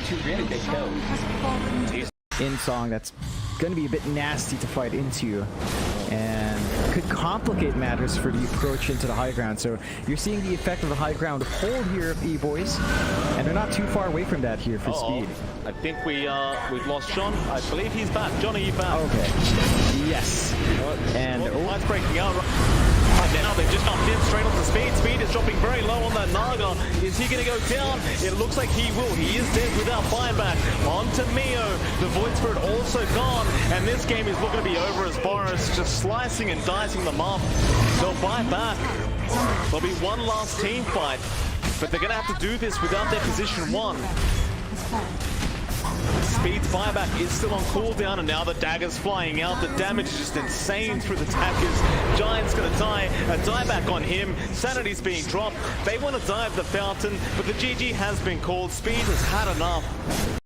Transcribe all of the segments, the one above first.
two really big kills. In song that's going to be a bit nasty to fight into and could complicate matters for the approach into the high ground. So you're seeing the effect of the high ground hold here of E-Boys, and they're not too far away from that here for speed. I think we've lost John. I believe he's back. John, are you back? Okay. Yes. And lights breaking out. Right now they've just gone in straight onto speed. Speed is dropping very low on that Naga. Is he going to go down? It looks like he will. He is dead without buyback. On to Mio. The Void Spirit also gone. And this game is looking to be over as Boris just slicing and dicing them up. They'll buy back. There'll be one last team fight. But they're going to have to do this without their position one. Speed's buyback is still on cooldown, and now the dagger's flying out. The damage is just insane through the daggers. Giant's gonna die. A dieback on him. Sanity's being dropped. They want to dive the fountain, but the GG has been called. Speed has had enough.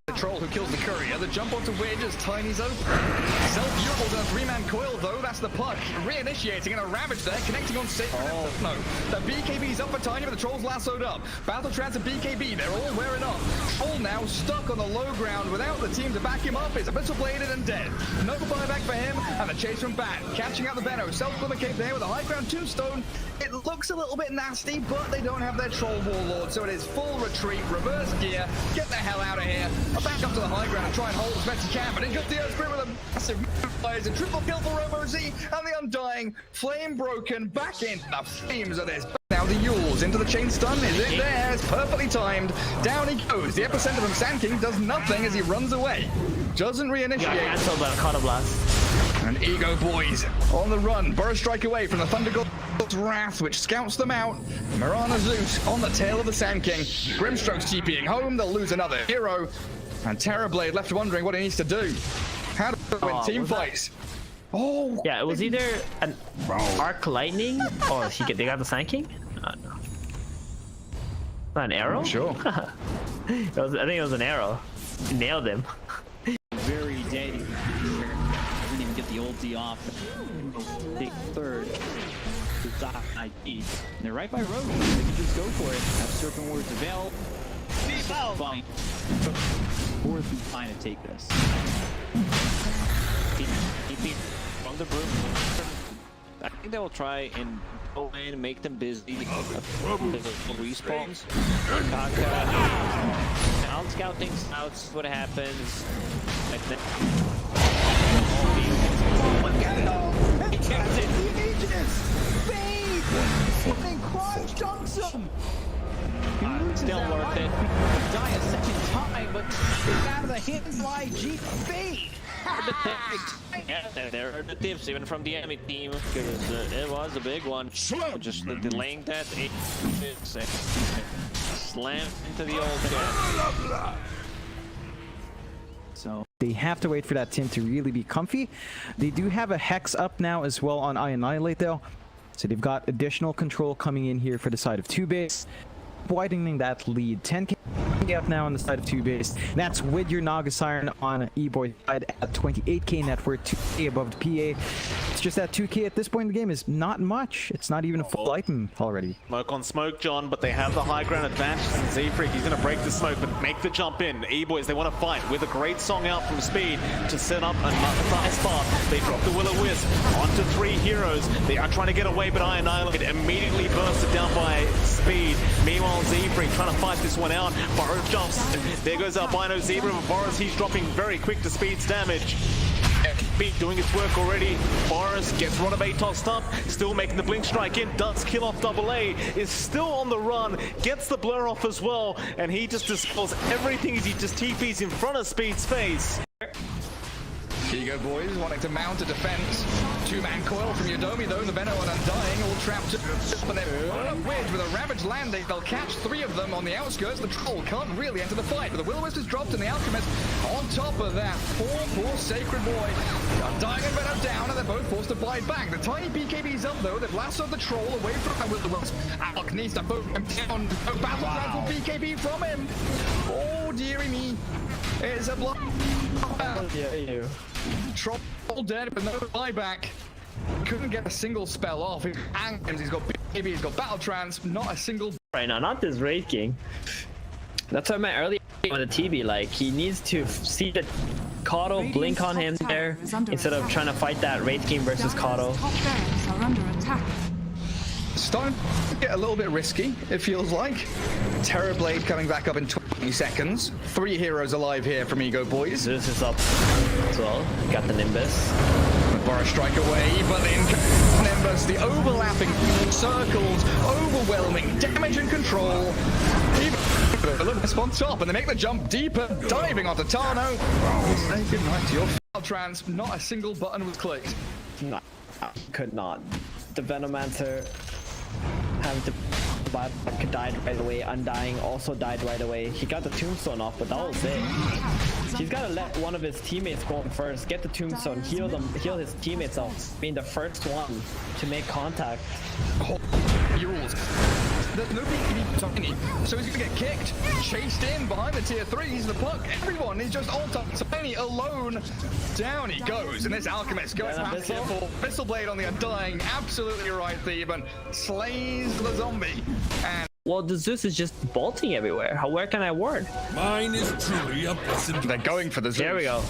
The troll who kills the courier. The jump onto Wedge as Tiny's open. Self-Urable down a three-man coil though. That's the puck. Reinitiating and a ravage there, connecting on Sacred. No. The BKB's up for Tiny, but the troll's lassoed up. Battle Trans and BKB, they're all wearing up. Troll now stuck on the low ground without the team to back him up. Is abyssal bladed and dead. No buyback for him, and the chase from Bat. Catching out the Venom. Self on the cape there with a high ground tombstone. It looks a little bit nasty, but they don't have their troll warlord, so it is full retreat, reverse gear. Get the hell out of here. Back up to the high ground and try and hold as best he can, but in comes the Earth Spirit with a massive fires. A triple kill for Robo-Z, and the Undying, flame broken, back in the flames of this. Now the Yules into the chain stun, is it there? It's perfectly timed. Down he goes. The epicenter from Sand King does nothing as he runs away. Doesn't reinitiate. Yeah, cancelled by Counter Blast. And Ego Boys on the run. Burrow strike away from the Thunder God's Wrath, which scouts them out. Mirana Zeus on the tail of the Sand King. Grimstroke's TPing home. They'll lose another hero. And Terrorblade left wondering what he needs to do. How to win team fights. Oh, yeah, it was either an arc lightning or they got the Sand King. An arrow? I'm sure. I think it was an arrow. It nailed him. Very dead. Didn't even get the ulti off. Take third. They're right by Rogue. They can just go for it. Have Serpent Words avail. Fine. Fourth and fine to take this. Keep from the broom. I think they will try and go in and make them busy. Respawns. Out scouting scouts. What happens? Still worth it. Die a second time, but out of the hidden fly G fade. Yeah, there are the tips even from the enemy team because it was a big one. Just delaying that. Slam into the old. So they have to wait for that team to really be comfy. They do have a Hex up now as well on Annihilate though. So they've got additional control coming in here for the side of 2-base, widening that lead. 10k up now on the side of 2-base. That's with your Naga Siren on E-Boy side at 28k net worth, 2k above the PA. It's just that 2k at this point in the game is not much. It's not even a full item already. Smoke on smoke, John, but they have the high ground advantage. And Z-Freak, he's going to break the smoke, but make the jump in. E-Boys, they want to fight with a great song out from Speed to set up another nice spot. They drop the Will-O-Wisp onto 3 heroes. They are trying to get away, but Annihilate immediately bursted down by Speed. Meanwhile, Z-Freak trying to fight this one out. Boris jumps. There goes Albino Zebra, but Boris, he's dropping very quick to Speed's damage. Speed doing its work already. Boris gets Ronabe tossed up, still making the blink strike in, does kill off AA, is still on the run, gets the blur off as well, and he just dispels everything as he just TPs in front of Speed's face. Ego Boys wanting to mount a defense. 2-man coil from Yodomi though, the Venom and Undying all trapped up and then run up Wedge with a Ravage landing. They'll catch 3 of them on the outskirts. The Troll can't really enter the fight, but the Will-O-Wisp is dropped and the Alchemist on top of that. Poor Sacred Boy. Undying and Venom down, and they're both forced to bite back. The tiny BKB's up though. They've lassoed the Troll away from Will-O-Wisp. Alk needs to boot him down. No battle plan for BKB from him. Oh dearie me. It's a block. Troll dead, but no buyback. Couldn't get a single spell off. He's got BKB, he's got Battle Trance, not a single. Right now, not this Wraith King. That's what I meant earlier. with the TV. Like, he needs to see the Kato blink on him there instead of trying to fight that Wraith game versus Kato. Starting to get a little bit risky, it feels like. Terrorblade coming back up in 20 seconds. 3 heroes alive here from Ego Boys. Zeus is up as well. Got the Nimbus. Boris strike away, but in Nimbus, the overlapping circles, overwhelming damage and control. Even Olympus on top, and they make the jump deeper, diving onto Tano. Say goodnight to your trans. Not a single button was clicked. No, could not. The Venomancer having to died right away. Undying also died right away. He got the Tombstone off, but that was it. He's got to let one of his teammates go in first, get the Tombstone, heal his teammates off, being the first one to make contact. Oh, rules. There's no BKB Tiny, so he's gonna get kicked, chased in behind the tier 3s, the puck, everyone is just all Tiny alone. Down he goes, and this Alchemist goes past tier 4. Pistol Blade on the Undying, absolutely right, Theban, slays the zombie. And well, the Zeus is just bolting everywhere. Where can I ward? Mine is truly a blessing. they're going for the Zeus. There we go.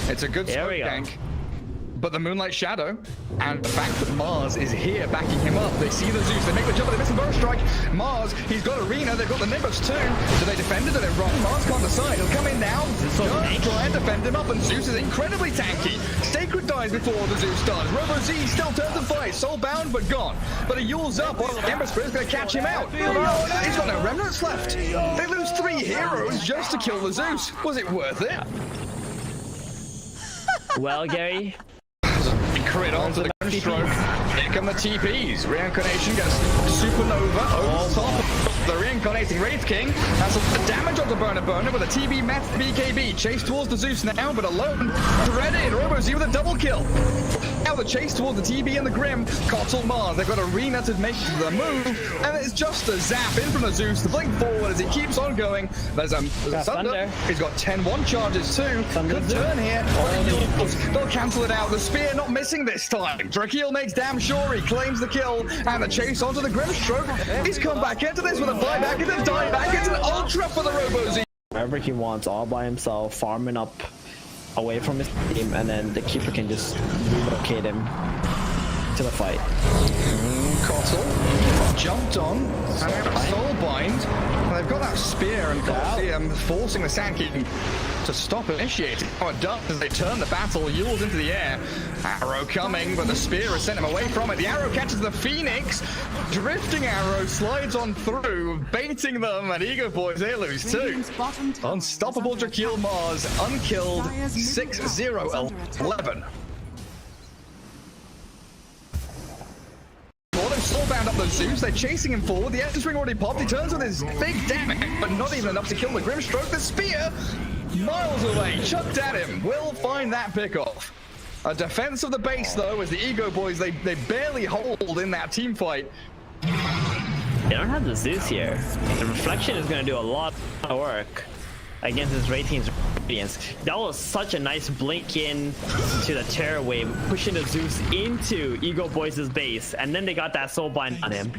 It's a good smoke gank. But the Moonlight Shadow and the fact that Mars is here backing him up. They see the Zeus, they make the jump, they miss the Burst Strike. Mars, he's got Arena, they've got the Nimbus too. Do they defend it? Do they run? Mars can't decide. He'll come in now, try and defend him up, and Zeus is incredibly tanky. Sacred dies before the Zeus does. Robo Z still turns and fights, soulbound but gone. But he yules up, or the Ember Spirit's gonna catch him out. Oh, he's got no remnants left. They lose 3 heroes just to kill the Zeus. Was it worth it? Well, Gary. Crit onto the stroke. Here come the TPs. Reincarnation gets Supernova over the top of the reincarnating Wraith King. That's a lot of damage on the Burner with a TB met BKB. Chase towards the Zeus now, but alone. Dreaded. Robo-Z with a double kill. Now the chase towards the TB and the Grim. Cottle Mars. They've got Arena to make the move. And it's just a zap in from the Zeus. The blink forward as he keeps on going. There's a Thunder. He's got 10-1 charges too. Good turn here. They'll cancel it out. The Spear not missing this time. Drakeel makes damn sure he claims the kill, and the chase onto the Grimstroke. He's come back into this with a buyback and then dieback. It's an ultra for the Robo-Z. Wherever he wants, all by himself, farming up away from his team, and then the keeper can just relocate him to the fight. Cottle jumped on and soulbind. And they've got that spear and Colosseum forcing the Sandkeeping to stop initiating. Oh, it does as they turn the battle. Yule's into the air. Arrow coming, but the spear has sent him away from it. The arrow catches the Phoenix. Drifting arrow slides on through, baiting them, and Ego Boys, they lose too. Unstoppable Drakeel Mars, unkilled, 6-0-11. Soulbound up those Zeus, they're chasing him forward. The Essence Ring already popped. He turns with his big damage, but not even enough to kill the Grimstroke. The spear, miles away, chucked at him. Will find that pickoff. A defense of the base, though, as the Ego Boys, they barely hold in that team fight. They don't have the Zeus here. The Reflection is going to do a lot of work against his Ratings Radiance. That was such a nice blink in to the Terror Wave, pushing the Zeus into Ego Boys' base, and then they got that Soulbind on him.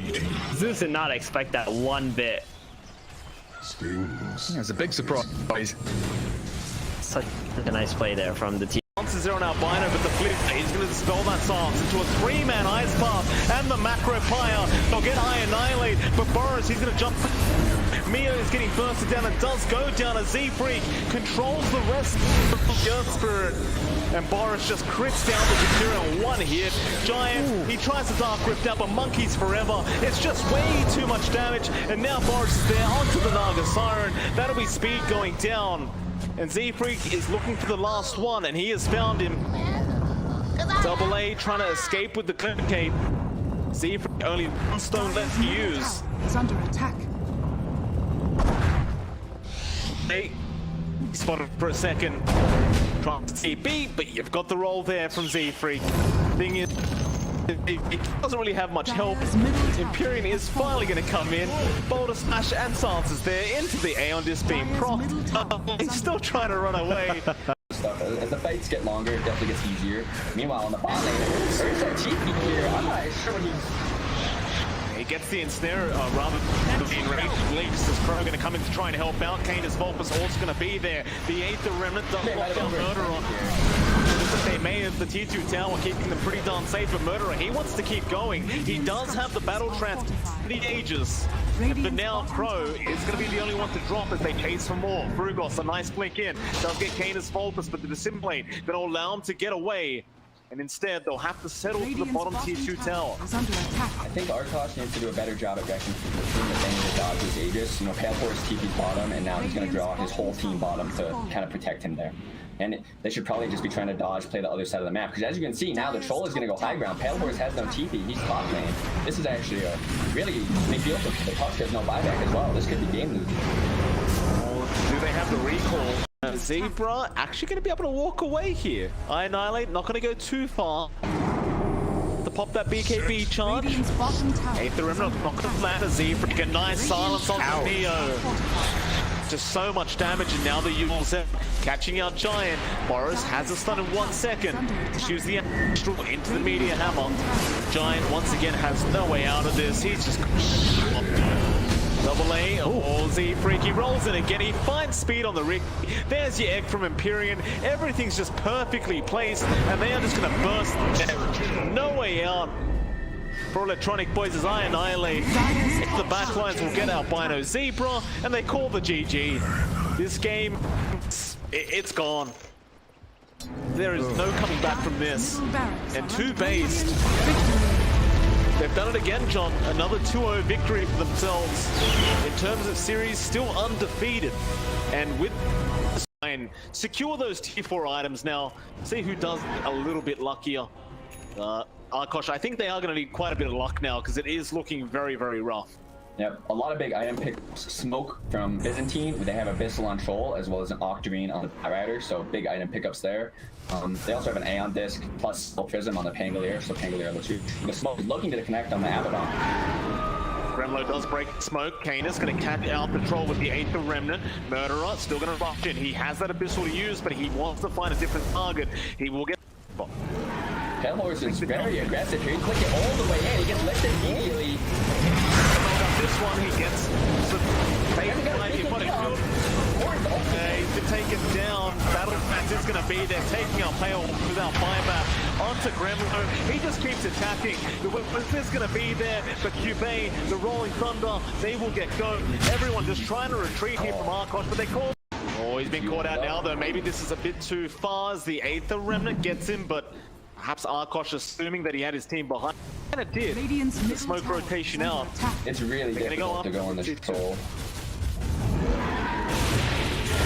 Zeus did not expect that one bit. It's a big surprise. Such a nice play there from the team. Wants to zero out Bino, but the flip, he's going to dispel that silence into a 3-man Ice Path, and the Macro Pyre. They'll get high Annihilate, but Boris, he's going to jump. Mio is getting bursted down and does go down as Z-Freak controls the rest of the Earth Spirit. And Boris just crits down the Zakira on 1 hit. Giant, he tries to Dark Rift out, but Monkeys forever. It's just way too much damage. And now Boris is there onto the Naga Siren. That'll be speed going down. And Z-Freak is looking for the last one, and he has found him. Double A trying to escape with the Clip Cape. Z-Freak only 1 stone left to use. Is under attack. He spotted for a second, trying to TP, but you've got the roll there from Z-Freak. Thing is, he doesn't really have much help. Empyrean is finally going to come in. Boulder Smash and Silence is there into the Aeon Disc being procced. He's still trying to run away. As the fights get longer, it definitely gets easier. Meanwhile, on the bot lane, there's a TP here. I'm not sure what he's... He gets the ensnare, rather than the enraged leaps. As Crow going to come in to try and help out. Canis Vulpus also going to be there. The 8th Remnant does lock down Murderer. They may have the tier 2 tower, keeping them pretty darn safe, but Murderer, he wants to keep going. He does have the battle trance for the ages. But now Crow is going to be the only one to drop as they chase for more. Frugos, a nice blink in, does get Canis Vulpus, but the Dissimulate going to allow him to get away. And instead, they'll have to settle for the bottom tier 2 tower. I think Arkosh needs to do a better job at getting the thing to dodge his Aegis. You know, Pale Force TP's bottom, and now he's going to draw his whole team bottom to kind of protect him there. And they should probably just be trying to dodge, play the other side of the map. Because as you can see, now the Troll is going to go high ground. Pale Horse has no TP. He's top lane. This is actually a really big deal for the Tusk has no buyback as well. This could be game losing. Do they have the recall? Zebra actually going to be able to walk away here. Annihilate, not going to go too far. To pop that BKB charge. 8th Remnant not going to land a Zebra. Get nice silence on the Neo. Just so much damage, and now the Uzel catching out Giant. Boris has a stun in 1 second. Shoots the Astral into the Meteor Hammer. Giant once again has no way out of this. He's just double A. Oh, Z Freaky rolls in again. He finds speed on the Rick. There's your egg from Empyrean. Everything's just perfectly placed, and they are just gonna burst. No way out. For Electronic Boys as I annihilate. The backlines will get albino Zebra, and they call the GG. This game, it's gone. There is no coming back from this. And 2-based. They've done it again, John. Another 2-0 victory for themselves. In terms of series, still undefeated. And with secure those tier 4 items now. See who does a little bit luckier. Arkosh, I think they are going to need quite a bit of luck now because it is looking very, very rough. Yep, a lot of big item picks. Smoke from Byzantine. They have Abyssal on Troll as well as an Octarine on the Rider, so big item pickups there. They also have an Aeon Disc plus Prism on the Pangolier, so Pangolier looks huge. The Smoke is looking to connect on the Abaddon. Gremlo does break smoke. Canis going to catch out the Troll with the 8th Remnant. Murderer still going to rush in. He has that Abyssal to use, but he wants to find a different target. He will get... Pale Horse is very aggressive here. He click it all the way in. He gets lifted immediately. This one he gets. He's been taken down. Battle Fans is going to be there, taking out Pale Horse without buyback. Onto Gremlo. He just keeps attacking. The Whippers is going to be there, but Cubane, the Rolling Thunder, they will get go. Everyone just trying to retreat here from Arkosh, but they call. Oh, he's been caught out now, though. Maybe this is a bit too far as the 8th Remnant gets him, but perhaps Arkosh assuming that he had his team behind. And it did. The smoke rotation out. It's really difficult to go on this Troll.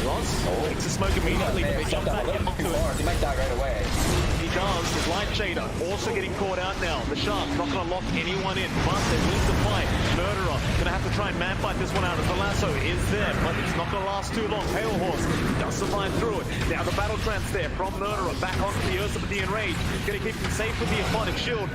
Ross takes the smoke immediately, but they jump back into it. He might die right away. He does. His Light Shader also getting caught out now. The Shark not going to lock anyone in, but they lose the fight. Murderer going to have to try and man fight this one out as the lasso is there, but it's not going to last too long. Pale Horse does survive through it. Now the battle trance there from Murderer back onto the Ursa with the Enrage. Going to keep him safe with the Aponic Shield.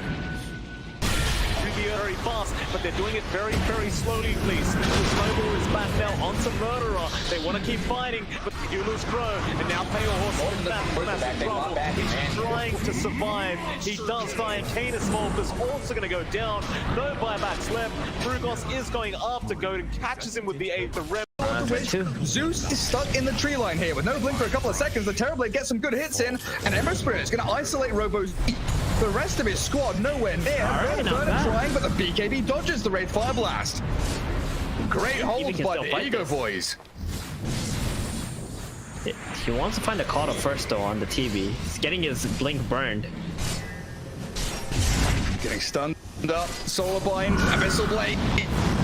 Very fast, but they're doing it very, very slowly, please. The Snowball is back now onto Murderer. They want to keep fighting, but you lose Crow, and now Pale Horse is back in massive trouble. He's trying to survive. He does die, and Canis Vulpus also going to go down. No buybacks left. Frugos is going after Goat and catches him with the 8th Rev. Zeus is stuck in the tree line here with no blink for a couple of seconds. The Terrorblade gets some good hits in, and Emerald Spirit is going to isolate Robo's. The rest of his squad nowhere near. Burner trying, but the BKB dodges the Raid Fire Blast. Great hold by the Ego Boys. He wants to find a Kata first though on the TV. He's getting his blink burned. Getting stunned up, Solar Bind, Abyssal Blade.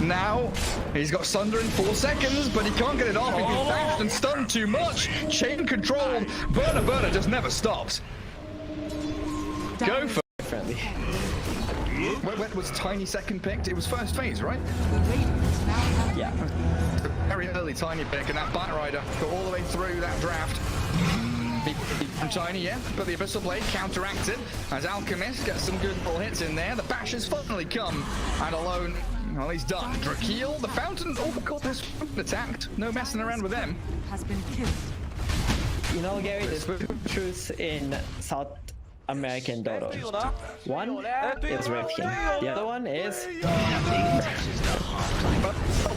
Now, he's got Sunder in 4 seconds, but he can't get it off. He's been bashed and stunned too much. Chain controlled. Burner just never stops. Go for Friendly. When was Tiny second picked? It was first phase, right? Yeah. Very early Tiny pick, and that Batrider got all the way through that draft. From Tiny, yeah, but the Abyssal Blade counteracted as Alchemist gets some good little hits in there. The bash has finally come, and alone, well, he's done. Drakeel, the Fountain, oh god, this attacked. No messing around with them. Has been killed. You know, Gary, there's truth in American Dota. One is Rifkin. The other one is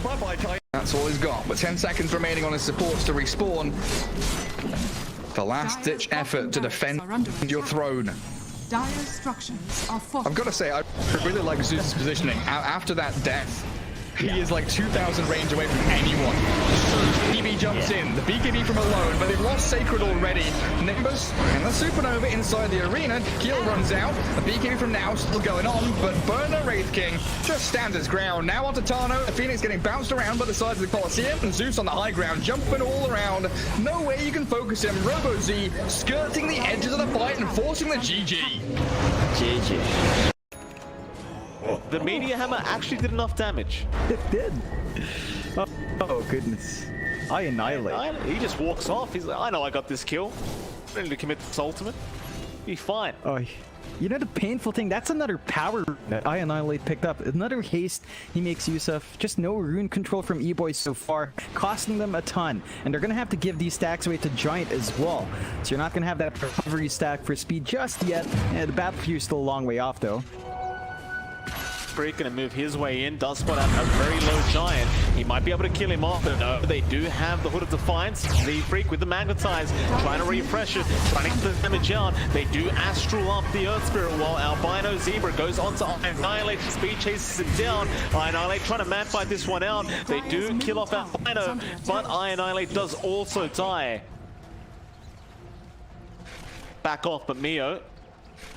Bye-bye, Titan. That's all he's got, but 10 seconds remaining on his supports to respawn. The last-ditch effort to defend your throne. Dire structures are I've got to say, I really like Zeus's positioning. After that death, he is like 2,000 range away from anyone. BB jumps in, the BKB from alone, but they've lost Sacred already. Nimbus and the Supernova inside the arena. Keel runs out, the BKB from now still going on, but Burner Wraith King just stands his ground. Now onto Tano, the Phoenix getting bounced around by the sides of the Colosseum, and Zeus on the high ground, jumping all around. No way you can focus him. Robo Z skirting the edges of the fight and forcing the GG. GG. The Meteor Hammer actually did enough damage. It did. Oh goodness. I annihilate. He just walks off. He's like, I know I got this kill. Ready to commit this ultimate. Be fine. Oh, you know the painful thing? That's another power that I Annihilate picked up. Another haste he makes use of. Just no rune control from E-Boys so far, costing them a ton. And they're going to have to give these stacks away to Giant as well. So you're not going to have that recovery stack for speed just yet. The battle for you is still a long way off though. Gonna move his way in, does spot out a very low Giant. He might be able to kill him off, but no, they do have the Hood of Defiance. The Freak with the Magnetize, trying to refresh it, trying to get the damage out. They do Astral up the Earth Spirit while Albino Zebra goes on to Annihilate. Speed chases him down. Annihilate trying to man fight this one out. They do kill off Albino, but Annihilate does also die. Back off, but Mio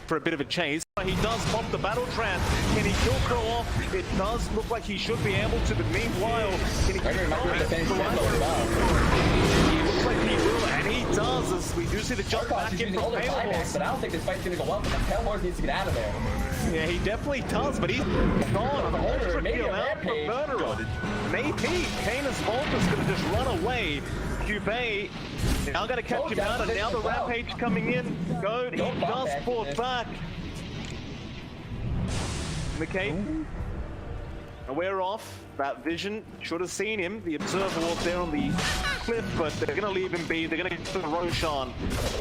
for a bit of a chase. He does pop the battle trance. Can he kill Crow off? It does look like he should be able to, but meanwhile, can he kill Crow off? He looks like he will, and he does, as we do see the jump back in from Pale Horse. But I don't think this fight's gonna go well, but Pale Horse needs to get out of there. Yeah, he definitely does, but he's gone. Ultra kill out from Murderer. Maybe Canis Volta's gonna just run away. Cubey now gonna catch him out, and now the Rampage coming in. Go, he does fall back. McCabe, aware off. That vision should have seen him. The Observer was there on the cliff, but they're going to leave him be. They're going to get to Roshan.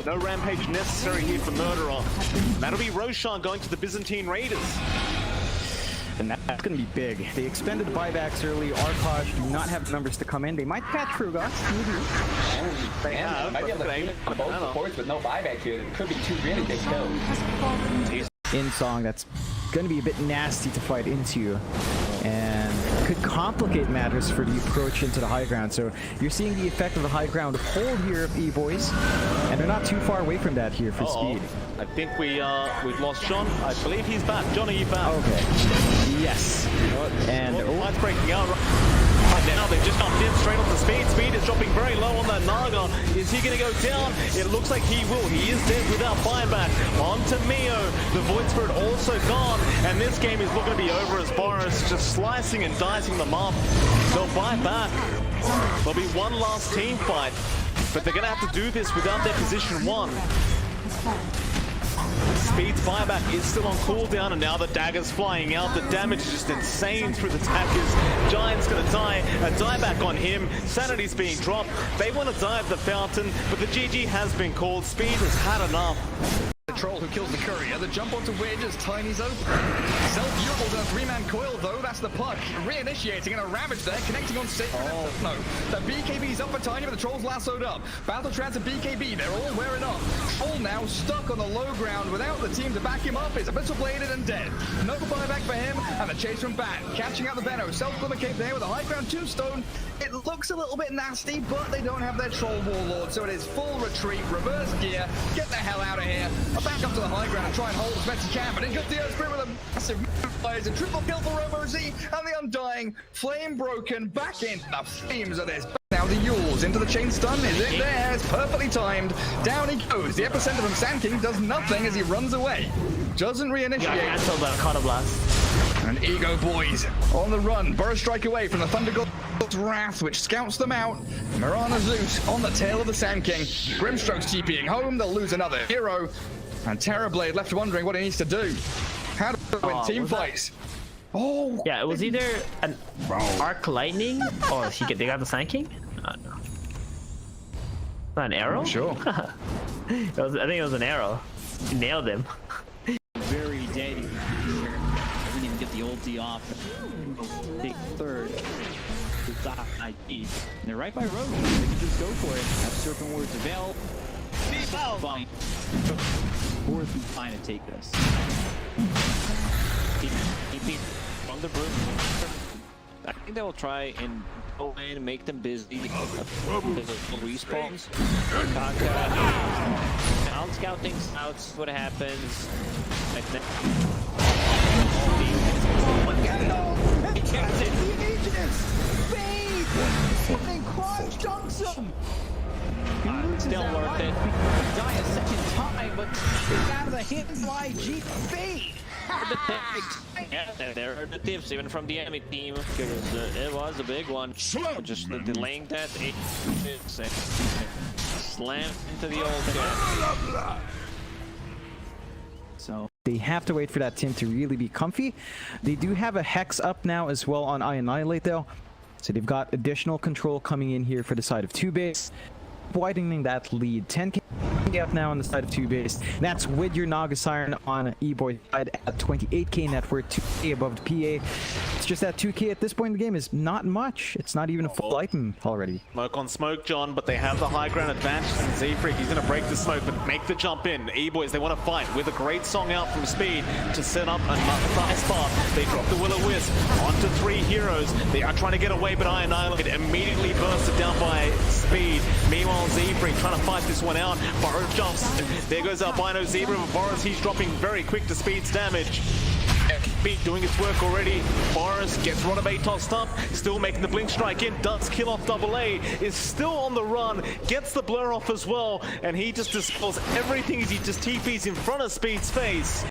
No Rampage necessary here for Murderer. That'll be Roshan going to the Byzantine Raiders. And that's going to be big. They expended the buybacks early. Arkosh do not have the numbers to come in. They might catch Frugas. They might be able to aim both supports with no buyback here. It could be two really big kills. In Song, that's going to be a bit nasty to fight into, and could complicate matters for the approach into the high ground. So you're seeing the effect of the high ground hold here of E-Boys, and they're not too far away from that here for speed. I think we've lost John. I believe he's back. John, are you back? Okay. Yes. And light's breaking out right now. They've just jumped in straight onto Speed. Speed is dropping very low on that Naga. Is he going to go down? It looks like he will. He is dead without buyback. On to Mio. The Void Spirit also gone. And this game is looking to be over as Boris just slicing and dicing them up. They'll buy back. There'll be one last team fight. But they're going to have to do this without their position one. Speed's buyback is still on cooldown, and now the dagger's flying out. The damage is just insane through the daggers. Giant's gonna die. A dieback on him. Sanity's being dropped. They want to dive the fountain, but the GG has been called. Speed has had enough. The troll who kills the courier. The jump onto Wedge as Tiny's open. Self-viewable down 3-man coil though. That's the puck. Reinitiating and a ravage there. Connecting on Sacred. No. The BKB's up for Tiny, but the troll's lassoed up. Battle Trance and BKB. They're all wearing off. Troll now stuck on the low ground without the team to back him up. Is abyssal bladed and dead. No buyback for him. And the chase from Bat. Catching out the Benno. Self-glimmer cape there with a high ground tombstone. It looks a little bit nasty, but they don't have their troll warlord. So it is full retreat. Reverse gear. Get the hell out of here. Back up to the high ground and try and hold as best he can, but in comes the Earth Spirit with a massive fires, a triple kill for Robo Z, and the Undying, flame broken, back into the flames of this. Now the Yules into the chain stun, is it there? It's perfectly timed. Down he goes. The epicenter from Sand King does nothing as he runs away. Doesn't reinitiate. Yeah, cancel the Counter Blast. And Ego Boys on the run. Burrow strike away from the Thunder God's Wrath, which scouts them out. Mirana Zeus on the tail of the Sand King. Grimstroke's TPing home. They'll lose another hero. And Terrorblade left wondering what he needs to do. How to win team fights. Oh! Yeah, it was either an Arc Lightning or they got the Sand King? No. Not an arrow? Sure. I think it was an arrow. Nailed him. Very dead here. Doesn't even get the ulti off. Big third. And they're right by Rogue. They can just go for it. Have Serpent Wards avail. Fine. Fourth and fine to take this. From the broom. I think they will try and go in and make them busy. Respawns. Out scouting scouts. What happens? Still worth it. Die a second time, but out of the hit by GP. Yeah, there are the tips even from the enemy team because it was a big one. Just delaying that 8 slam into the old guy. So They have to wait for that tin to really be comfy. They do have a Hex up now as well on Annihilate though. So they've got additional control coming in here for the side of 2 base, widening that lead. 10k up now on the side of 2 base. That's with your Naga Siren on E-Boy side at 28k net worth, 2k above the PA. It's just that 2k at this point in the game is not much. It's not even a full item already. Smoke on smoke, John, but they have the high ground advantage. And Z-Freak, he's going to break the smoke, but make the jump in. E-Boys, they want to fight with a great song out from Speed to set up a nice spot. They drop the Will-O-Wisp onto 3 heroes. They are trying to get away, but Annihilate immediately bursted down by Speed. Meanwhile, Z-Freak trying to fight this one out. Boris jumps. There goes Albino Zebra, but Boris, he's dropping very quick to Speed's damage. Speed doing its work already. Boris gets Ronovate tossed up, still making the blink strike in, does kill off AA, is still on the run, gets the blur off as well, and he just dispels everything as he just TPs in front of Speed's face.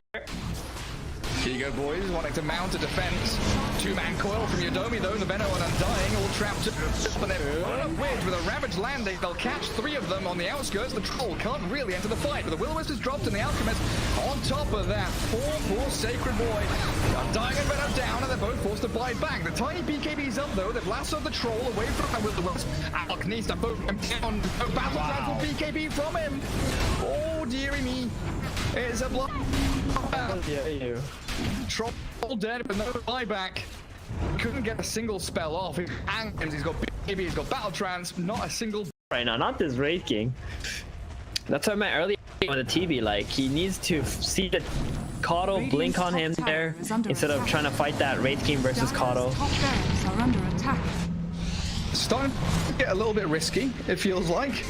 Here you go, boys, wanting to mount a defense. 2-man coil from Yodomi, though. The Venom and Undying all trapped up and they're on a wedge with a Ravage landing. They'll catch 3 of them on the outskirts. The Troll can't really enter the fight, but the Will-O-Wisp is dropped and the Alchemist on top of that. Poor Sacred Boy. Undying and Venom down, and they're both forced to bite back. The tiny BKB's up, though. They've lassoed the Troll away from the Will-O-Wisp. Alk needs to poke him down. No battle plan for BKB from him. Oh, dearie me. It's a block. Yeah, you. Troll dead, but no buyback. Couldn't get a single spell off. He's got BKB, he's got Battle Trance, not a single. Right now, not this Raid King. That's what I meant earlier on the TV. Like, he needs to see the Kato blink on him there instead of trying to fight that Raid King versus Kato. Top barracks are under attack. Starting to get a little bit risky, it feels like.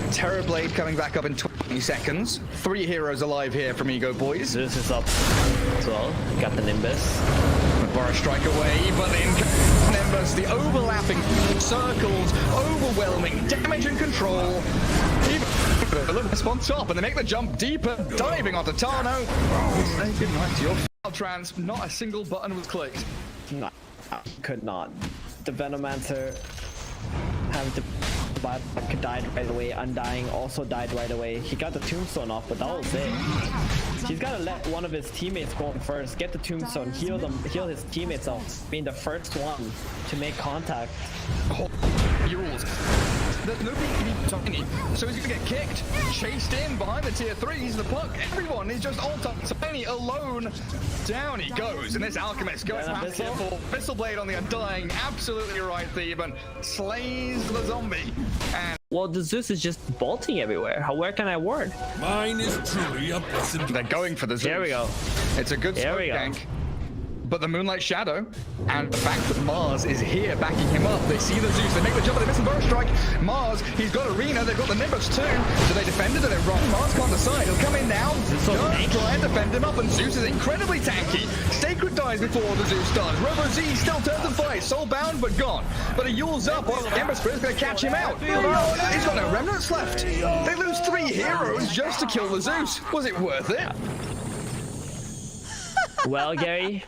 Terrorblade coming back up in 20 seconds. 3 heroes alive here from Ego Boys. Zeus is up as well. Got the Nimbus. Boris strike away, but in Nimbus, the overlapping circles, overwhelming damage and control. Even on top, and they make the jump deeper, diving onto Tano. Say goodnight to your trance. Not a single button was clicked. No, could not. The Venomancer having to died right away. Undying also died right away. He got the tombstone off, but that was it. He's got to let one of his teammates go in first, get the tombstone, heal his teammates off, being the first one to make contact. Oh, rules. There's nobody can be tiny, so he's gonna get kicked, chased in behind the tier 3s. The puck, everyone is just all tiny alone. Down he goes, and this Alchemist goes past tier 4. Pistol Blade on the Undying, absolutely right, Theban slays the zombie. And well, the Zeus is just bolting everywhere. Where can I ward? Mine is truly a blessing. they're going for the Zeus. There we go. It's a good smoke gank. But the Moonlight Shadow and the fact that Mars is here backing him up. They see the Zeus, they make the jump, they miss the Burst Strike. Mars, he's got Arena, they've got the Nimbus too. Do they defend it or they run? Mars can't decide. He'll come in now, try and defend him up, and Zeus is incredibly tanky. Sacred dies before the Zeus does. Robo Z still turns and fights, soulbound but gone. But he yules up, well, Ember Spirit's gonna catch him out. He's got no remnants left. They lose 3 heroes just to kill the Zeus. Was it worth it? Well, Gary.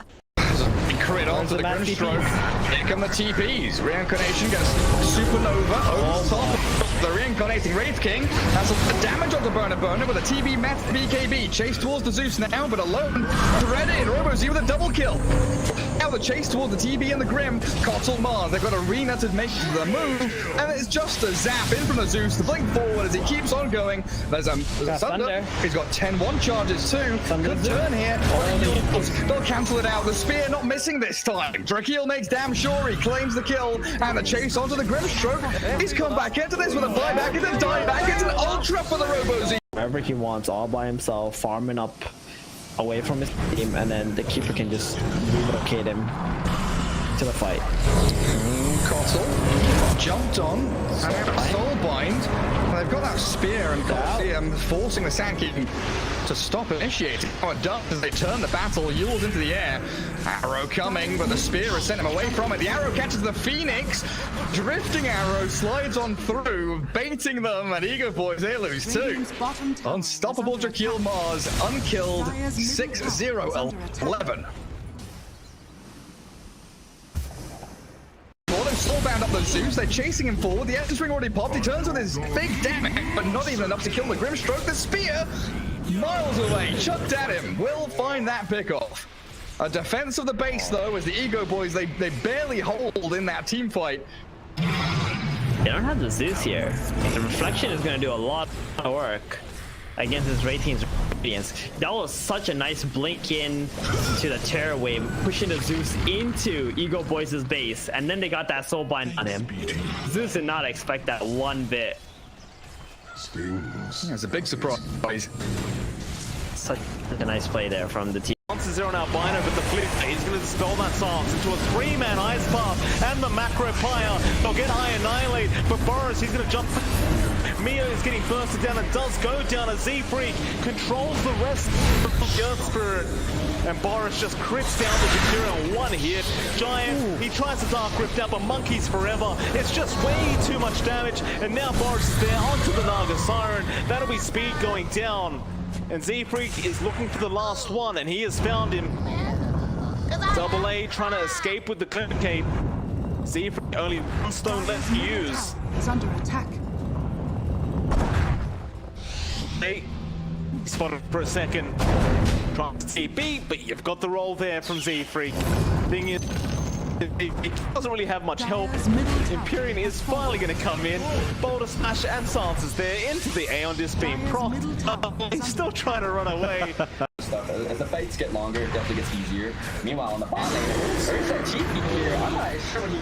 Crit onto the Grimstroke. Here come the TPs. Reincarnation gets Supernova over the top. The Reincarnating Wraith King has some damage on the Burner with a TB Met BKB. Chased towards the Zeus now, but alone. Dreaded. Robo Z with a double kill. Now the chase towards the TB and the Grim. Cottle Mars, they've got Arena to make the move, and it's just a zap in from the Zeus to blink forward as he keeps on going. There's a Thunder. He's got 10-1 charges too. Good turn here. They'll cancel it out. The spear not missing this time. Drakeel makes damn sure he claims the kill, and the chase onto the Grimstroke. He's come back into this with a buyback and then dieback. It's an ultra for the Robo-Z. Wherever he wants, all by himself, farming up away from his team, and then the keeper can just relocate him to the fight. Cottle jumped on and soulbind. And they've got that spear and Colosseum forcing the Sandkeeping to stop initiating. Oh, it does as they turn the battle. Yule's into the air. Arrow coming, but the spear has sent him away from it. The arrow catches the Phoenix. Drifting arrow slides on through, baiting them, and Ego Boys, they lose too. Unstoppable Drakeel Mars, unkilled, 6-0-11. Soulbound up the Zeus, they're chasing him forward. The Essence Ring already popped. He turns with his big damage, but not even enough to kill the Grimstroke. The spear, miles away, chucked at him. Will find that pickoff. A defense of the base, though, as the Ego Boys, they barely hold in that team fight. They don't have the Zeus here. The reflection is going to do a lot of work against this Ratings Radiance. That was such a nice blink in to the Terror Wave, pushing the Zeus into Ego Boys' base, and then they got that Soulbind on him. Zeus did not expect that one bit. That's a big surprise. Such a nice play there from the team. Wants to zero an albino, but the flip, he's going to dispel that silence into a 3-man Ice Path and the Macro Pyre. They'll get high Annihilate, but Boris, he's going to jump. Mio is getting bursted down and does go down as Z-Freak controls the rest of the Earth Spirit. And Boris just crits down the Zakira on one hit. Giant, he tries to Dark Rift out, but Monkeys forever. It's just way too much damage. And now Boris is there onto the Naga Siren. That'll be speed going down. And Z-Freak is looking for the last one, and he has found him. Double A trying to escape with the Clip Cape. Z-Freak only one stone left to use. Is under attack. He spotted for a second. Trying to TP, but you've got the roll there from Z-Freak. Thing is, it doesn't really have much help. Imperium is finally going to come in. Boulder Smash and Sans is there into the Aeon Disc being procced. He's still trying to run away. As the fights get longer, it definitely gets easier. Meanwhile, on the bot lane, there's a TP here. I'm not sure what he's...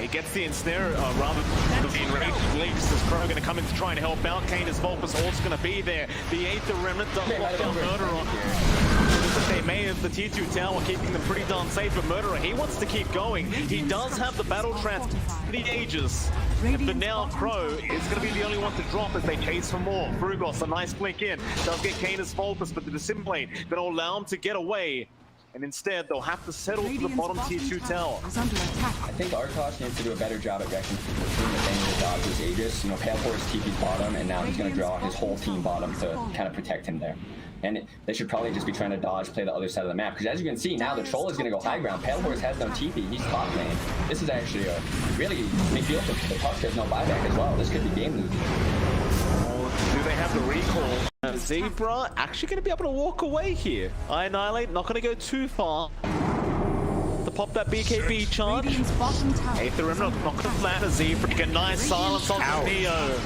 He gets the ensnare rather than being ready. Leaks is Crow going to come in to try and help out. Canis Vulpus also going to be there. The 8th Remnant does lock down Murderer. They may have the tier 2 tower keeping them pretty darn safe, but Murderer, he wants to keep going. He does have the battle trance for the ages. But now Crow is going to be the only one to drop as they chase for more. Frugos, a nice blink in. Does get Canis Vulpus, but the Dissimulate going to allow him to get away. And instead, they'll have to settle for the bottom tier 2 tower. I think Arkosh needs to do a better job at wrecking the thing to dodge his Aegis. You know, Paleforce TP's bottom, and now he's going to draw his whole team bottom to kind of protect him there. And they should probably just be trying to dodge, play the other side of the map. Because as you can see, now the Troll is going to go high ground. Paleforce has no TP. He's top lane. This is actually a really big deal for the Puck has no buyback as well. This could be game losing. Do they have the recall? Zebra actually going to be able to walk away here. I Annihilate, not going to go too far. To pop that BKB charge. 8th Remnant not going to land a Zebra. Get a nice silence on the Neo.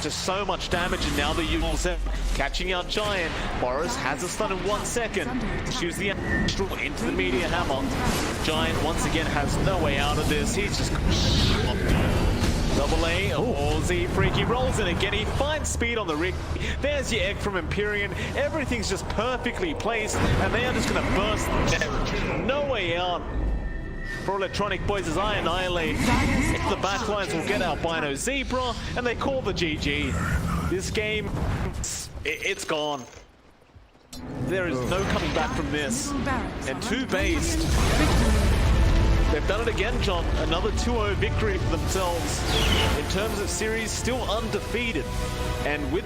Just so much damage, and now the Yule's catching out Giant. Boris has a stun in 1 second. Shoots the Astral into the Meteor Hammer. Giant once again has no way out of this. He's just... Double A, Z-Freak, he rolls in again, he finds speed on the rig. There's your egg from Empyrean. Everything's just perfectly placed, and they are just gonna burst. No way out for Electronic Boys as I Annihilate. The backlines will get Albino Zebra, and they call the GG. This game, it's gone. There is no coming back from this. And 2-based. They've done it again, John. Another 2-0 victory for themselves. In terms of series, still undefeated. And with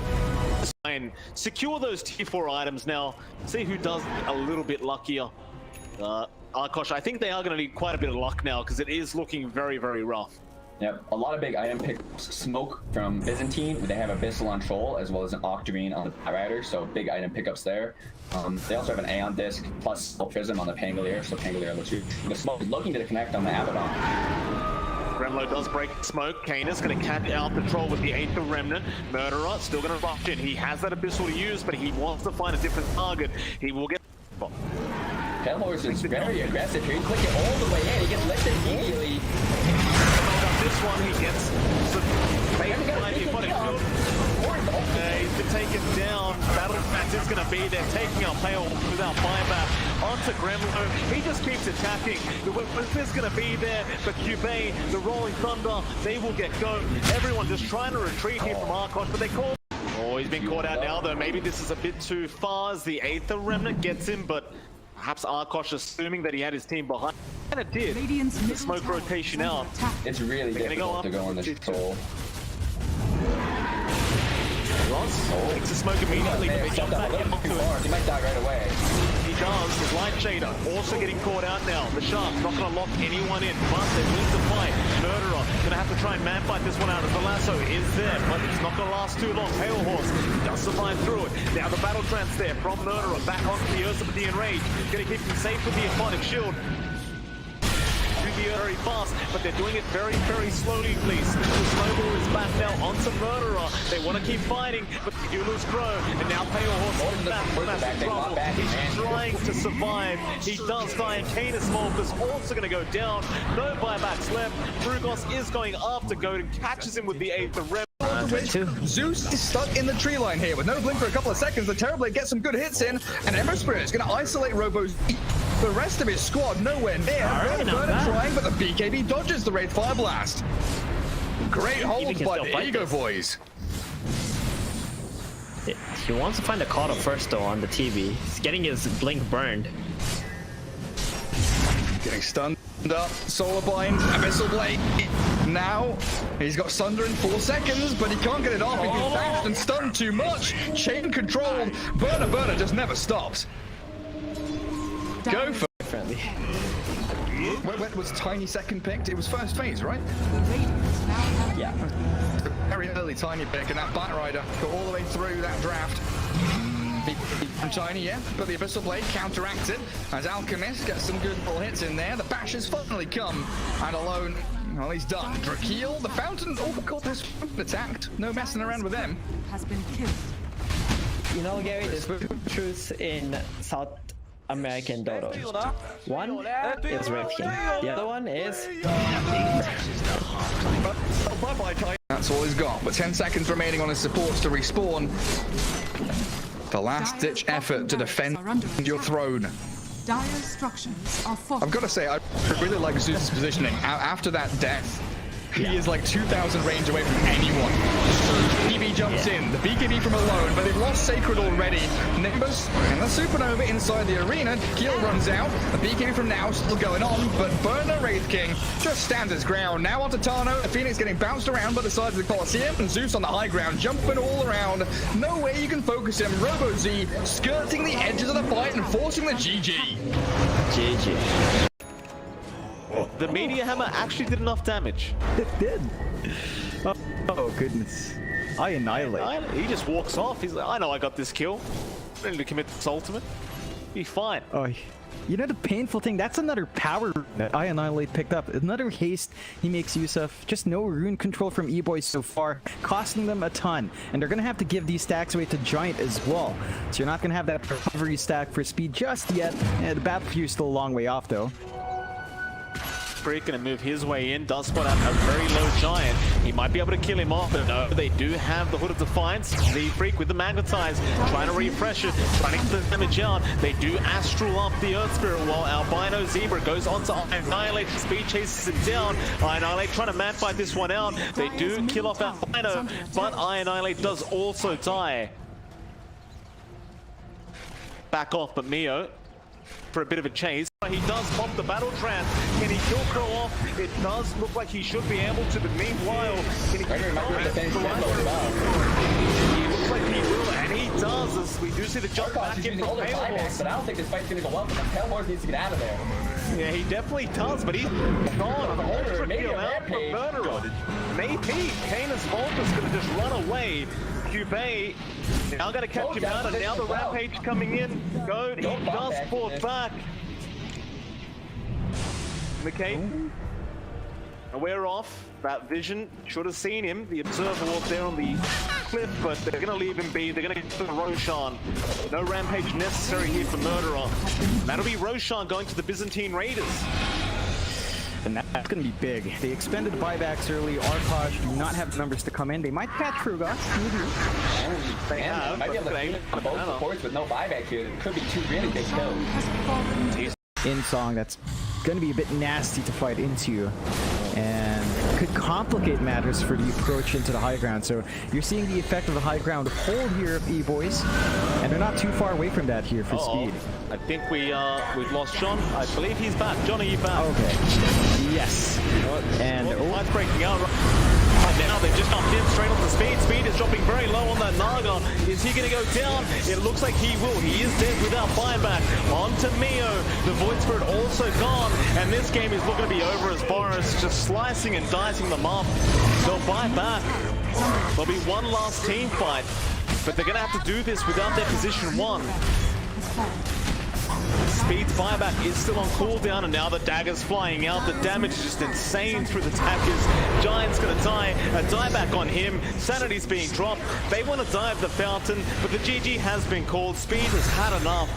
secure those tier 4 items now. See who does a little bit luckier. Arkosh, I think they are going to need quite a bit of luck now because it is looking very, very rough. Yep, a lot of big item pickups. Smoke from Byzantine, they have Abyssal on Troll, as well as an Octarine on the Rider, so big item pickups there. They also have an Aeon Disc, plus Prism on the Pangolier, so Pangolier looks huge. The Smoke is looking to connect on the Abaddon. Gremlo does break smoke. Kane is going to catch out the Troll with the Aether Remnant. Murderer still going to rush in. He has that Abyssal to use, but he wants to find a different target. He will get... Pale Horse is very aggressive here. He click it all the way in. He gets lifted immediately. This one, he gets he's been taken down. Battle Max is going to be there, taking out Pale without buyback onto Gremlo. He just keeps attacking. The weapons is going to be there, but Cubane, the Rolling Thunder, they will get go. Everyone just trying to retreat here from Arkosh, but they call. Oh, he's been caught out now, though. Maybe this is a bit too far as the Aether Remnant gets him, but perhaps Arkosh assuming that he had his team behind. And it did. The smoke rotation out. It's really difficult to go on this Troll. Ross takes the smoke immediately, but they jump back into it. He might die right away. He does. His Light Shader also getting caught out now. The Shark not going to lock anyone in, but they're willing to fight. Murderer going to have to try and man fight this one out as the lasso is there, but it's not going to last too long. Pale Horse does survive through it. Now the battle trance there from Murderer back onto the Usurpedian Rage. Going to keep him safe with the Aponic Shield. Very fast, but they're doing it very, very slowly, please. The Snowball is back now onto Murderer. They want to keep fighting, but the Ulus grow, and now Pale Horse is back. Massive trouble. He's trying to survive. He does die, and Kane is Smolk is also going to go down. No buybacks left. Brugos is going after Goat and catches him with the Aether Rem. Zeus is stuck in the tree line here with no blink for a couple of seconds. The Terrorblade gets some good hits in, and Ember Spirit is going to isolate Robo's. The rest of his squad nowhere near. Burner trying, but the BKB dodges the Wraith Fire Blast. Great hold by the Ego Boys. He wants to find a Kata first though on the TV. He's getting his blink burned. Getting stunned up, Solar Bind, Abyssal Blade. Now, he's got Sunder in 4 seconds, but he can't get it off. He's been bashed and stunned too much. Chain controlled. Burner just never stops. Go for it. When was Tiny second picked? It was first phase, right? Yeah. Very early Tiny pick, and that Bat Rider got all the way through that draft. From Tiny, yeah, but the Abyssal Blade counteracted as Alchemist gets some good little hits in there. The bash has finally come, and alone, well, he's done. Drakeel, the Fountain, oh god, has attacked. No messing around with them. Has been killed. You know, Gary, there's two truths in South American Dota. One is Wraith King. The other one is... That's all he's got, but 10 seconds remaining on his supports to respawn. The last-ditch effort to defend your throne. Dire structures are I've got to say, I really like Zeus's positioning. After that death, he is like 2,000 range away from anyone. BKB jumps in, the BKB from alone, but they've lost Sacred already. Nimbus and the Supernova inside the arena. Keel runs out, the BKB from now still going on, but Burner Wraith King just stands his ground. Now onto Tano, the Phoenix getting bounced around by the sides of the Colosseum, and Zeus on the high ground, jumping all around. No way you can focus him. Robo Z skirting the edges of the fight and forcing the GG. GG. The Meteor Hammer actually did enough damage. It did. Oh goodness. I annihilate. He just walks off. He's like, I know I got this kill. Ready to commit this ultimate. Be fine. Oh, you know the painful thing? That's another power that I Annihilate picked up. Another haste he makes use of. Just no rune control from E-Boys so far, costing them a ton. And they're going to have to give these stacks away to Giant as well. So you're not going to have that recovery stack for speed just yet. The battle queue is still a long way off though. Gonna move his way in, does spot out a very low Giant. He might be able to kill him off, but no, they do have the Hood of Defiance. The Freak with the Magnetize, trying to refresh it, trying to get the damage out. They do Astral up the Earth Spirit while Albino Zebra goes on to Annihilate. Speed chases him down. Annihilate trying to man fight this one out. They do kill off Albino, but Annihilate does also die. Back off, but Mio for a bit of a chase. He does pop the battle trance. Can he kill Crow off? It does look like he should be able to, but meanwhile, can he keep going? He looks like he will, and he does. as we do see the jump Arkosh back is in using from all their Pale buybacks, Horse. but I don't think this fight's gonna go well for them. Pale Horse needs to get out of there. Yeah, he definitely does, but he's gone. The Murderer, maybe a Out from Rampage. Murderer. Maybe Canis Volta's gonna just run away. Cubey now gonna catch him out, and now the Rampage coming in. He does port back. McKay, aware off. That vision should have seen him. The observer was there on the cliff, but they're going to leave him be. They're going to get to Roshan. No Rampage necessary here for Murderer. That'll be Roshan going to the Byzantine Raiders. And that's going to be big. They expended buybacks early. Arkosh do not have numbers to come in. They might catch Frugas. They have, might be able to but clean both supports with no buyback here. It could be two really big kills. In song, that's going to be a bit nasty to fight into, and could complicate matters for the approach into the high ground. So you're seeing the effect of the high ground hold here of E-Boys, and they're not too far away from that here for speed. I think we've lost John. I believe he's back. John, are you back? Okay. Yes. And Fight's breaking out. Right now, they've just knocked in straight onto Speed. Speed is dropping very low on that Naga. Is he going to go down? It looks like he will. He is dead without buyback. On to Mio. The Void Spirit also gone. And this game is looking to be over as Boris just slicing and dicing them up. They'll buy back. There'll be one last team fight. But they're going to have to do this without their position one. Speed's buyback is still on cooldown, and now the dagger's flying out. The damage is just insane through the daggers. Giant's gonna die. A dieback on him. Sanity's being dropped. They want to dive the fountain, but the GG has been called. Speed has had enough.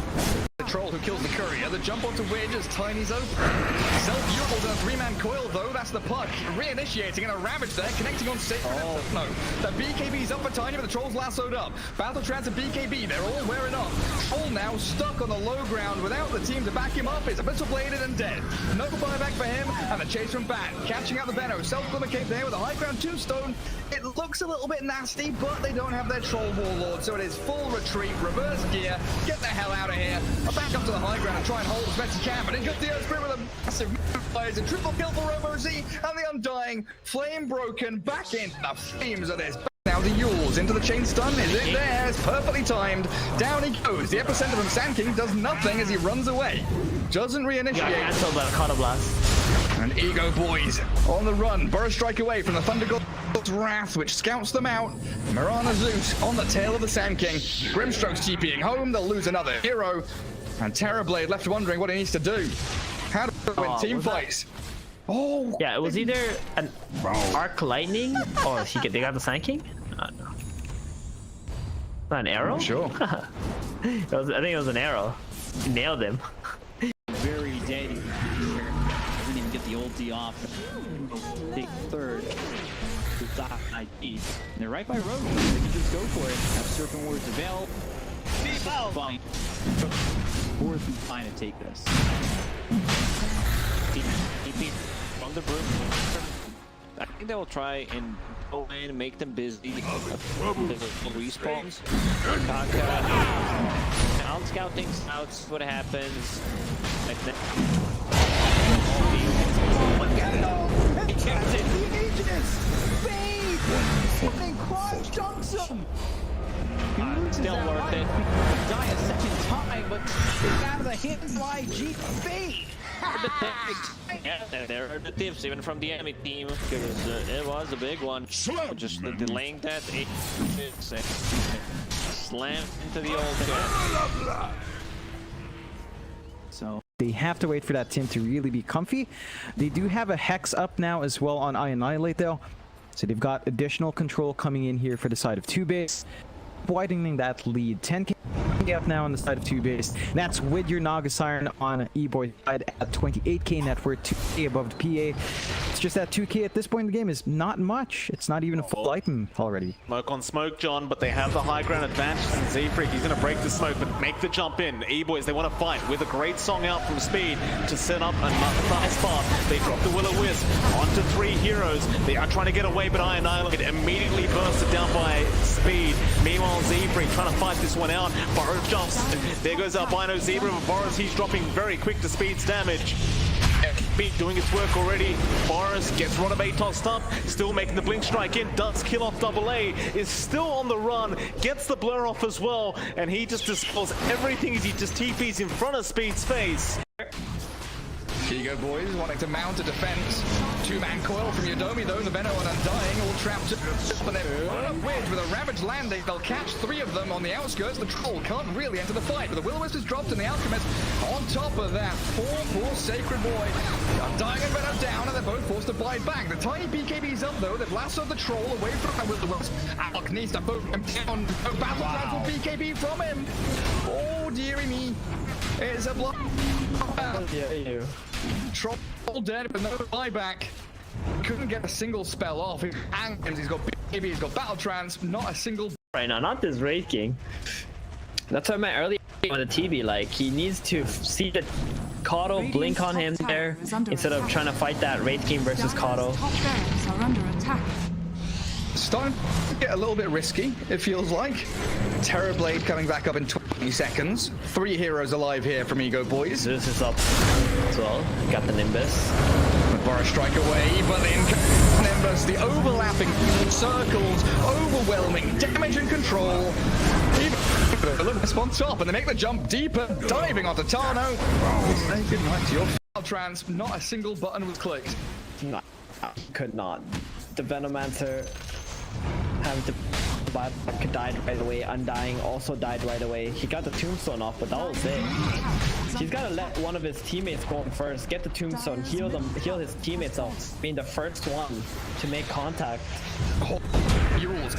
The troll who kills the courier. The jump onto Wedge as Tiny's open. Self-Urkel's in a three-man coil, though. That's the puck. Reinitiating and a ravage there, connecting on Sacred. No. The BKB's up for Tiny, but the troll's lassoed up. Battle Trans and BKB, they're all wearing off. Troll now stuck on the low ground without the team to back him up. Is abyssal bladed and dead. No buyback for him, and the chase from Bat. Catching out the Benno. Self-Glimmer Cape there with a high ground tombstone. It looks a little bit nasty, but they don't have their troll warlord, so it is full retreat, reverse gear. Get the hell out of here. Back up to the high ground and try and hold as best he can, but in goes the Earth Spirit with a massive fires, a triple kill for RoboZ, and the Undying, flame broken, back into the flames of this. Now the Yules into the chain stun, is it there? It's perfectly timed. Down he goes. The epicenter from Sand King does nothing as he runs away. Doesn't reinitiate. Yeah, cancel the Counter Blast. And Ego Boys on the run. Burst strike away from the Thunder God's Wrath, which scouts them out. Mirana Zeus on the tail of the Sand King. Grimstroke's TPing home. They'll lose another hero. And Terrorblade left wondering what he needs to do. How to win team fights. Oh! Yeah, it was either an Arc Lightning or they got the Sand King? Not an arrow? Sure. I think it was an arrow. Nailed him. Very dead here. Doesn't even get the ulti off. Take third. And they're right by Rogue. They can just go for it. Have Serpent Wards avail. Fine. Fourth and fine to take this. From the broom. I think they will try and go in and make them busy. Respawns. Out scouting scouts what happens. Like that. Still worth it. Die a second time, but it's out of the hands by GB. Yeah, there are the tips even from the enemy team because it was a big one. Just delaying that. Slam into the old. So they have to wait for that team to really be comfy. They do have a Hex up now as well on Annihilate though. So they've got additional control coming in here for the side of 2-base, widening that lead. 10k up now on the side of 2-base. That's with your Naga Siren on E-Boy side at 28k net worth, 2k above the PA. It's just that 2k at this point in the game is not much. It's not even a full item already. Smoke on smoke, John, but they have the high ground advantage. And Z-Freak, he's going to break the smoke, but make the jump in. E-Boys, they want to fight with a great song out from Speed to set up a nice path. They drop the Will-O-Wisp onto 3 heroes. They are trying to get away, but Annihilate immediately bursted down by Speed. Meanwhile, Z-Freak trying to fight this one out. Boris jumps. There goes Albino Zebra, but Boris, he's dropping very quick to Speed's damage. Speed doing its work already. Boris gets Ronabe tossed up, still making the blink strike in, does kill off Double A, is still on the run, gets the blur off as well, and he just dispels everything as he just TPs in front of Speed's face. Here you go, boys, wanting to mount a defense. Two-man coil from Yodomi, though. The Venom and Undying all trapped. But they're on a wedge with a Ravage landing. They'll catch 3 of them on the outskirts. The Troll can't really enter the fight, but the Will-O-Wisp is dropped and the Alchemist on top of that. Poor Sacred Boy. Undying and Venom down, and they're both forced to bite back. The tiny BKB's up, though. They've lassoed the Troll away from the Will-O-Wisp. Alk needs to boot him down. No battle plan for BKB from him. Oh, dearie me. It's a block. Troll dead, but no buyback. Couldn't get a single spell off. He's got BKB, he's got Battle Trance, not a single. Right now, not this Raid King. That's what I meant earlier on the TV. Like, he needs to see the Kato blink on him there instead of trying to fight that Raid King versus Kato. Top barracks are under attack. Starting to get a little bit risky, it feels like. Terrorblade coming back up in 20 seconds. 3 heroes alive here from Ego Boys. Zeus is up as well. Got the Nimbus. Bar strike away, but then Nimbus, the overlapping circles, overwhelming damage and control. Even on top, and they make the jump deeper, diving onto Tano. Say goodnight to your trance. Not a single button was clicked. No, could not. The Venomancer having to buy back died right away. Undying also died right away. He got the Tombstone off, but that was it. He's gotta let one of his teammates go in first, get the Tombstone, heal his teammates off, being the first one to make contact. Oh, rules.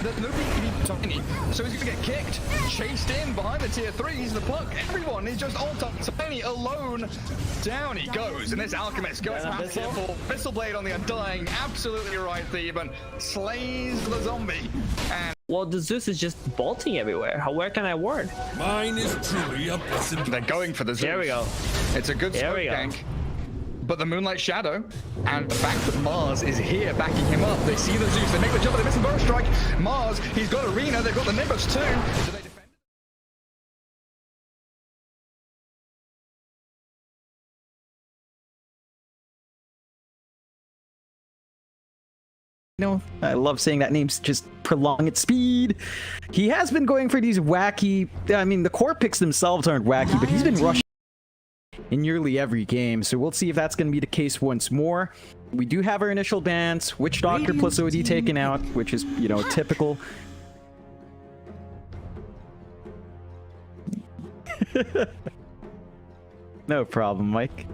There's no BKB tiny, so he's gonna get kicked, chased in behind the tier 3s, the Puck, everyone is just all tiny alone. Down he goes, and this Alchemist goes past here for Pistol Blade on the Undying. Absolutely right, Theban. Slays the zombie. And well, the Zeus is just bolting everywhere. Where can I ward? Mine is truly a blessed. they're going for the Zeus. There we go. It's a good smoke gank. But the Moonlight Shadow and the fact that Mars is here backing him up. They see the Zeus, they make the jump, they miss the Burst Strike. Mars, he's got Arena, they've got the Nimbus too. Do they defend? No, I love saying that name's just prolong its speed. He has been going for these wacky, I mean, the core picks themselves aren't wacky, but he's been rushing in nearly every game, so we'll see if that's going to be the case once more. We do have our initial bans, Witch Doctor plus OD taken out, which is, you know, typical. No problem, Mike.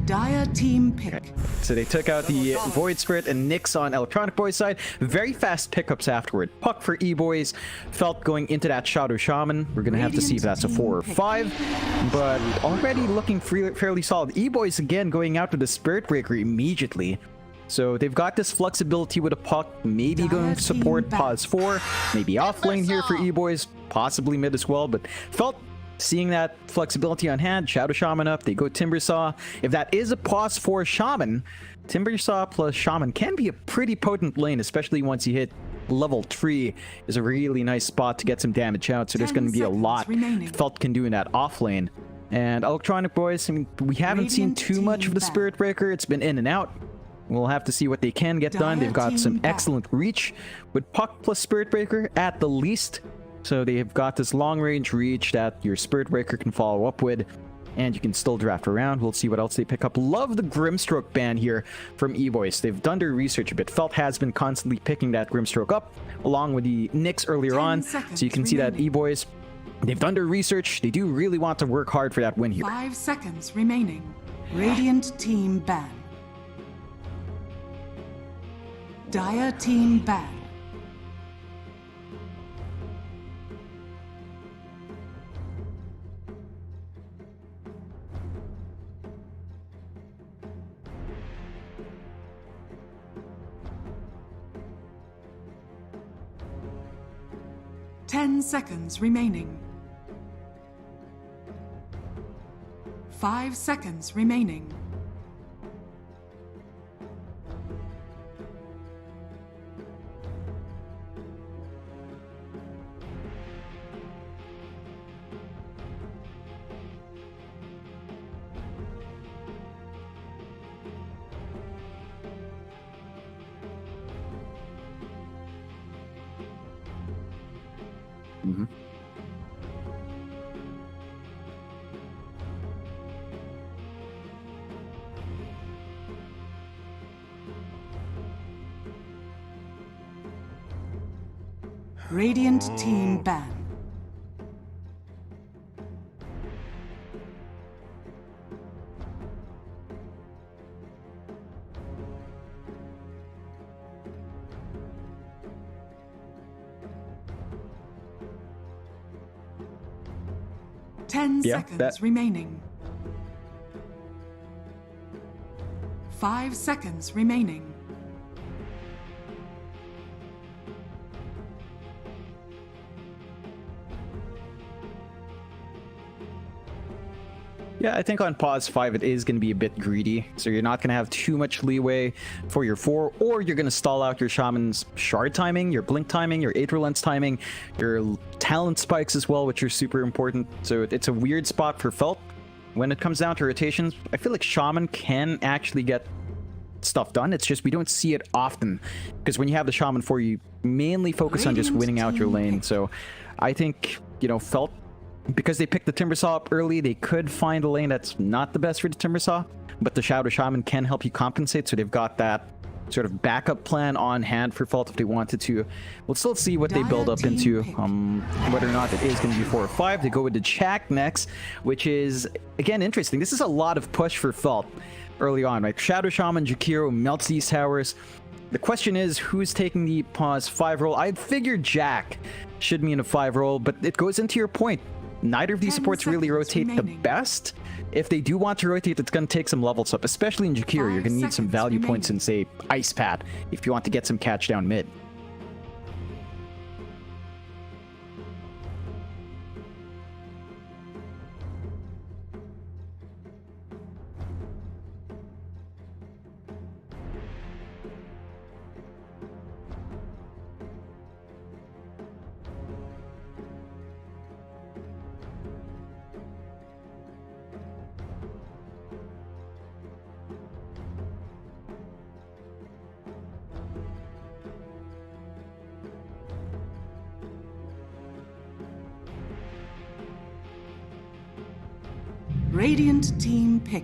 Dire team pick. So they took out the Void Spirit and Nyx on Electronic Boys side. Very fast pickups afterward. Puck for E-Boys. Felt going into that Shadow Shaman. We're going to have to see if that's a 4 or 5. But already looking fairly solid. E-Boys again going out to the Spirit Breaker immediately. So they've got this flexibility with a Puck. Maybe going to support Pause 4. Maybe off lane here for E-Boys. Possibly mid as well. But felt seeing that flexibility on hand, Shadow Shaman up, they go Timbersaw. If that is a pause for Shaman, Timbersaw plus Shaman can be a pretty potent lane, especially once you hit level 3 is a really nice spot to get some damage out, so there's going to be a lot Felt can do in that off lane. And Electronic Boys, I mean, we haven't seen too much of the Spirit Breaker, it's been in and out. We'll have to see what they can get done. They've got some excellent reach with Puck plus Spirit Breaker at the least. So they've got this long-range reach that your Spirit Breaker can follow up with, and you can still draft around. We'll see what else they pick up. Love the Grimstroke ban here from E-Boys. They've done their research a bit. Felt has been constantly picking that Grimstroke up, along with the Nyx earlier on. So you can see that E-Boys, they've done their research. They do really want to work hard for that win here. 5 seconds remaining. Radiant team ban. Dire team ban. Ten seconds remaining. 5 seconds remaining. Radiant team ban. Yeah, Seconds remaining. 5 seconds remaining. Yeah, I think on pause 5 it is going to be a bit greedy, so you're not going to have too much leeway for your 4, or you're going to stall out your Shaman's shard timing, your blink timing, your Aether Lens timing, your talent spikes as well, which are super important. So it's a weird spot for Felt. When it comes down to rotations, I feel like Shaman can actually get stuff done. It's just we don't see it often, because when you have the Shaman 4, you mainly focus on just winning out your lane. So I think, you know, Felt, because they picked the Timbersaw up early, they could find a lane that's not the best for the Timbersaw, but the Shadow Shaman can help you compensate, so they've got that sort of backup plan on hand for Fault if they wanted to. We'll still see what they build up into, whether or not it is going to be 4 or 5. They go with the Chak next, which is, again, interesting. This is a lot of push for Fault early on, right? Shadow Shaman, Jakiro melts these towers. The question is, who's taking the pause 5 role? I figured Jack should be in a 5 role, but it goes into your point. Neither of these supports really rotate the best. If they do want to rotate, it's going to take some levels up, especially in Jakiro. You're going to need some value points in, say, Ice Pad if you want to get some catch down mid. Radiant team pick.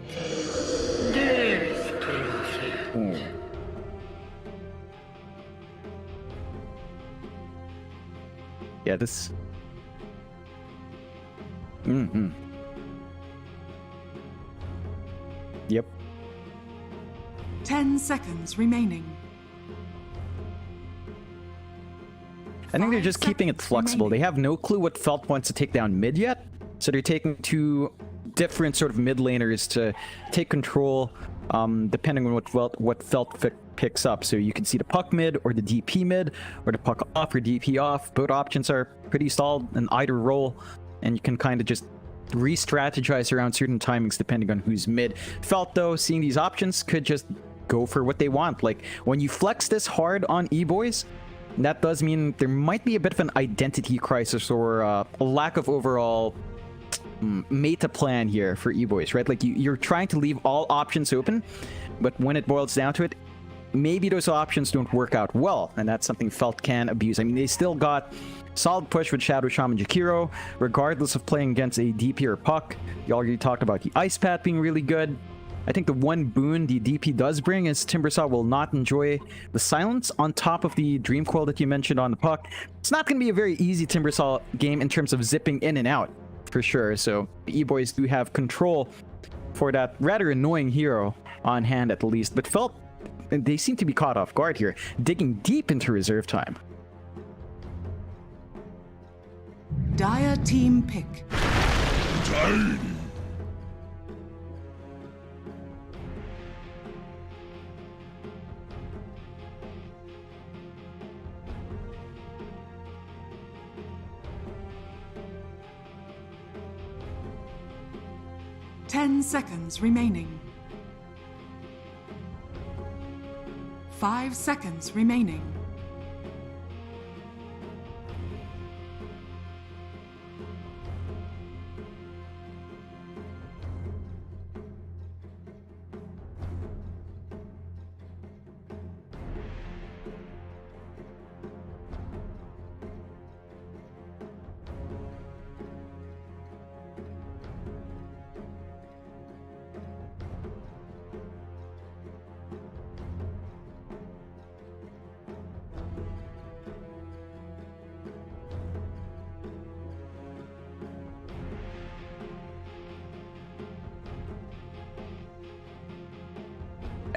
Yeah, this... Yep. 10 seconds remaining. I think they're just keeping it flexible. They have no clue what Felt wants to take down mid yet, so they're taking two different sort of mid laners to take control, depending on what Felt picks up. So you can see the puck mid or the DP mid, or the puck off or DP off. Both options are pretty stalled in either role, and you can kind of just re-strategize around certain timings depending on who's mid. Felt, though, seeing these options, could just go for what they want. Like, when you flex this hard on E-Boys, that does mean there might be a bit of an identity crisis or a lack of overall meta plan here for E-Boys, right? Like, you're trying to leave all options open, but when it boils down to it, maybe those options don't work out well, and that's something Felt can abuse. I mean, they still got solid push with Shadow Shaman Jakiro, regardless of playing against a DP or puck. You already talked about the Ice Path being really good. I think the one boon the DP does bring is Timbersaw will not enjoy the silence on top of the Dream Coil that you mentioned on the puck. It's not going to be a very easy Timbersaw game in terms of zipping in and out, for sure. So the E-Boys do have control for that rather annoying hero on hand at the least. But Felt, they seem to be caught off guard here, digging deep into reserve time. Dire team pick. Tiny. 10 seconds remaining. 5 seconds remaining.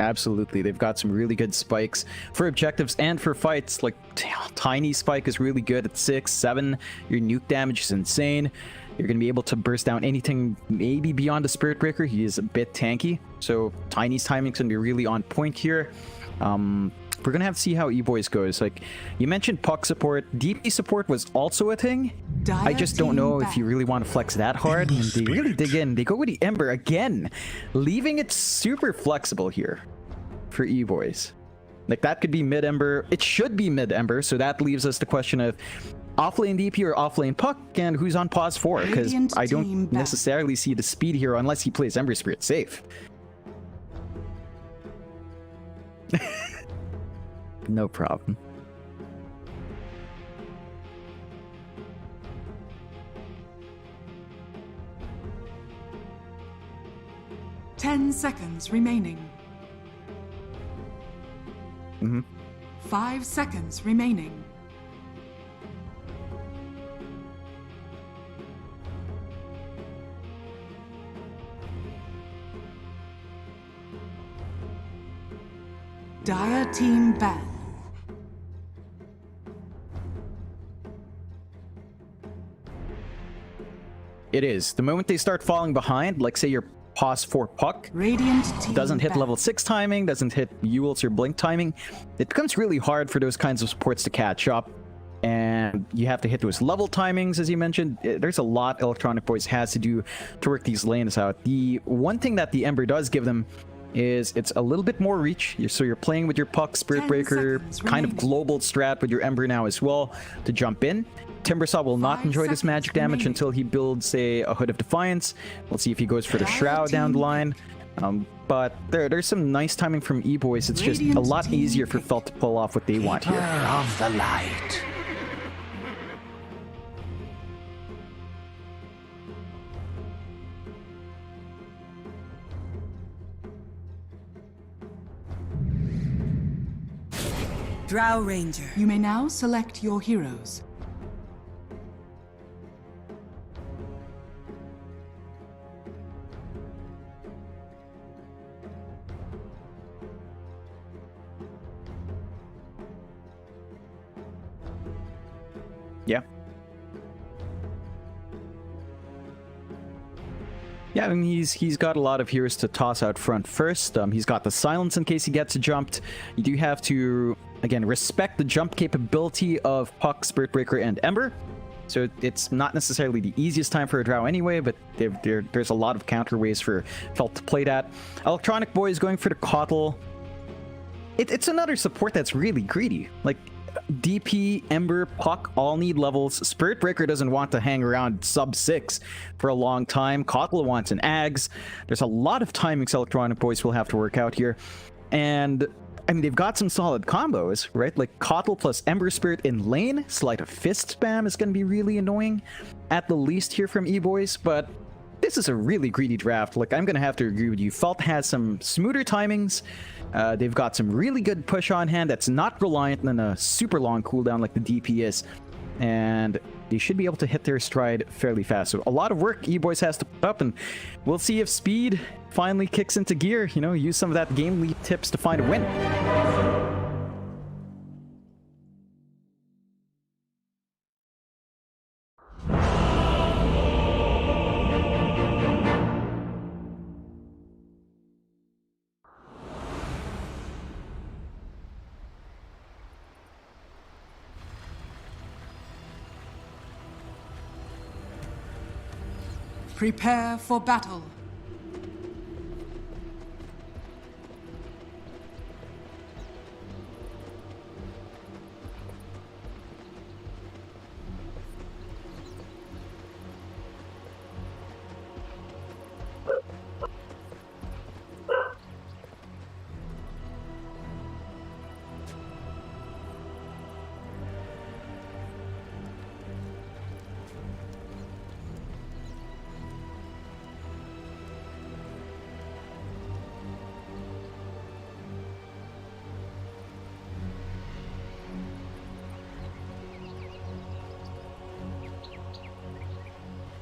Absolutely. They've got some really good spikes for objectives and for fights. Like, Tiny Spike is really good at 6, 7. Your nuke damage is insane. You're going to be able to burst down anything maybe beyond the Spirit Breaker. He is a bit tanky. So Tiny's timing's going to be really on point here. We're going to have to see how E-Boys goes. Like, you mentioned puck support. DP support was also a thing. I just don't know if you really want to flex that hard. And they really dig in. They go with the Ember again, leaving it super flexible here for E-Boys. Like, that could be mid-Ember. It should be mid-Ember, so that leaves us the question of offlane DP or offlane puck, and who's on pause for, because I don't necessarily see the speed here unless he plays Ember Spirit safe. No problem. Ten seconds remaining. 5 seconds remaining. Dire team ban. It is. The moment they start falling behind, like say your pause 4 puck, Radiant team doesn't hit ban. level 6 timing, doesn't hit Ewell's or Blink timing, it becomes really hard for those kinds of supports to catch up. And you have to hit those level timings, as you mentioned. There's a lot Electronic Boys has to do to work these lanes out. The one thing that the Ember does give them is it's a little bit more reach. So you're playing with your puck, Spirit Breaker, kind of global strat with your Ember now as well to jump in. Timbersaw will not enjoy this magic damage until he builds, say, a Hood of Defiance. We'll see if he goes for the Shroud down the line. But there's some nice timing from E-Boys. It's just a lot easier for Felt to pull off what they want here. Of the light. Drow Ranger. You may now select your heroes. Yeah. Yeah, I mean, he's got a lot of heroes to toss out front first. He's got the silence in case he gets jumped. You do have to, again, respect the jump capability of Puck, Spirit Breaker, and Ember. So it's not necessarily the easiest time for a Drow anyway, but there's a lot of counter ways for Felt to play that. Electronic Boys going for the Coddle. It's another support that's really greedy. Like, DP, Ember, Puck all need levels. Spirit Breaker doesn't want to hang around sub 6 for a long time. Coddle wants an Ags. There's a lot of timings Electronic Boys will have to work out here. And, I mean, they've got some solid combos, right? Like, Coddle plus Ember Spirit in lane. Sleight of Fist spam is going to be really annoying, at the least here from E-Boys, but this is a really greedy draft. Like, I'm going to have to agree with you. Felt has some smoother timings. They've got some really good push on hand that's not reliant on a super long cooldown like the DP is. And they should be able to hit their stride fairly fast. So a lot of work E-Boys has to put up, and we'll see if speed finally kicks into gear. You know, use some of that game leap tips to find a win. Prepare for battle.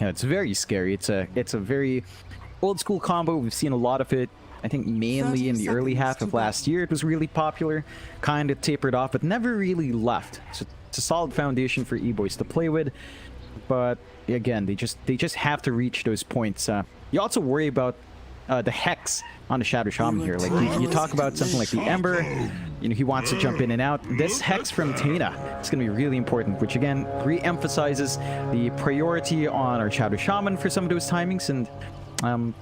Yeah, it's very scary. It's a very old school combo. We've seen a lot of it I think mainly in the early half of last year it was really popular, kind of tapered off, but never really left. So it's a solid foundation for E-Boys to play with. But again, they just have to reach those points. You also worry about the Hex on the Shadow Shaman here. Like you talk about something like the Ember, you know, he wants to jump in and out. This Hex from Tana is going to be really important, which again re-emphasizes the priority on our Shadow Shaman for some of those timings. And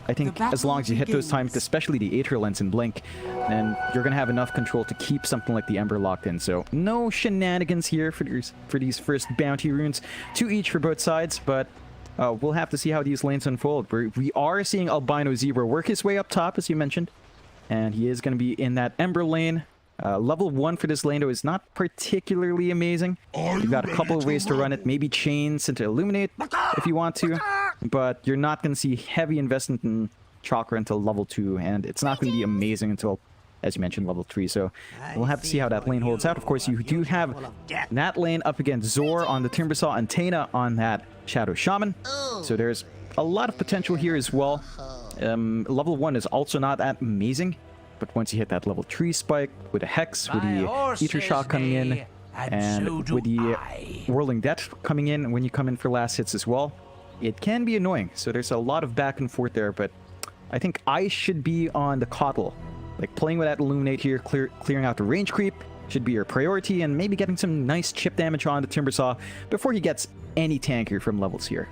I think as long as you hit those times, especially the Aether Lens and Blink, then you're going to have enough control to keep something like the Ember locked in. So no shenanigans here for these first bounty runes, 2 each for both sides, but we'll have to see how these lanes unfold. We are seeing Albino Zebra work his way up top, as you mentioned, and he is going to be in that Ember lane. Level 1 for this lane, though, is not particularly amazing. You've got a couple of ways to run it, maybe Chains into Illuminate if you want to, but you're not going to see heavy investment in Chakra until level 2, and it's not going to be amazing until, as you mentioned, level 3. So we'll have to see how that lane holds out. Of course, you do have that lane up against Zor on the Timbersaw and Tana on that Shadow Shaman. So there's a lot of potential here as well. Level 1 is also not that amazing, but once you hit that level 3 spike with a Hex, with the Ether Shock coming in, and with the Whirling Death coming in when you come in for last hits as well, it can be annoying. So there's a lot of back and forth there, but I think I should be on the Coddle. Like playing with that Illuminate here, clearing out the range creep should be your priority, and maybe getting some nice chip damage on the Timbersaw before he gets any tankier from levels here.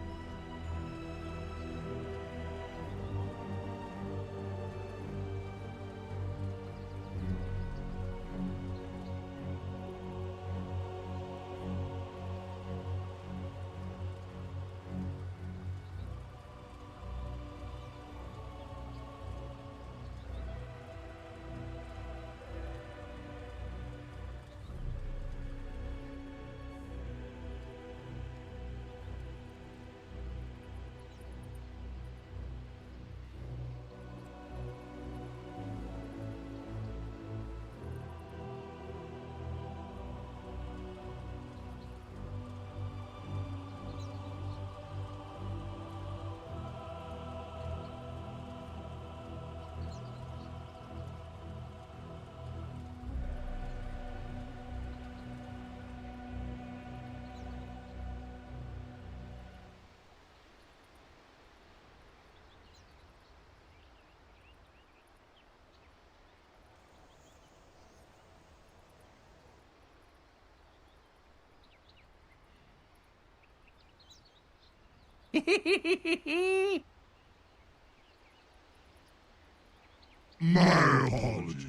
My apologies.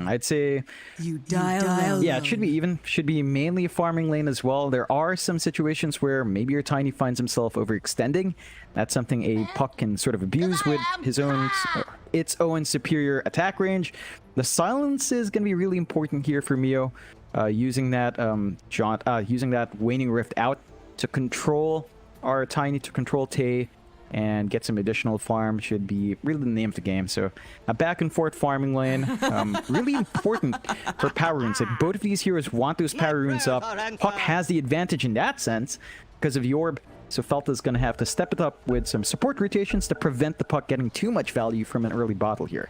I'd say You dial yeah, it should be even. Should be mainly a farming lane as well. There are some situations where maybe your Tiny finds himself overextending. That's something a Puck can sort of abuse with its own superior attack range. The silence is going to be really important here for Mio, using that using that Waning Rift out to control our Tiny, to control Tay, and get some additional farm should be really the name of the game. So a back and forth farming lane, really important for power runes. Like both of these heroes want those power runes up. Puck has the advantage in that sense because of the orb. So Felta's going to have to step it up with some support rotations to prevent the Puck getting too much value from an early bottle here.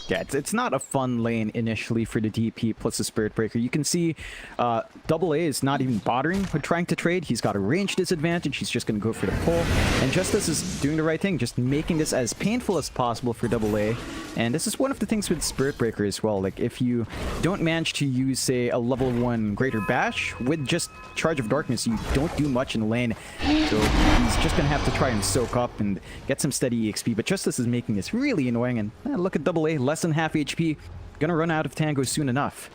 Yeah, it's not a fun lane initially for the DP plus the Spirit Breaker. You can see AA is not even bothering with trying to trade. He's got a range disadvantage. He's just going to go for the pull. And Justice is doing the right thing, just making this as painful as possible for AA. And this is one of the things with Spirit Breaker as well. Like, if you don't manage to use, say, a level 1 Greater Bash, with just Charge of Darkness, you don't do much in the lane. So he's just going to have to try and soak up and get some steady EXP. But Justice is making this really annoying. And look at AA, less than half HP. Gonna run out of tangos soon enough.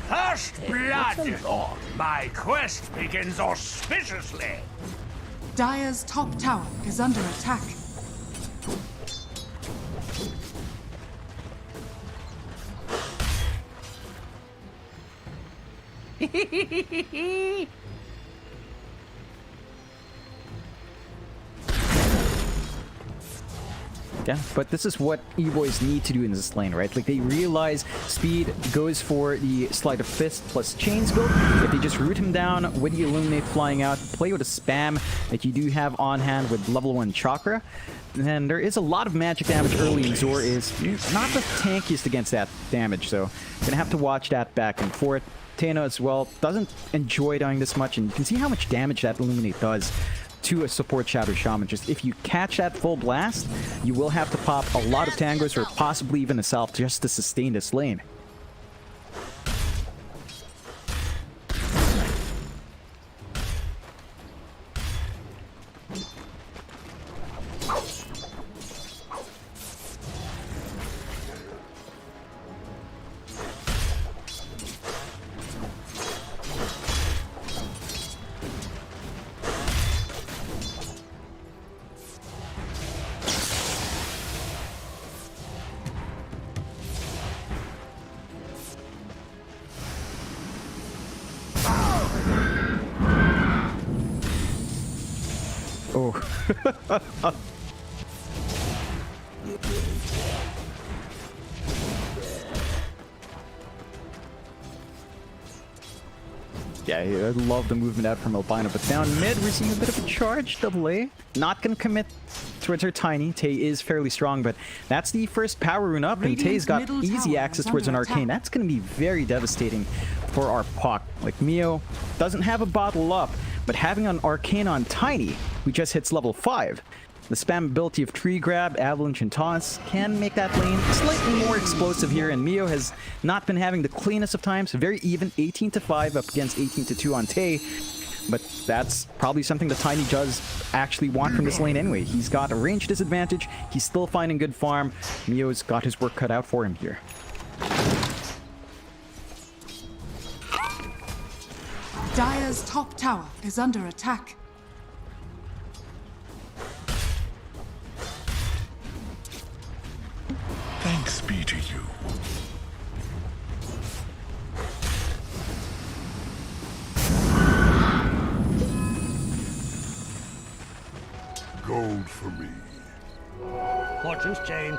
First blood! My quest begins auspiciously! Dire's top tower is under attack. Yeah, but this is what E-Boys need to do in this lane, right? Like, they realize Speed goes for the Sleight of Fist plus Chains build. If they just root him down with the Illuminate flying out, play with a spam that you do have on hand with level 1 Chakra, then there is a lot of magic damage early, and Zor is not the tankiest against that damage, so you're gonna have to watch that back and forth. Tena as well doesn't enjoy dying this much, and you can see how much damage that Illuminate does to a support Shadow Shaman. Just if you catch that full blast, you will have to pop a lot of tangos or possibly even a self just to sustain this lane. Oh. Yeah, I love the movement out from Albino, but down mid, we're seeing a bit of a charge. AA not gonna commit towards her Tiny. Tay is fairly strong, but that's the first power rune up, and Tay's got easy access towards an Arcane. That's gonna be very devastating for our Puck. Like, Mio doesn't have a bottle up, but having an Arcane on Tiny, who just hits level 5, the spam ability of Tree Grab, Avalanche, and Toss can make that lane slightly more explosive here, and Mio has not been having the cleanest of times. Very even, 18-5 up against 18-2 on Tay, but that's probably something that Tiny does actually want from this lane anyway. He's got a range disadvantage, he's still finding good farm. Mio's got his work cut out for him here. Dire's top tower is under attack. Thanks be to you. Gold for me. Fortune's change.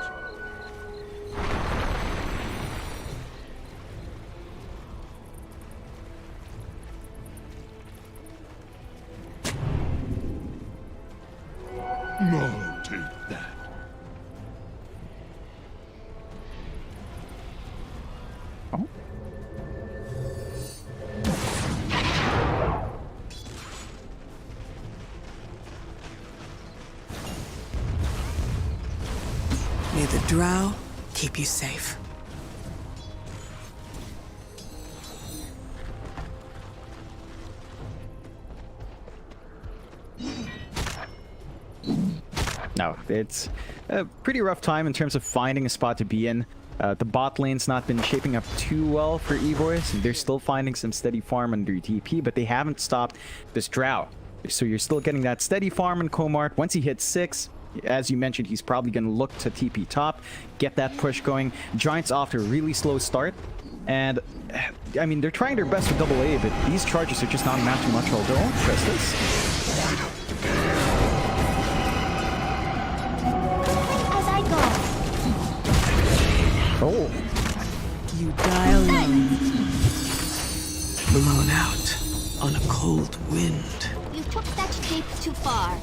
No, take that. Oh. May the drow keep you safe. No, it's a pretty rough time in terms of finding a spot to be in. The bot lane's not been shaping up too well for E-Boys, and they're still finding some steady farm under DP, but they haven't stopped this drow. So you're still getting that steady farm in Comart. Once he hits 6, as you mentioned, he's probably going to look to TP top, get that push going. Giants off to a really slow start, and I mean, they're trying their best with AA, but these charges are just not matching much. Although, Justice Oh, You die alone. Blown out on a cold wind. You took that shape too far.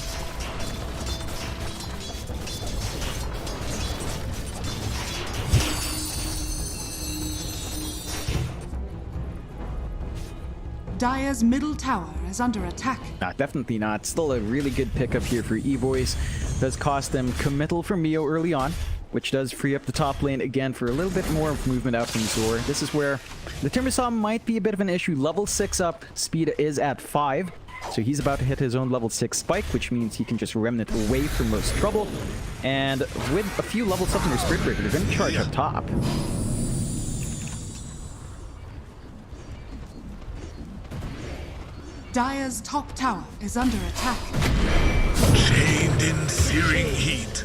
Dire's middle tower is under attack. definitely not. Still a really good pickup here for E-Boys. Does cost them committal from Mio early on, which does free up the top lane again for a little bit more of movement out from Zor. This is where the Timbersaw might be a bit of an issue. Level 6 up, speed is at 5. So he's about to hit his own level 6 spike, which means he can just remnant away from most trouble. And with a few levels up in their Spirit Breaker, they're going to charge up top. Dire's top tower is under attack. Chained in searing heat.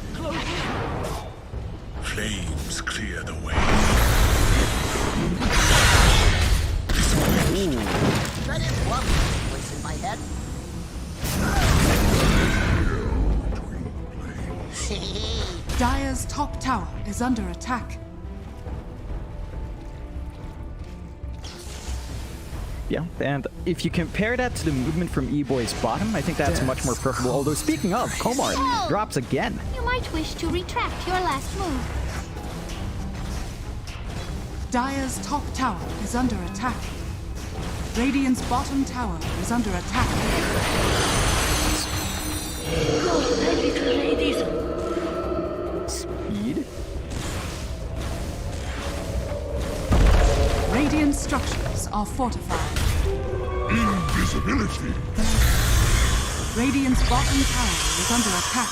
Flames clear the way. That is one voice in my head. Dire's top tower is under attack. Yeah, and if you compare that to the movement from E-Boy's bottom, I think that's much more preferable. Although, speaking of, Komar drops again. You might wish to retract your last move. Dire's top tower is under attack. Radiant's bottom tower is under attack. Speed. Radiant structures are fortified. Invisibility. Radiant's bottom tower is under attack.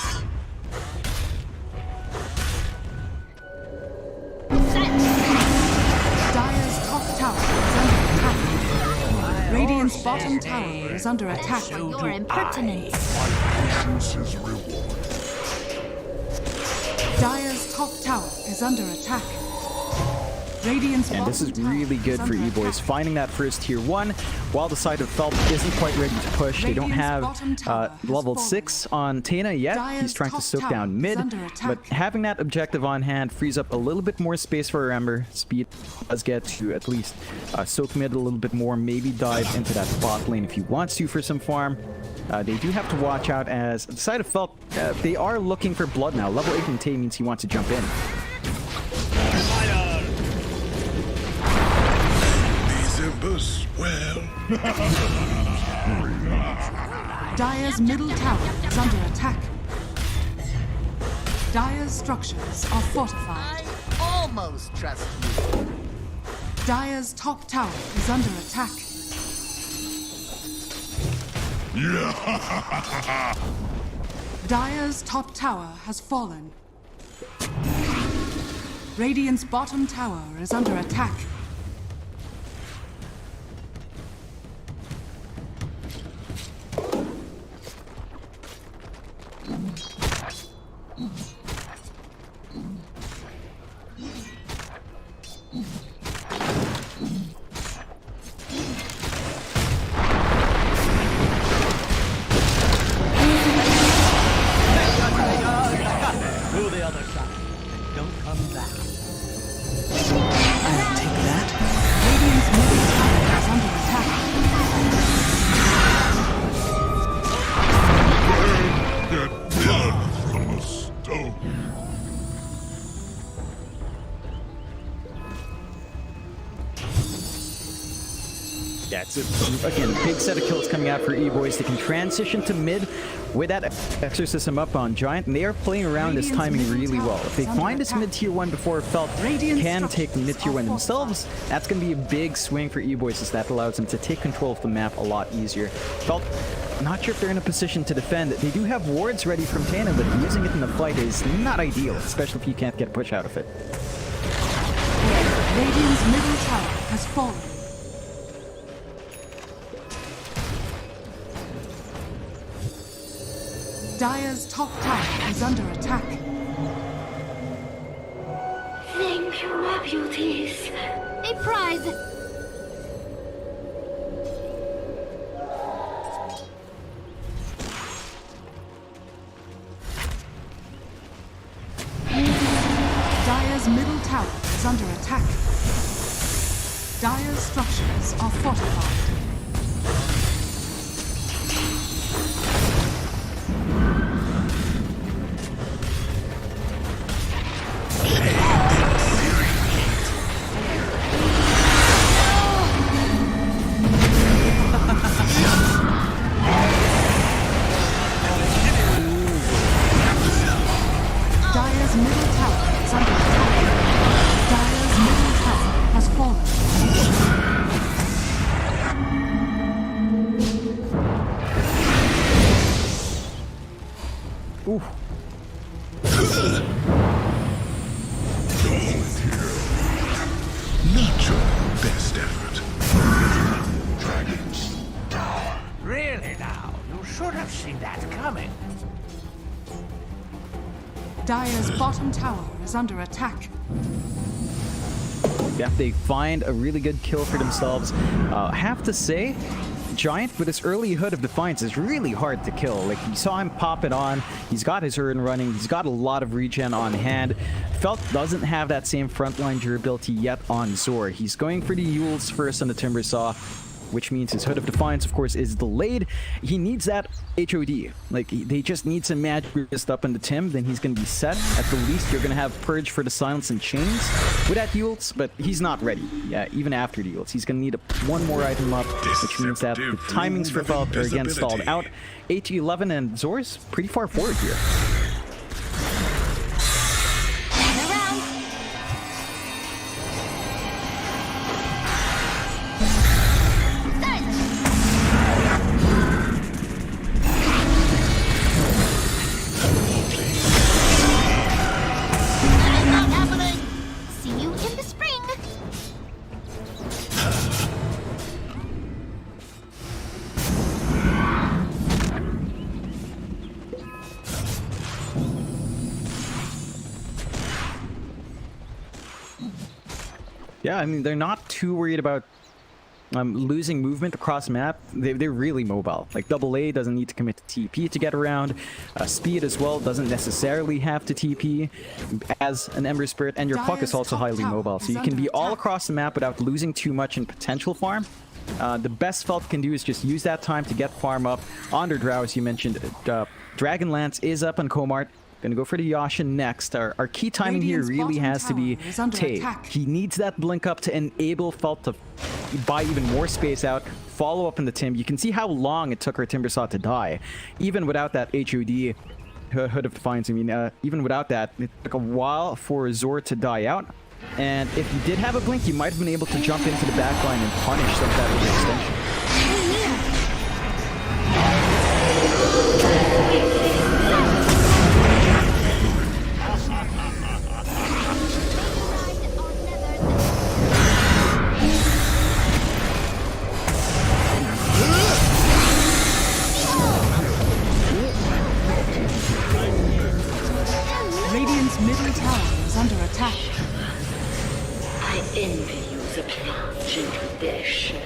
Dire's top tower is under attack. Radiant's bottom tower is under attack. For your impertinence. Dire's top tower is under attack. Radiant's And this is bottom tower really good for under E-Boys, attack. finding that first tier 1, while the side of Felt isn't quite ready to push. They don't have level 6 on Tana yet. He's trying to soak down mid, but having that objective on hand frees up a little bit more space for Ember. Speed does get to at least soak mid a little bit more, maybe dive into that bot lane if he wants to for some farm. They do have to watch out as the side of Felt, they are looking for blood now. Level 8 in Tay means he wants to jump in. Well. Dire's middle tower is under attack. Dire's structures are fortified. I almost trust you. Dire's top tower is under attack. Dire's top tower has fallen. Radiant's bottom tower is under attack. To the other side. Don't come back. I'll take that. Radiant's middle tower is under attack. Get blood from a stone. That's it. Again, big set of kills coming out for E-Boys. They can transition to mid with that Exorcism up on Giant, and they are playing around this timing really well. If they find this mid-tier 1 before Felt can take the mid-tier 1 themselves, that's going to be a big swing for E-Boys, as that allows them to take control of the map a lot easier. Felt, not sure if they're in a position to defend. They do have wards ready from Tana, but using it in the fight is not ideal, especially if you can't get a push out of it. Radiant's middle tower has fallen. Dire's top tower is under attack. Thank you, my beauties. A prize. Dire's middle tower is under structures are fortified. Dire's middle tower is under attack. Dire's middle tower has fallen. Ooh. Not your best effort. Dragons die. Really now? You should have seen that coming. Dire's bottom tower is under attack. Yeah, they find a really good kill for themselves. Have to say, Giant with his early Hood of Defiance is really hard to kill. Like, you saw him pop it on, he's got his Urn running, he's got a lot of regen on hand. Felt doesn't have that same frontline durability yet on Zor. He's going for the Yules first on the Timbersaw, which means his Hood of Defiance, of course, is delayed. He needs that HOD. Like, they just need some magic resist up in the Tim, then he's going to be set. At the least, you're going to have Purge for the Silence and Chains with that Yules, but he's not ready. Yeah, even after the Yules. He's going to need one more item up, which means that the timings for Felt are again stalled out. 8-11, and Zor's pretty far forward here. Yeah, I mean, they're not too worried about losing movement across map. They're really mobile. Like, AA doesn't need to commit to TP to get around. Speed as well doesn't necessarily have to TP as an Ember Spirit, and your Puck is also highly mobile, so you can be all across the map without losing too much in potential farm. The best Felt can do is just use that time to get farm up on their Drow, as you mentioned. Dragonlance is up on Komart. Gonna go for the Yasha next. Our key timing here really has to be Tay. He needs that blink up to enable Felt to buy even more space out, follow up in the Tim. You can see how long it took our Timbersaw to die. Even without that HOD, Hood of Defiance, I mean, even without that, it took a while for Zor to die out. And if you did have a blink, you might have been able to jump into the back line and punish some of that overextension. Radiant's middle tower is under attack. I envy you the plunge into their shadow.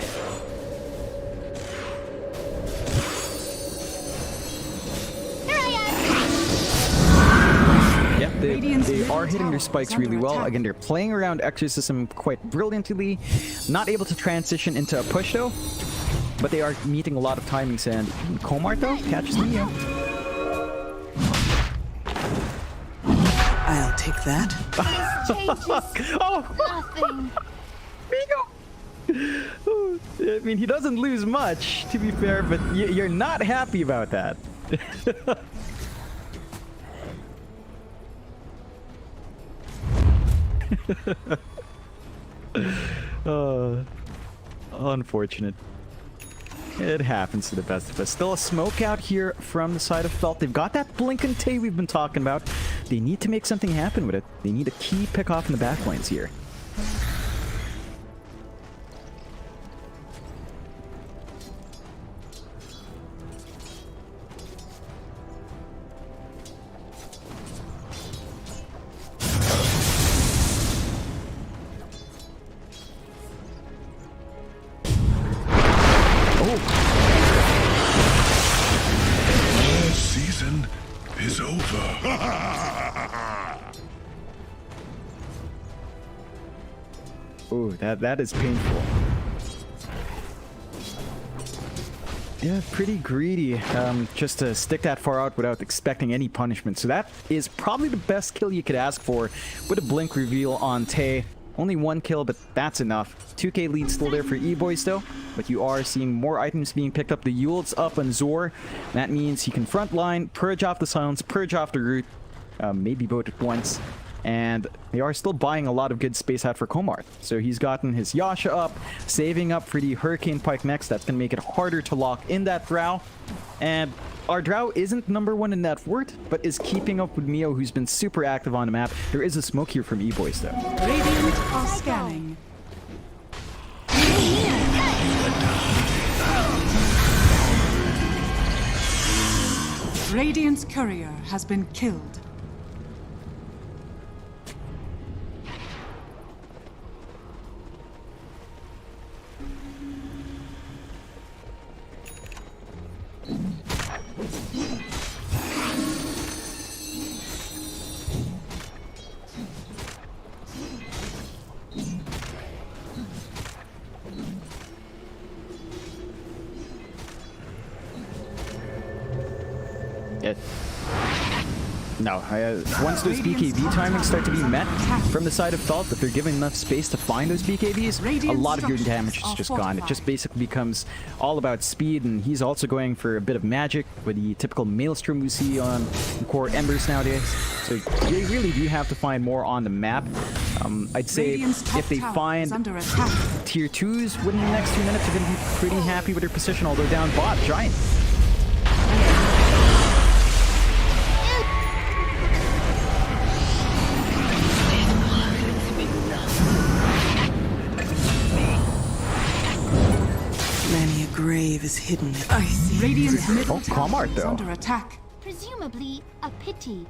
Yeah, they are hitting their spikes really well. Again, they're playing around Exorcism quite brilliantly. Not able to transition into a push though, but they are meeting a lot of timings, and Komart though catches me. I'll take that. Nothing. I mean, he doesn't lose much, to be fair, but you're not happy about that. Unfortunate. It happens to the best of us. Still a smoke out here from the side of Felt. They've got that Blink and Tay we've been talking about. They need to make something happen with it. They need a key pick off in the back lines here. Season is over. Oh, that is painful. Yeah, pretty greedy, just to stick that far out without expecting any punishment. So that is probably the best kill you could ask for with a blink reveal on Tay. Only 1 kill, but that's enough. 2k lead still there for E-Boys though, but you are seeing more items being picked up. The Yulet's up on Zor. That means he can frontline, purge off the silence, purge off the root, maybe both at once. And they are still buying a lot of good space out for Komar. So he's gotten his Yasha up, saving up for the Hurricane Pike next. That's going to make it harder to lock in that Drow. And our Drow isn't #1 in net worth, but is keeping up with Mio, who's been super active on the map. There is a smoke here from E-Boys, though. Radiant are scanning. Radiant's courier has been killed. No, once those BKB timings start to be met from the side of Thalt, that they're given enough space to find those BKBs, a lot of your damage is just gone. It just basically becomes all about speed, and he's also going for a bit of magic with the typical Maelstrom we see on core Embers nowadays. So you really do have to find more on the map. I'd say if they find tier 2s within the next 2 minutes, they're going to be pretty happy with their position, although down bot, Giant. Many a grave is hidden in icy. Radiant's middle tower is though. under attack. Presumably a pity.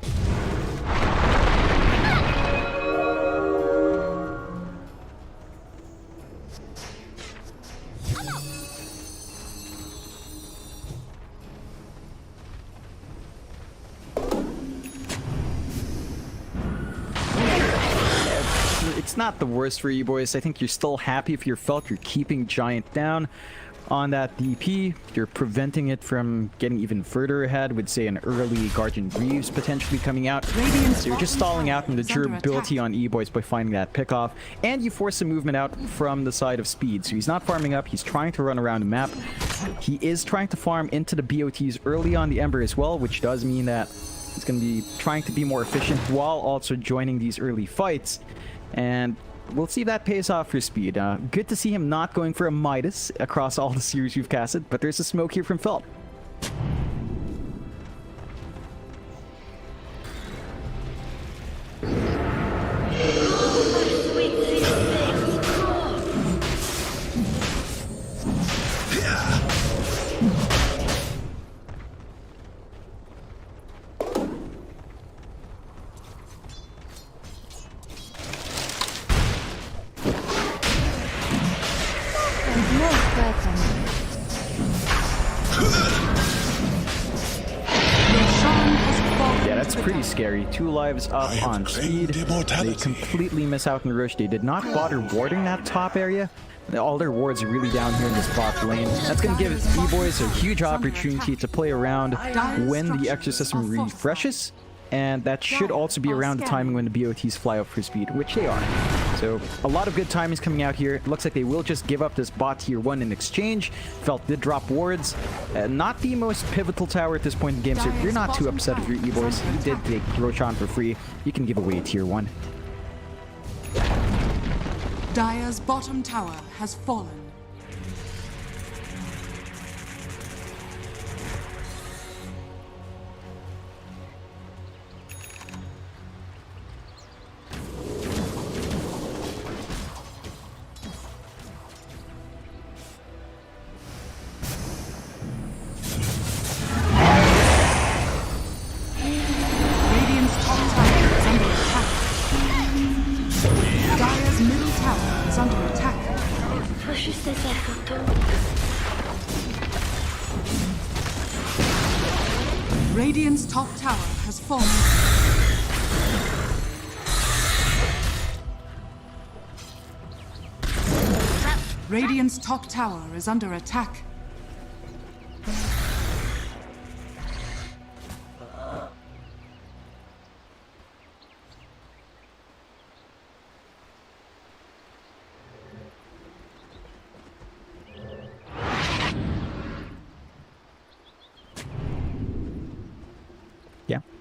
It's not the worst for you boys. I think you're still happy if you're felt you're keeping Giant down on that DP. You're preventing it from getting even further ahead with, say, an early Guardian Greaves potentially coming out. So you're just stalling out in the durability on E-Boys by finding that pickoff. And you force some movement out from the side of speed. So he's not farming up. He's trying to run around the map. He is trying to farm into the BOTs early on the Ember as well, which does mean that he's going to be trying to be more efficient while also joining these early fights. And we'll see if that pays off for speed. Good to see him not going for a Midas across all the series we've casted, but there's a smoke here from Felt. Yeah, that's pretty scary. 2 lives up on speed. They completely miss out on the rush. They did not bother warding that top area. All their wards are really down here in this bot lane. That's going to give E-Boys a huge opportunity to play around when the Exorcism refreshes. And that should also be around the timing when the BOTs fly up for speed, which they are. So a lot of good timings coming out here. It looks like they will just give up this bot tier 1 in exchange. Felt did drop wards. Not the most pivotal tower at this point in the game, so if you're not too upset if you're E-Boys, he did take Roshan for free. You can give away a tier 1. Dire's bottom tower has fallen. Radiant's top tower has fallen. Radiant's top tower is under attack.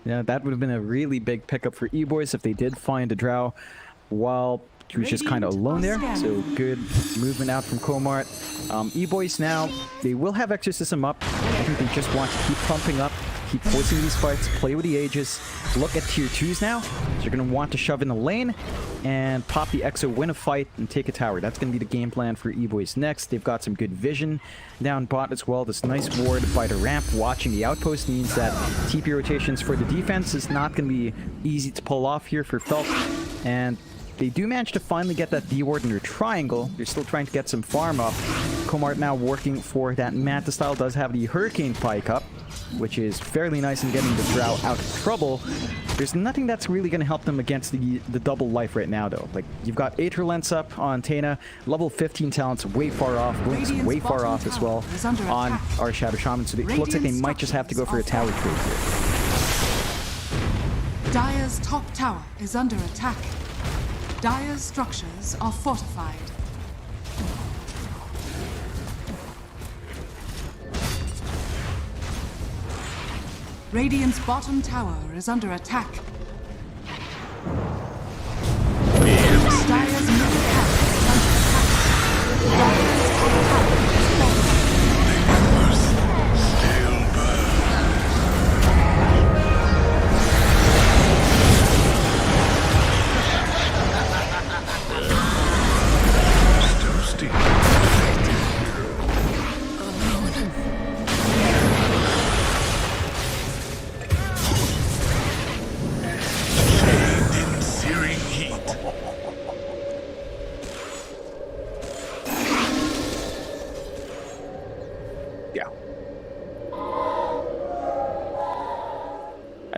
Yeah, that would have been a really big pickup for E-Boys if they did find a Drow while he was just kind of alone there. So good movement out from Comart. E-Boys now, they will have Exorcism up. I think they just want to keep pumping up, keep forcing these fights, play with the Aegis. Look at tier 2s now. So you're going to want to shove in the lane and pop the Exo, win a fight, and take a tower. That's going to be the game plan for E-Boys next. They've got some good vision down bot as well. This nice ward by the ramp, watching the outpost means that TP rotations for the defense is not going to be easy to pull off here for Felt. And they do manage to finally get that D ward in their triangle. They're still trying to get some farm up. Comart now working for that Manta style, does have the Hurricane Pike up, which is fairly nice in getting the Drow out of trouble. There's nothing that's really going to help them against the double life right now, though. Like, you've got Aether Lens up on Tana, level 15 talents way far off, Blink's way far off as well on our Shadow Shaman, so it looks like they might just have to go for a tower trade here. Dire's top tower is under attack. Dire's structures are fortified. Radiant's bottom tower is under attack. Dire's middle tower is under attack. Dire's top tower is fortified.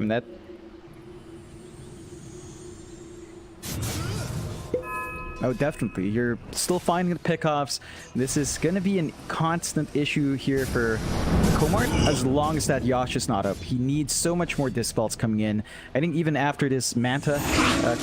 That oh, definitely. You're still finding the pickoffs. This is going to be a constant issue here for Comart as long as that Yash is not up. He needs so much more dispels coming in. I think even after this Manta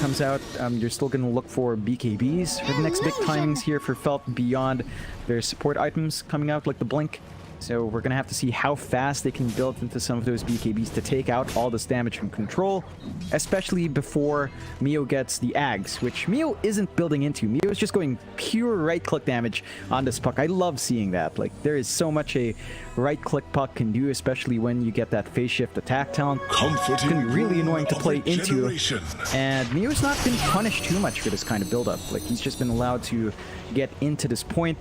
comes out, you're still going to look for BKBs for the next big timings here for Felt beyond their support items coming out, like the Blink. So we're going to have to see how fast they can build into some of those BKBs to take out all this damage from control, especially before Mio gets the Ags, which Mio isn't building into. Mio is just going pure right-click damage on this puck. I love seeing that. Like, there is so much a right-click puck can do, especially when you get that phase shift attack talent. It's been really annoying to play into, and Mio's not been punished too much for this kind of build-up. Like, he's just been allowed to get into this point.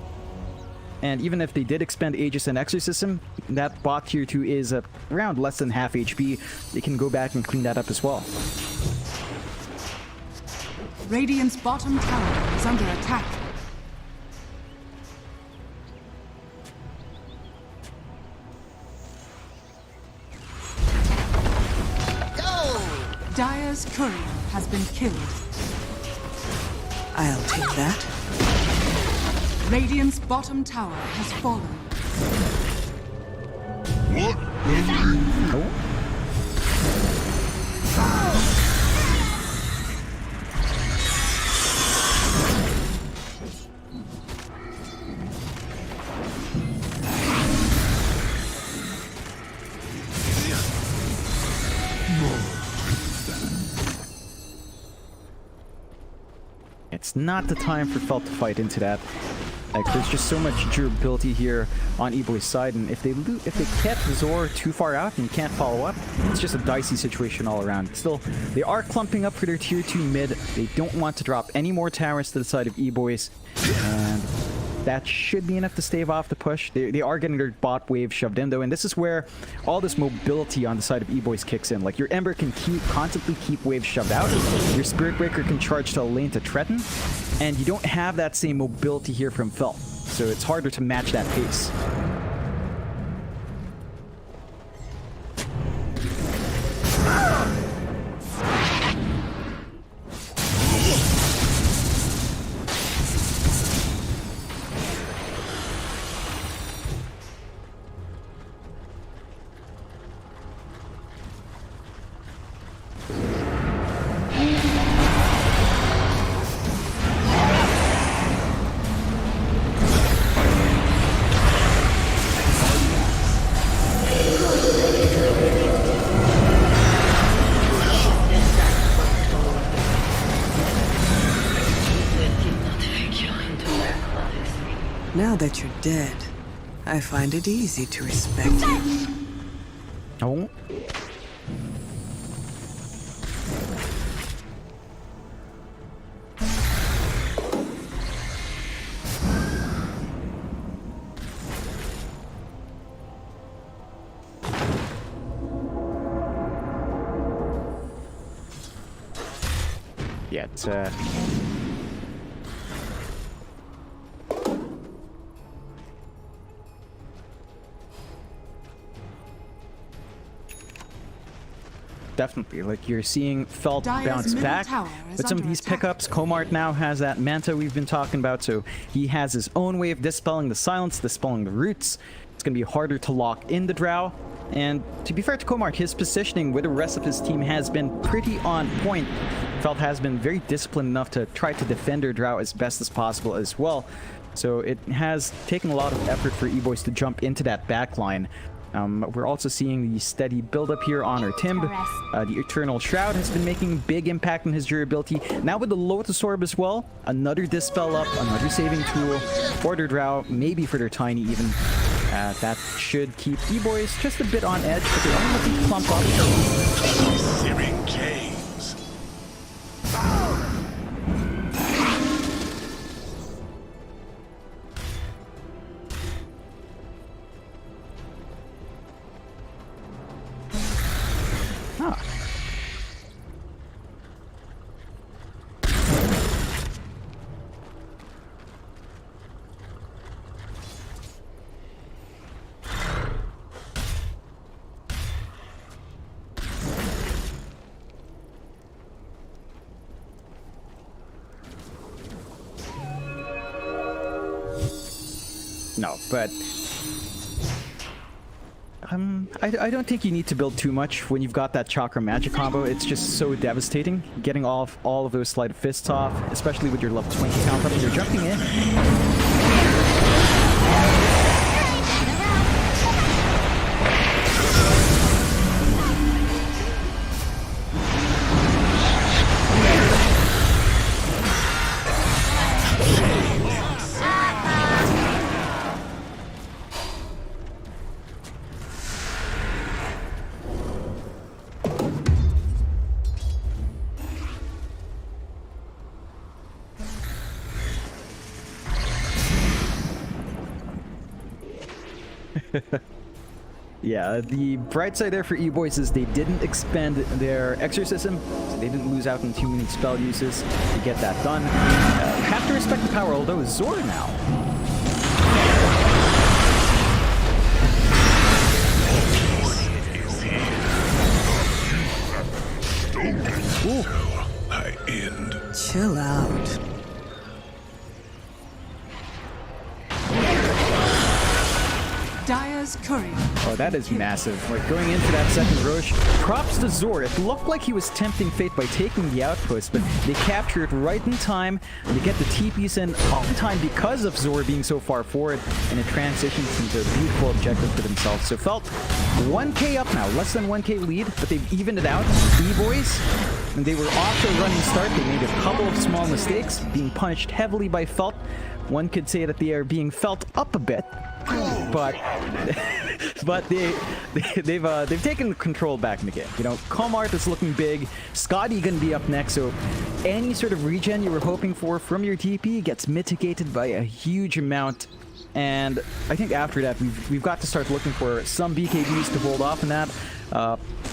And even if they did expend Aegis and Exorcism, that bot tier 2 is around less than half HP. They can go back and clean that up as well. Radiant's bottom tower is under attack. Dire's courier has been killed. I'll take that. Radiant's bottom tower has fallen. What? It's not the time for Felt to fight into that. Like, there's just so much durability here on E-Boy's side, and if they kept Zor too far out and can't follow up, it's just a dicey situation all around. Still, they are clumping up for their tier 2 mid. They don't want to drop any more towers to the side of E-Boys, and that should be enough to stave off the push. They are getting their bot wave shoved in, though, and this is where all this mobility on the side of E-Boys kicks in. Like, your Ember can constantly keep waves shoved out, your Spirit Breaker can charge to a lane to threaten, and you don't have that same mobility here from Felt, so it's harder to match that pace. that you're dead, I find it easy to respect you. Oh. Yeah, it's definitely, like, you're seeing Felt Dire's bounce middle back tower is with some of under these attack. pickups. Komart now has that Manta we've been talking about, so he has his own way of dispelling the silence, dispelling the roots. It's going to be harder to lock in the Drow. And to be fair to Komart, his positioning with the rest of his team has been pretty on point. Felt has been very disciplined enough to try to defend their Drow as best as possible as well. So it has taken a lot of effort for E-Boys to jump into that back line. We're also seeing the steady build-up here on our Timb. The Eternal Shroud has been making a big impact on his durability. Now with the Lotus Orb as well, another Dispel up, another saving tool for their Drow, maybe for their Tiny even. That should keep E-Boys just a bit on edge, but they're only looking to plump up. Searing caves. No, but I don't think you need to build too much when you've got that Chakra Magic combo. It's just so devastating. Getting all of those Sleight of Fists off, especially with your level 20 count up, you're jumping in. Yeah, the bright side there for E-Boys is they didn't expend their Exorcism, so they didn't lose out on too many spell uses to get that done. Have to respect the power, although it's Zor now. Ooh. I end. Chill out. Dire's courier. Oh, that is massive. Like, going into that second Roche, props to Zor. It looked like he was tempting fate by taking the outpost, but they capture it right in time. They get the TPs in all the time because of Zor being so far forward, and it transitions into a beautiful objective for themselves. So Felt 1k up now, less than 1k lead, but they've evened it out. E-Boys, and they were off to a running start. They made a couple of small mistakes, being punished heavily by Felt. One could say that they are being felt up a bit, but they've taken control back in the game. You know, Komart is looking big. Scotty gonna be up next, so any sort of regen you were hoping for from your TP gets mitigated by a huge amount. And I think after that, we've got to start looking for some BKBs to hold off in that.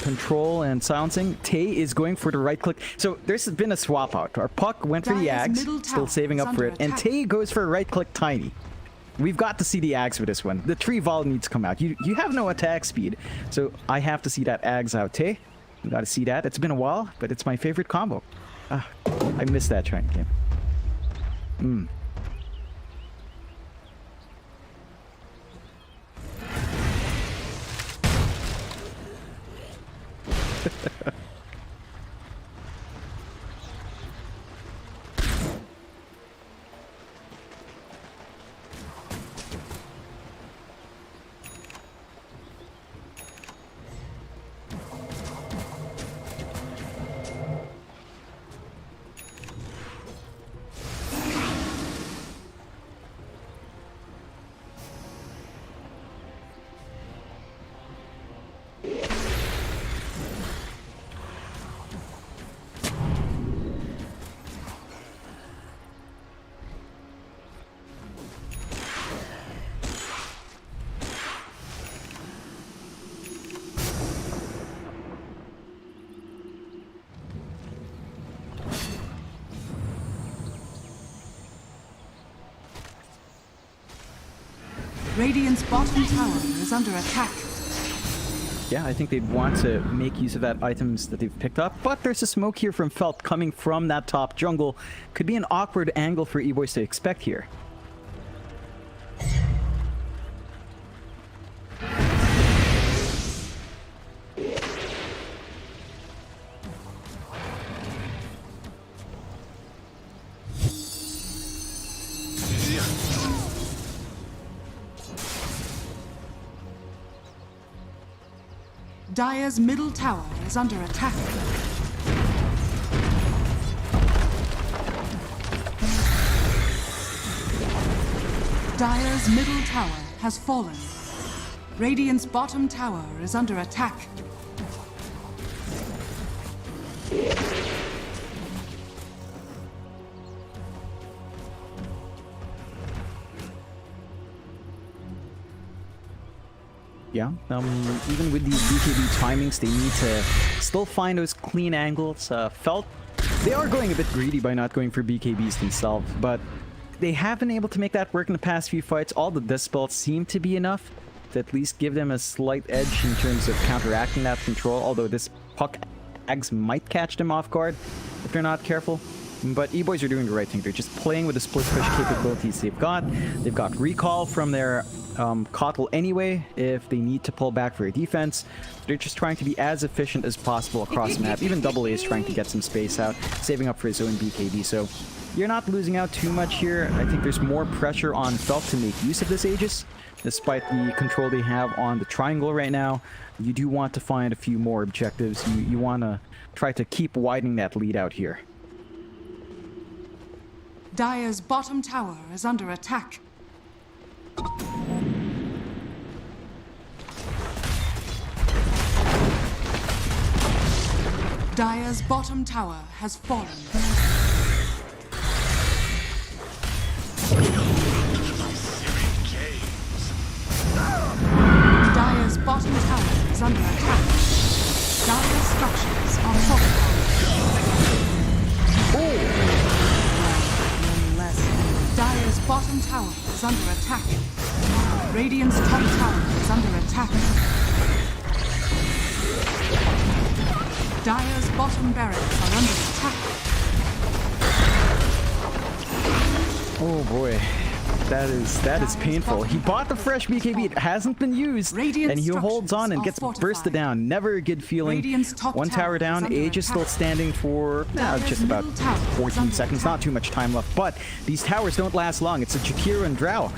Control and silencing. Tay is going for the right click. So there's been a swap out. Our Puck went for the Ags, still saving up for it, and Tay goes for a right click Tiny. We've got to see the Ags for this one. The tree vol needs to come out. You have no attack speed, so I have to see that Ags out. Tay, you got to see that. It's been a while, but it's my favorite combo. I missed that China game. Radiant's bottom tower is under attack. Yeah, I think they'd want to make use of that items that they've picked up, but there's a smoke here from Felt coming from that top jungle. Could be an awkward angle for E-Boys to expect here. Dire's middle tower is under attack. Dire's middle tower has fallen. Radiant's bottom tower is under attack. Yeah, even with these BKB timings, they need to still find those clean angles. Felt they are going a bit greedy by not going for BKBs themselves, but they have been able to make that work in the past few fights. All the dispels seem to be enough to at least give them a slight edge in terms of counteracting that control, although this puck eggs might catch them off guard if they're not careful. But E-Boys are doing the right thing. They're just playing with the split push capabilities they've got. They've got recall from their Kotl anyway if they need to pull back for a defense. They're just trying to be as efficient as possible across the map. Even Double A is trying to get some space out, saving up for his own BKB. So you're not losing out too much here. I think there's more pressure on Felt to make use of this Aegis. Despite the control they have on the triangle right now, you do want to find a few more objectives. You want to try to keep widening that lead out here. Dire's bottom tower is under attack. Dire's bottom tower has fallen. Dire's bottom tower is under attack. Dire's structures are fortified. Dire's bottom tower is under attack. Radiant's top tower is under attack. Dire's bottom barracks are under attack. Oh boy, that is painful. He bought the fresh BKB, it hasn't been used, and he holds on and gets bursted down. Never a good feeling. One tower down, Aegis still standing for just about 14 seconds, not too much time left, but these towers don't last long. It's a Jakiro and Drow.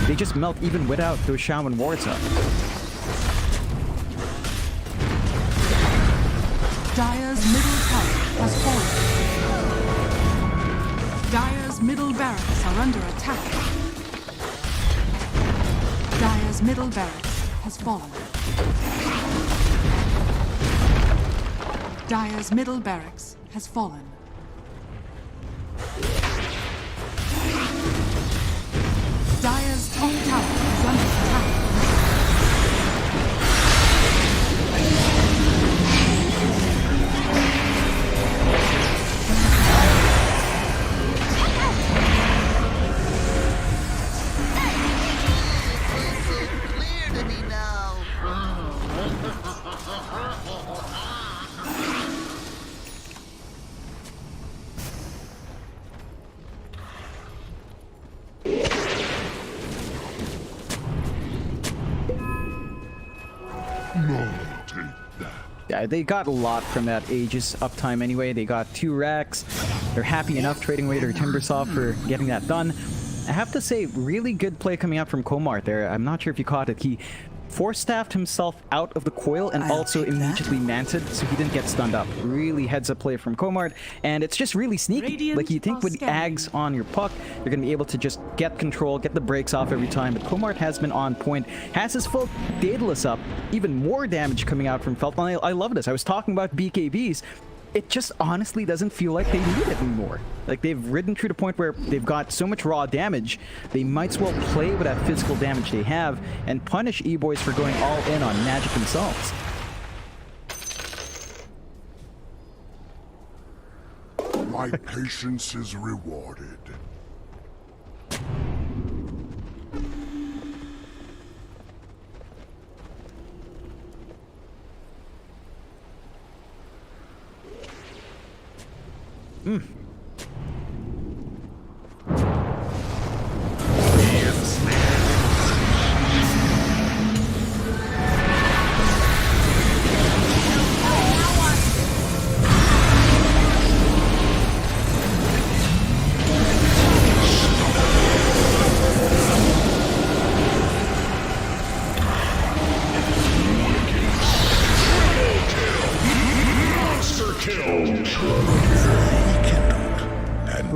They just melt even without those Shaman wards up. Dire's middle tower has fallen. Dire's middle barracks are under attack. Dire's middle barracks has fallen. Dire's middle barracks has fallen. Dire's top tower is under attack. Yeah, they got a lot from that Aegis uptime anyway. They got 2 racks. They're happy enough trading away their Timbersaw for getting that done. I have to say, really good play coming out from Komart there. I'm not sure if you caught it. He force-staffed himself out of the coil and also immediately manted, so he didn't get stunned up. Really heads-up play from Komart, and it's just really sneaky. Like, you think with Ags on your puck, you're going to be able to just get control, get the breaks off every time, but Komart has been on point, has his full Daedalus up, even more damage coming out from Felt. I love this. I was talking about BKBs. It just honestly doesn't feel like they need it anymore. Like, they've ridden through the point where they've got so much raw damage, they might as well play with that physical damage they have and punish E-Boys for going all in on magic themselves. My patience is rewarded.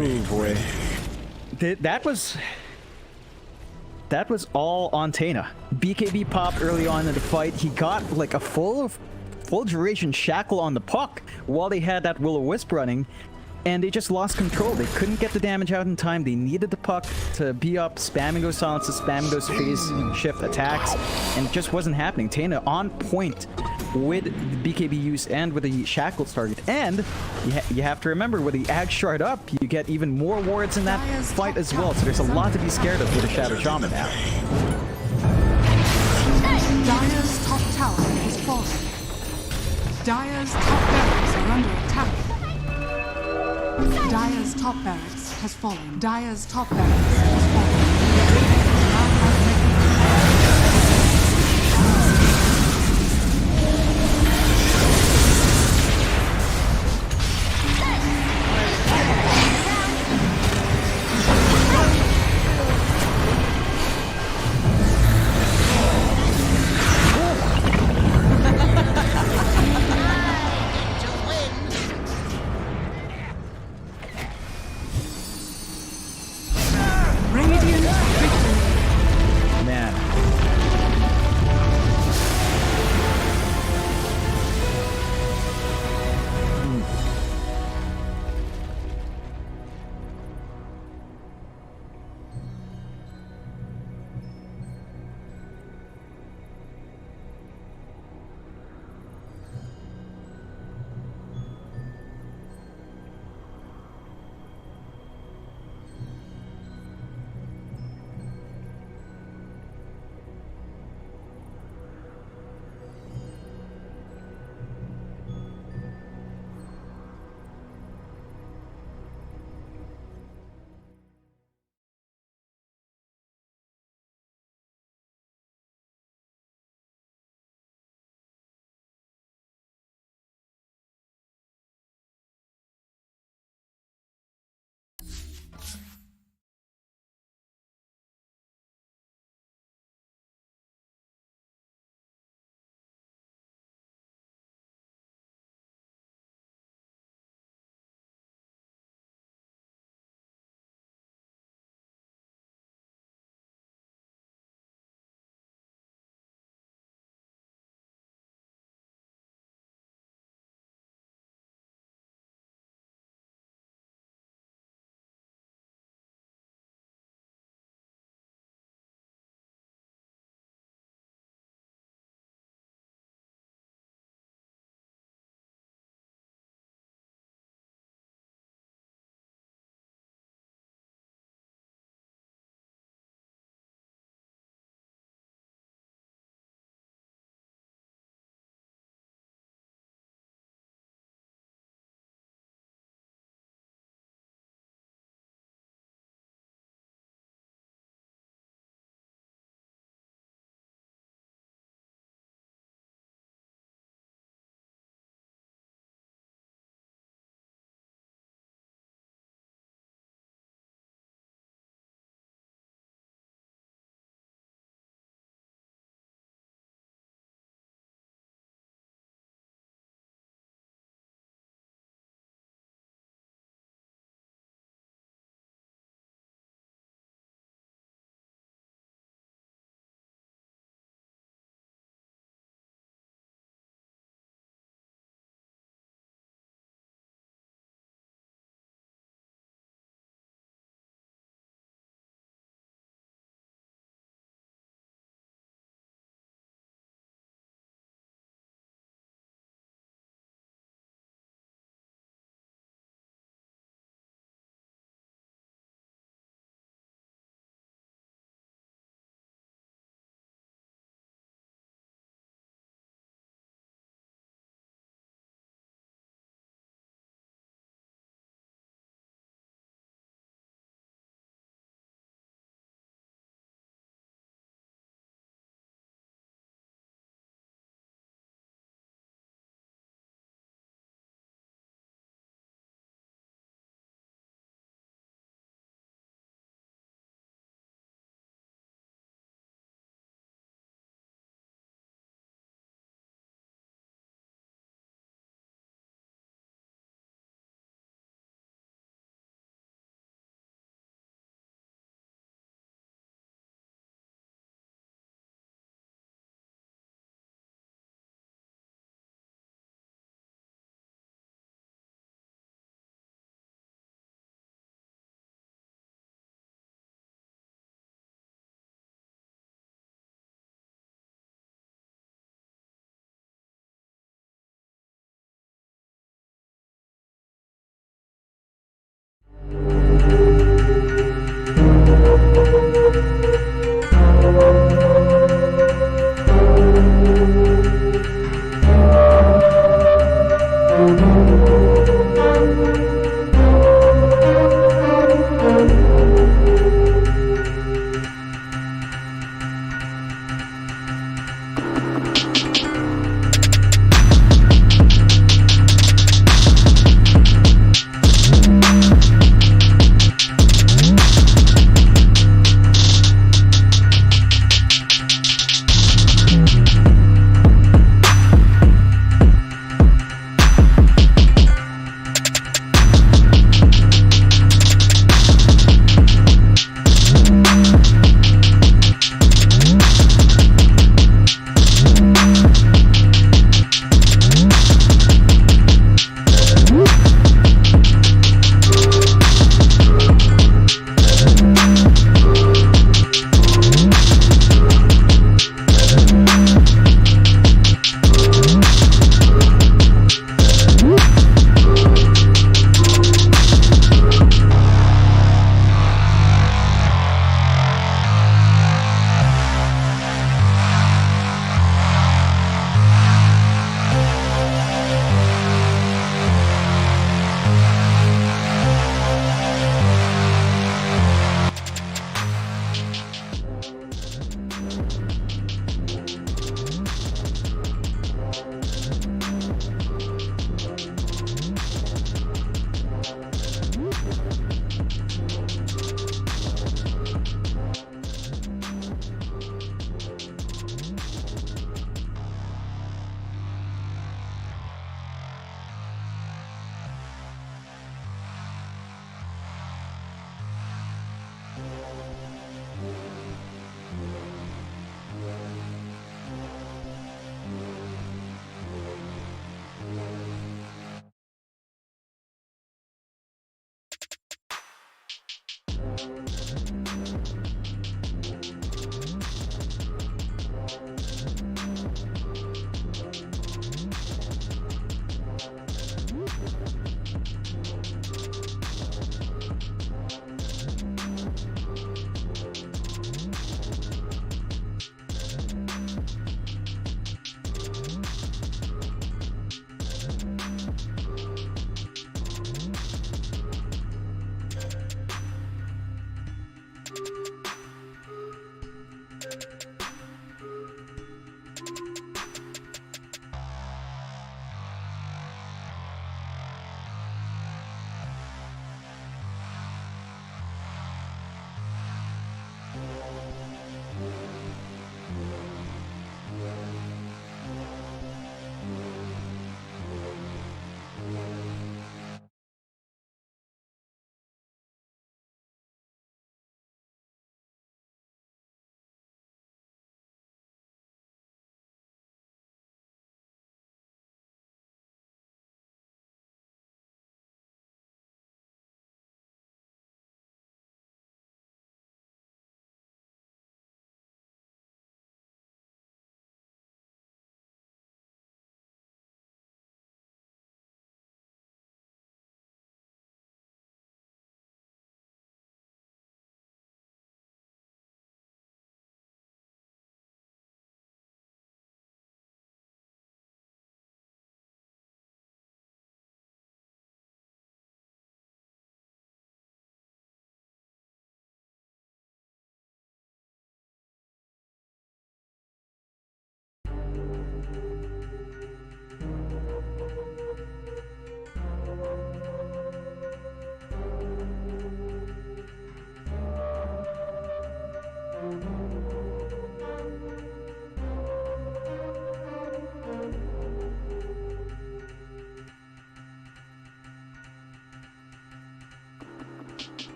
Oh boy. That was all on Tana. BKB popped early on in the fight. He got like a full duration shackle on the puck while they had that Will-O-Wisp running, and they just lost control. They couldn't get the damage out in time. They needed the puck to be up, spamming those silences, spamming those phase shift attacks, and it just wasn't happening. Tana on point with the BKB use and with the shackles target. And you have to remember, with the Ag Shard up, you get even more wards in that fight as well. So there's a lot to be scared of with a Shadow Shaman now. Dire's top tower has fallen. Dire's top barracks are under attack. Dire's top barracks has fallen. Dire's top barracks has fallen.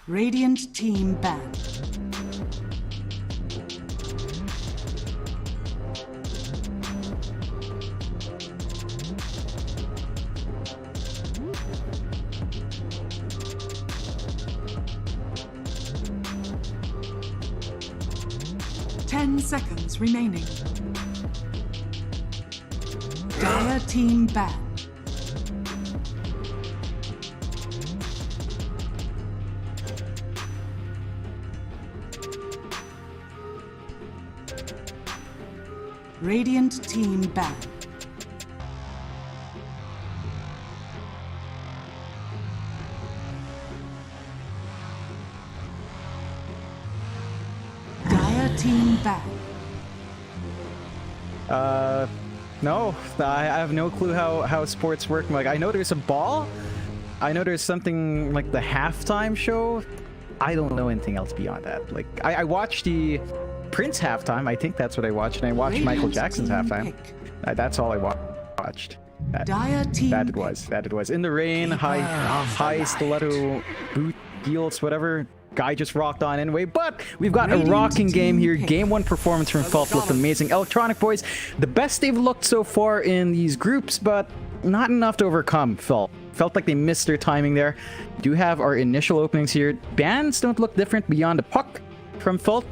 Radiant team banned. Ten seconds remaining. Dire team banned. Radiant team banned. Dire team banned. No, I have no clue how sports work. Like, I know there's a ball. I know there's something like the halftime show. I don't know anything else beyond that. Like, I watched the Prince halftime. I think that's what I watched. And I watched Michael Jackson's halftime. That's all I watched. That it was. In the rain, high stiletto boot heels, whatever. Guy just rocked on anyway, but we've got a rocking game here. Game 1 performance from Felt looked amazing. Electronic Boys, the best they've looked so far in these groups, but not enough to overcome Felt. Felt like they missed their timing there. Do have our initial openings here. Bans don't look different beyond the puck from Felt,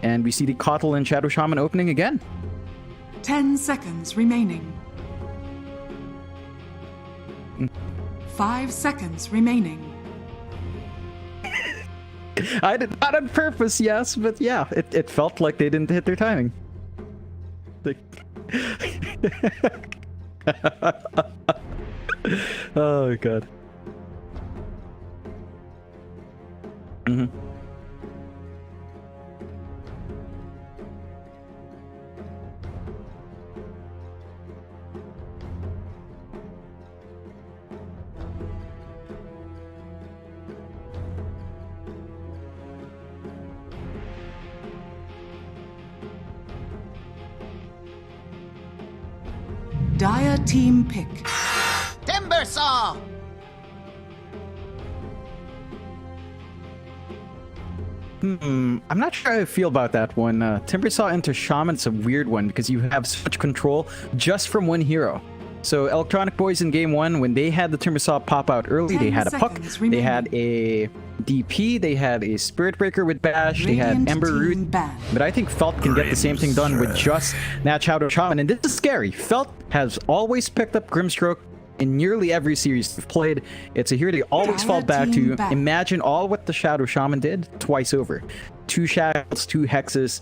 and we see the Kotl and Shadow Shaman opening again. 10 seconds remaining. 5 seconds remaining. I did not on purpose, yes, but yeah, it felt like they didn't hit their timing. Oh god. Dire team pick. Timber Saw! I'm not sure how I feel about that one. Timbersaw into Shaman's a weird one because you have such control just from one hero. So Electronic Boys in game 1, when they had the Timbersaw pop out early, they had a puck, they had a DP, they had a Spirit Breaker with Bash, they had Ember Root. But I think Felt can get the same thing done with just Nat Shadow Shaman. And this is scary. Felt has always picked up Grimstroke in nearly every series they've played. It's a hero they always fall back to. Imagine all what the Shadow Shaman did twice over. 2 Shackles, 2 Hexes.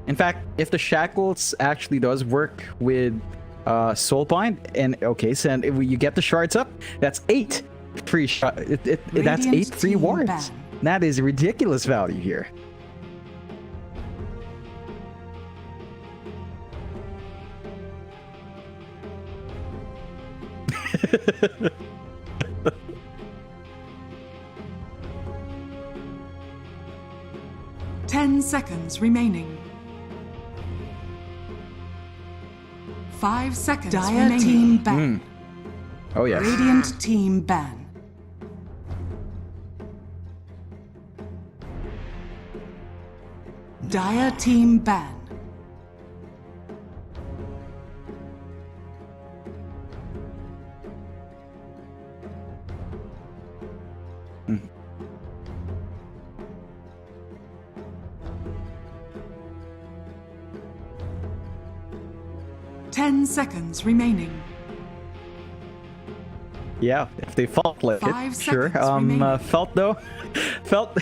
In fact, if the Shackles actually does work with Soulbind, and okay, so you get the shards up, that's 8 free that's 8 free wards. That is ridiculous value here. Ten seconds remaining. 5 seconds remaining. Team ban. Oh yes. Radiant team ban. Dire team ban. Mm. 10 seconds remaining. Yeah, if they felt like it, sure. Felt though, Felt.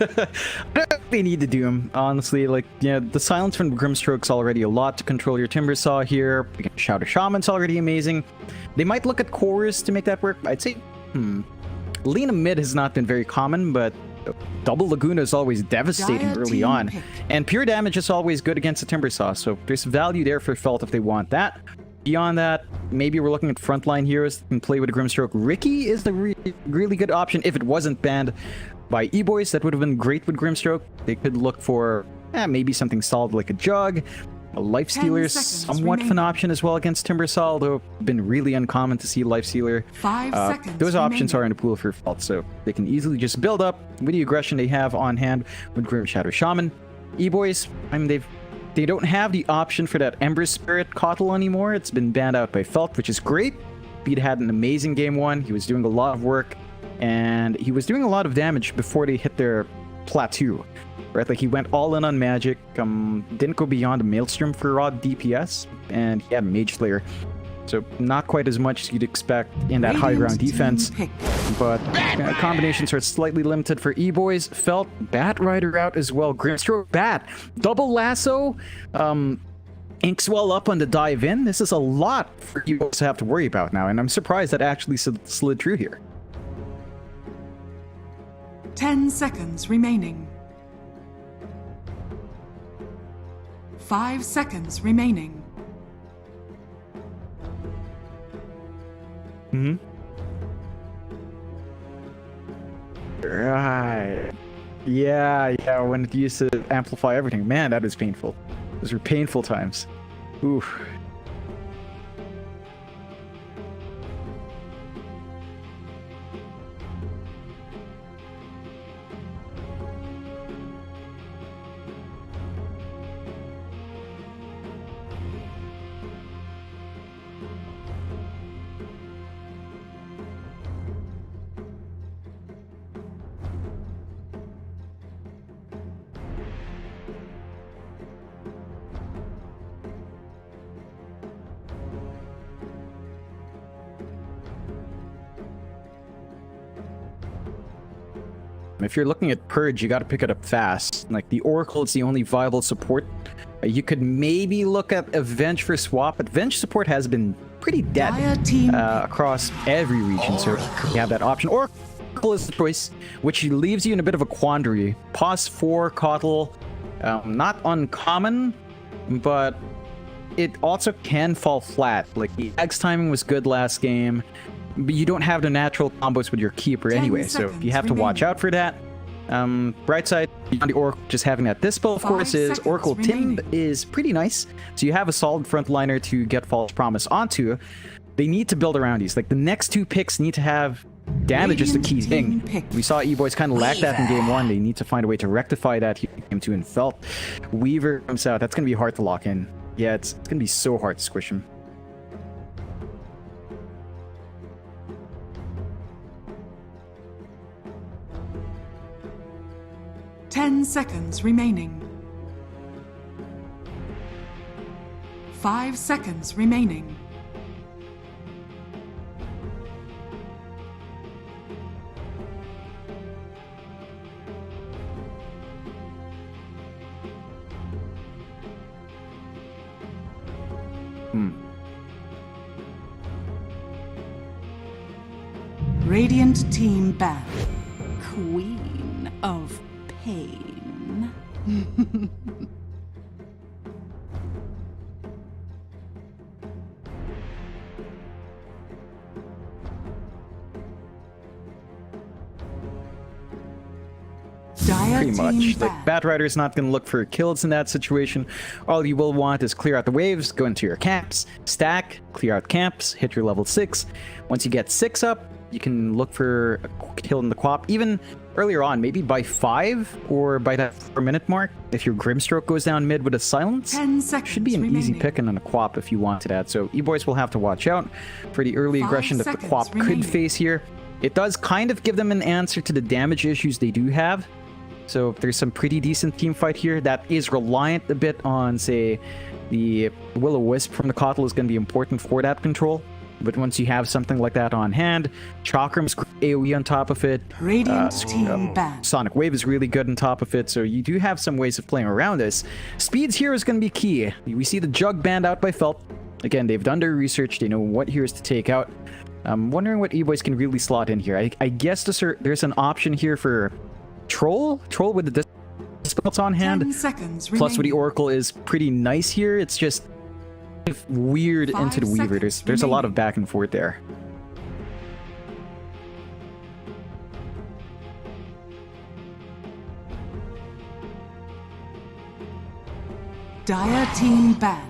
I don't think they need to do him, honestly. Like, yeah, the silence from Grimstroke's already a lot to control your Timbersaw here. Shadow Shaman's already amazing. They might look at cores to make that work. I'd say, Lena mid has not been very common, but Double Laguna is always devastating early on. And pure damage is always good against the Timbersaw, so there's value there for Felt if they want that. Beyond that, maybe we're looking at frontline heroes that can play with a Grimstroke. Ricky is the really good option if it wasn't banned by E-Boys. That would have been great with Grimstroke. They could look for maybe something solid like a Jug. A Lifestealer is somewhat of an option as well against Timbersaw, although been really uncommon to see Lifestealer. 5 seconds those options are in the pool for Felt, so they can easily just build up with the aggression they have on hand with Grim Shadow Shaman. E-Boys, I mean, they don't have the option for that Ember Spirit Kotl anymore. It's been banned out by Felt, which is great. Beat had an amazing game 1. He was doing a lot of work, and he was doing a lot of damage before they hit their plateau. Right, like he went all in on magic, didn't go beyond a Maelstrom for raw DPS, and he had Mage Slayer. So not quite as much as you'd expect in that high ground defense, but combinations are slightly limited for E-Boys. Felt, Bat Rider out as well, Grimstroke, Bat, Double Lasso, Inkswell up on the dive in. This is a lot for E-Boys to have to worry about now, and I'm surprised that actually slid through here. 10 seconds remaining. 5 seconds remaining. Right. Yeah, when it used to amplify everything. Man, that was painful. Those were painful times. Oof. If you're looking at Purge, you got to pick it up fast. Like, the Oracle is the only viable support. You could maybe look at Avenge for swap, but Avenge support has been pretty dead across every region, so you have that option. Oracle is the choice, which leaves you in a bit of a quandary. Pause 4, Coddle, not uncommon, but it also can fall flat. Like, the X timing was good last game, but you don't have the natural combos with your keeper anyway, so you have to watch out for that. Bright side on the Oracle just having that Dispel, of course, is Oracle Timb is pretty nice. So you have a solid frontliner to get False Promise onto. They need to build around these. Like, the next two picks need to have damage as the key thing. We saw E-Boys kind of lack that in game 1. They need to find a way to rectify that here in game 2, and felt Weaver comes out. That's going to be hard to lock in. Yeah, it's going to be so hard to squish him. Ten seconds remaining. 5 seconds remaining. Radiant team ban. Queen of pain. Pretty much. Like, Batrider's not going to look for kills in that situation. All you will want is clear out the waves, go into your camps, stack, clear out camps, hit your level 6. Once you get 6 up, you can look for a kill in the co-op. Even earlier on, maybe by 5 or by that 4-minute mark, if your Grimstroke goes down mid with a silence, should be an easy pick and a co-op if you wanted that. So E-Boys will have to watch out for the early aggression that the co-op could face here. It does kind of give them an answer to the damage issues they do have. So there's some pretty decent team fight here that is reliant a bit on, say, the Will-O-Wisp from the Coddle is going to be important for that control. But once you have something like that on hand, Chakram's AoE on top of it, Sonic Wave is really good on top of it, so you do have some ways of playing around this. Speeds here is going to be key. We see the Jug banned out by Felt. Again, they've done their research, they know what heroes to take out. I'm wondering what E-Boys can really slot in here. I guess there's an option here for Troll with the Dispels on hand. 10 seconds Plus with the Oracle is pretty nice here. It's just weird into the Weaver. There's a lot of back and forth there. Dire team ban.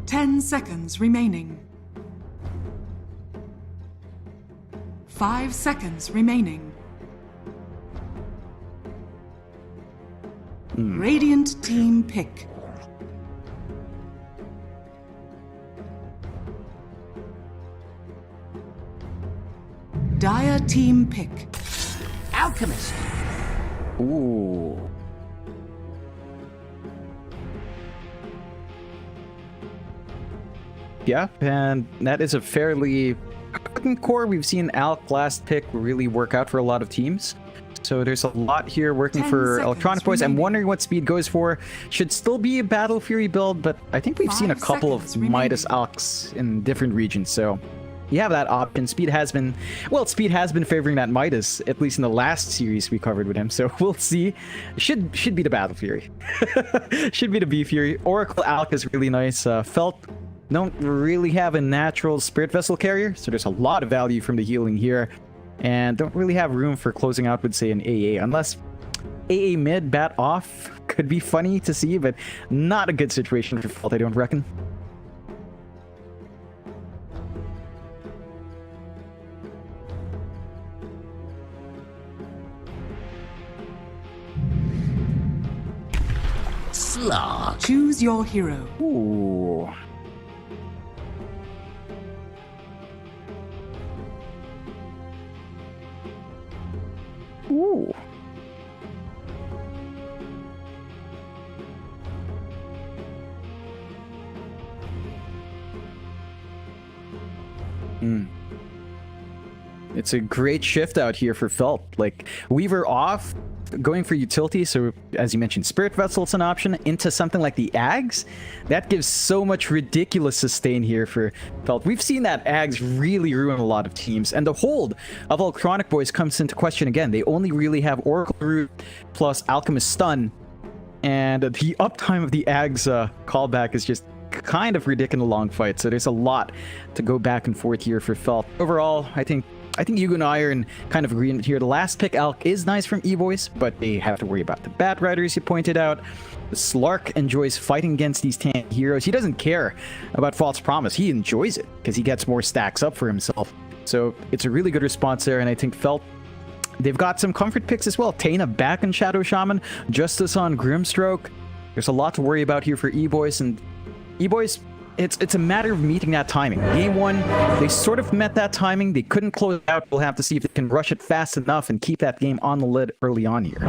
Ten seconds remaining. 5 seconds remaining. Radiant team pick. Dire team pick. Alchemist. Ooh. Yeah, and that is a fairly core. We've seen Alk last pick really work out for a lot of teams. So there's a lot here working 10 for seconds Electronic Boys. I'm remaining. wondering what Speed goes for. Should still be a Battle Fury build, but I think we've seen a 5 couple of seconds remaining. Midas Alks in different regions, so you have that option. Speed has been favoring that Midas, at least in the last series we covered with him, so we'll see. Should be the Battle Fury. Should be the B Fury. Oracle Alk is really nice. Felt don't really have a natural Spirit Vessel carrier, so there's a lot of value from the healing here. And don't really have room for closing out with, say, an AA, unless AA mid, bat off could be funny to see, but not a good situation for Felt, I don't reckon. Slog. Choose your hero. Ooh. Ooh. It's a great shift out here for Felt. Like, Weaver off, going for utility, so as you mentioned, Spirit Vessel's an option, into something like the Ags. That gives so much ridiculous sustain here for Felt. We've seen that Ags really ruin a lot of teams, and the hold of Electronic Boys comes into question again. They only really have Oracle Root plus Alchemist Stun, and the uptime of the Ags callback is just kind of ridiculous in a long fight, so there's a lot to go back and forth here for Felt. Overall, I think Yugo and I are in kind of agreement here. The last pick Alk is nice from E-Boys, but they have to worry about the Bat Riders you pointed out. The Slark enjoys fighting against these tank heroes. He doesn't care about False Promise. He enjoys it because he gets more stacks up for himself. So it's a really good response there, and I think Felt, they've got some comfort picks as well. Tana back in Shadow Shaman, Justice on Grimstroke. There's a lot to worry about here for E-Boys, and E-Boys, it's a matter of meeting that timing. Game 1, they sort of met that timing. They couldn't close it out. We'll have to see if they can rush it fast enough and keep that game on the lid early on here.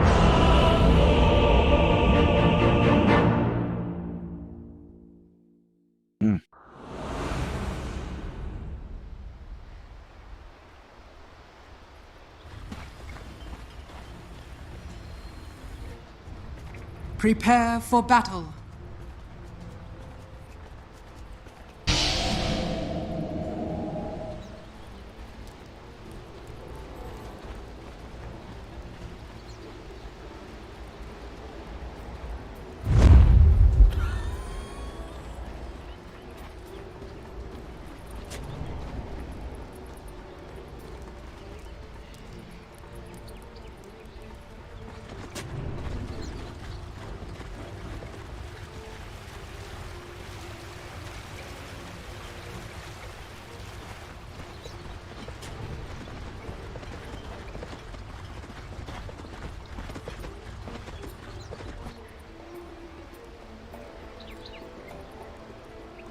Prepare for battle.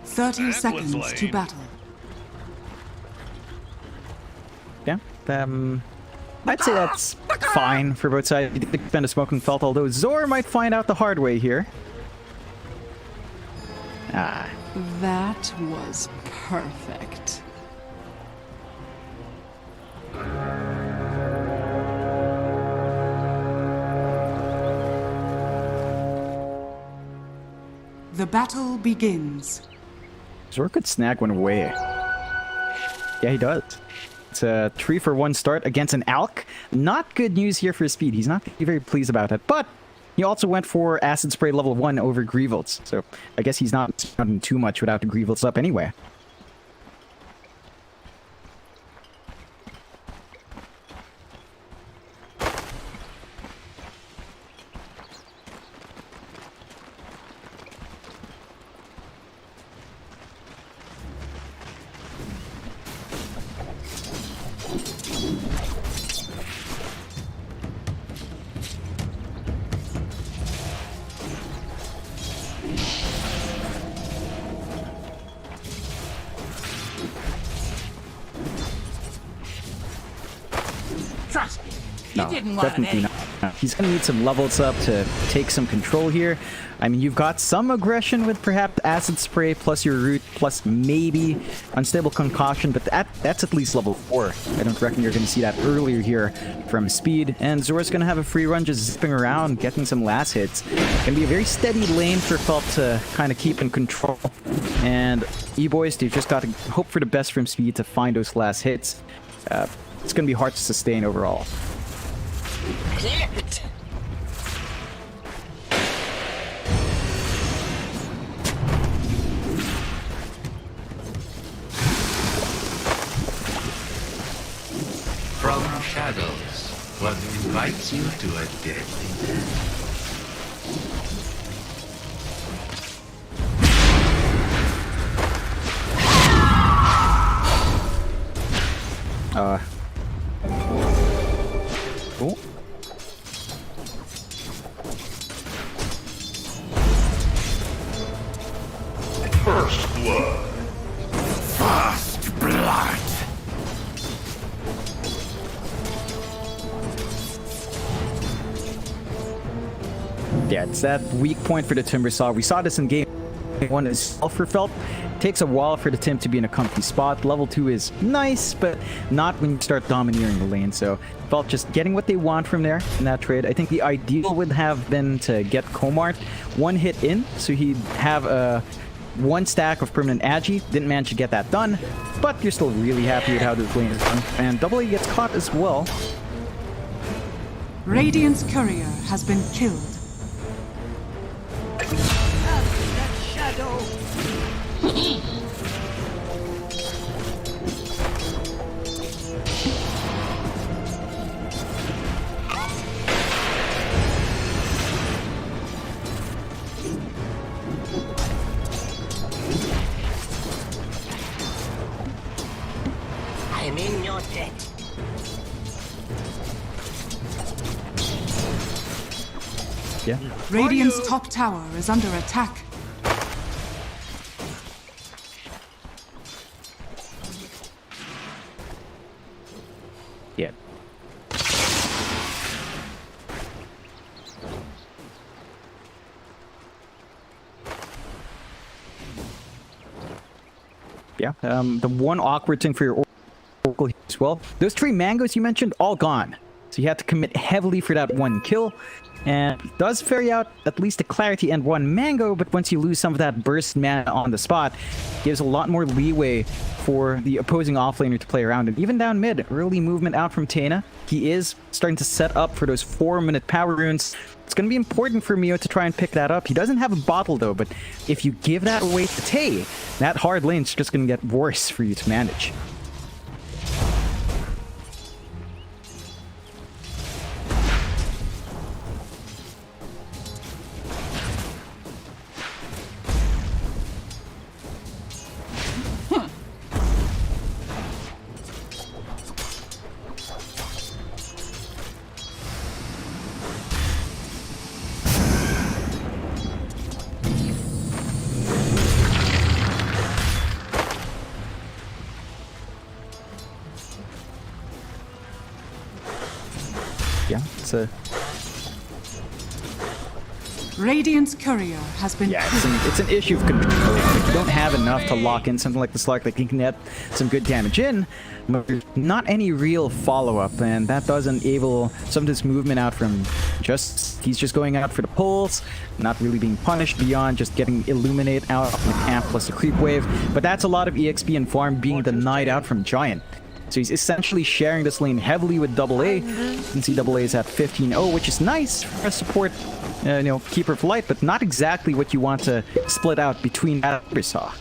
Thirty seconds to battle. Yeah, I'd say that's fine for both sides. You did spend a smoking Felt, although Zor might find out the hard way here. Ah. That was perfect. The battle begins. Zor could snag one away. Yeah, he does. It's a 3-for-1 start against an Alk. Not good news here for Speed. He's not very pleased about it, but he also went for Acid Spray level 1 over Greevilds, so I guess he's not doing too much without the Greevilds up anyway. Trust me, you No, didn't want definitely any. not. He's going to need some levels up to take some control here. I mean, you've got some aggression with perhaps Acid Spray plus your Root plus maybe Unstable Concoction, but that's at least level 4. I don't reckon you're going to see that earlier here from Speed. And Zora's going to have a free run just zipping around, getting some last hits. Going to be a very steady lane for Felt to kind of keep in control. And E-Boys, they've just got to hope for the best from Speed to find those last hits. It's going to be hard to sustain overall. From shadows, what invites you to a deadly death? Cool. First blood. First blood. Yeah, it's that weak point for the Timbersaw. We saw this in game 1 as well for Felt. Takes a while for the Tim to be in a comfy spot. Level 2 is nice, but not when you start domineering the lane. So Felt just getting what they want from there in that trade. I think the ideal would have been to get Komart 1 hit in, so he'd have 1 stack of permanent Agi. Didn't manage to get that done, but you're still really happy with how this lane is done. And AA gets caught as well. Radiant's courier has been killed. I'm in your debt. Yeah. Radiant's top tower is under attack. Yeah. Yeah. The one awkward thing for your Oracle as well, those 3 mangoes you mentioned, all gone. So you have to commit heavily for that 1 kill. And it does ferry out at least a Clarity and 1 mango, but once you lose some of that burst mana on the spot, it gives a lot more leeway for the opposing offlaner to play around. And even down mid, early movement out from Tena. He is starting to set up for those 4-minute power runes. It's going to be important for Mio to try and pick that up. He doesn't have a bottle though, but if you give that away to Tay, that hard lane's just going to get worse for you to manage. Yeah, Radiant's courier has been it's an issue of control. If you don't have enough to lock in something like the Slark that can get some good damage in, but there's not any real follow-up, and that does enable some of this movement out from he's just going out for the pulls, not really being punished beyond just getting Illuminate out from the camp plus the creep wave. But that's a lot of EXP and farm being denied out from Giant. So he's essentially sharing this lane heavily with AA. You can see AA is at 15-0, which is nice for a support, Keeper of Light, but not exactly what you want to split out between that and Timbersaw.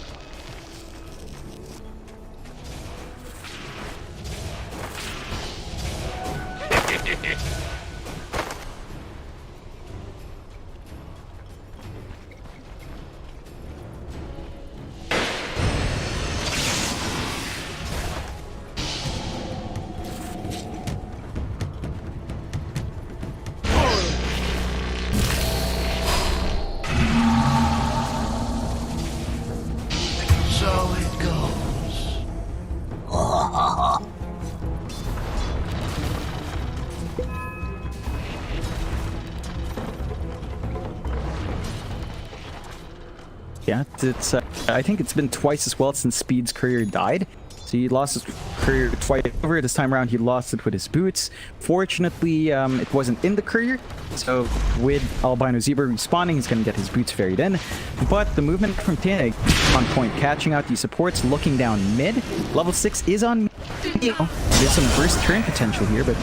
Yeah, it's I think it's been twice as well since Speed's career died. So he lost his career twice over. This time around, he lost it with his boots. Fortunately, it wasn't in the career. So with Albino Zebra respawning, he's going to get his boots ferried in. But the movement from Taneg on point, catching out these supports, looking down mid. Level 6 is on mid. There's some burst turn potential here, but...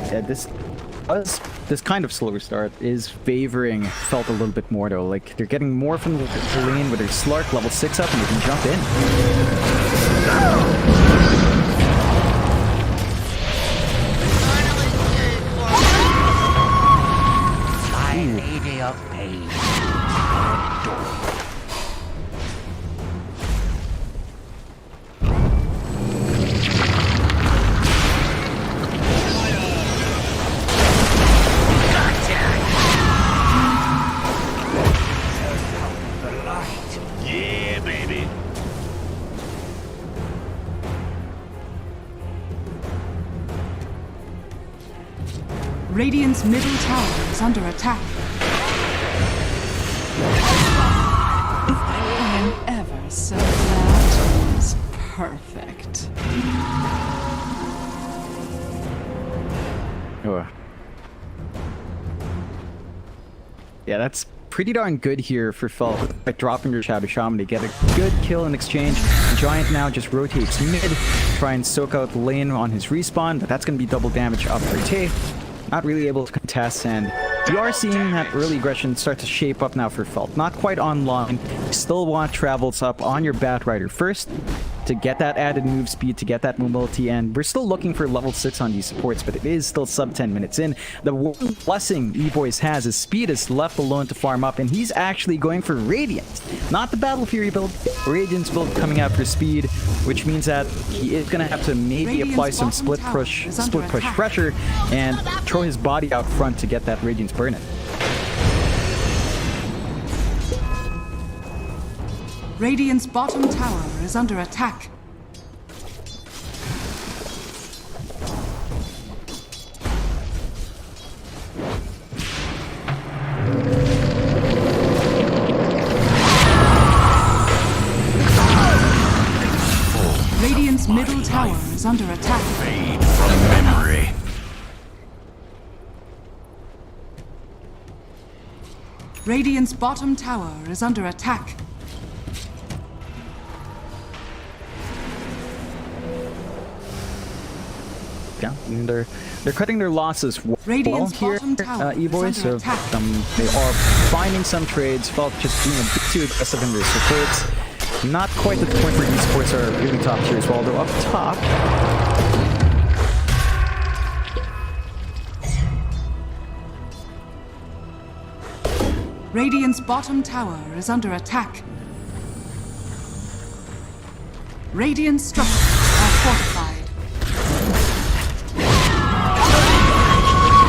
Yeah, this kind of slower start is favoring Felt a little bit more though. Like they're getting more from the lane with their Slark level 6 up and they can jump in. My lady of pain. Radiant's middle tower is under attack. I am ever so glad it is perfect. Oh. Yeah, that's pretty darn good here for Felt. Like dropping your Shadow Shaman to get a good kill in exchange. The Giant now just rotates mid, try and soak out the lane on his respawn, but that's going to be double damage up for Tay. Not really able to contest, and you are seeing that early aggression start to shape up now for Felt. Not quite online. You still want travels up on your Batrider first to get that added move speed, to get that mobility, and we're still looking for level 6 on these supports, but it is still sub 10 minutes in. The one blessing E-Boys has is Speed is left alone to farm up, and he's actually going for Radiant. Not the Battle Fury build, Radiant's build coming out for Speed, which means that he is going to have to maybe apply some split push pressure and throw his body out front to get that Radiant's burn-in. Radiant's bottom tower is under attack. Radiant's middle tower is under attack. Fade from memory. Radiant's bottom tower is under attack. Yeah, and they're cutting their losses well here, E-Boys, so they are finding some trades. Felt just being a bit too aggressive in their supports. Not quite at the point where these supports are really top tier as well, though up top. Radiant's bottom tower is under attack. Radiant structures are fortified.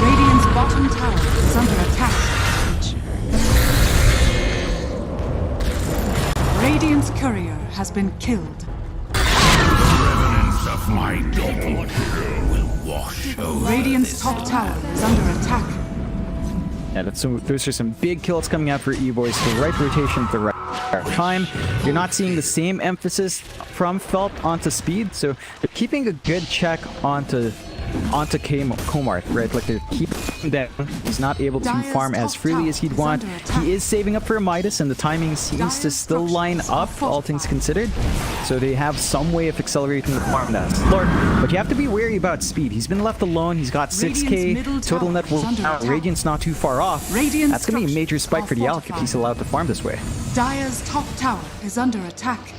Radiant's bottom tower is under attack. Radiant's courier has been killed. Remnants of my people will wash over Radiant's top tower is under attack. Yeah, those are some big kills coming out for E-Boys. The right rotation at the right time. You're not seeing the same emphasis from Felt onto Speed, so they're keeping a good check onto Komart, right? Like they're keeping him down. He's not able to farm as freely as he'd want. He is saving up for a Midas, and the timing seems to still line up, all things considered. So they have some way of accelerating the farm now. But you have to be wary about Speed. He's been left alone. He's got 6k total net worth now. Radiant's not too far off. That's going to be a major spike for the Alec if he's allowed to farm this way. Dire's top tower is under attack.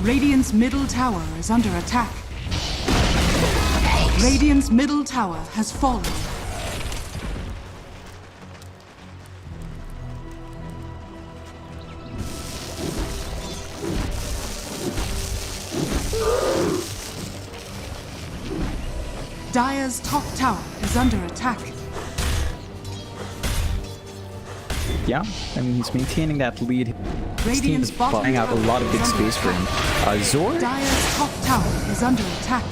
Radiant's middle tower is under attack. Radiant's middle tower has fallen. Dire's top tower is under attack. Yeah, I mean, he's maintaining that lead. His team is Radiant's bottom buying out a lot of big tower is space for him. Zor? Dire's top tower is under attack.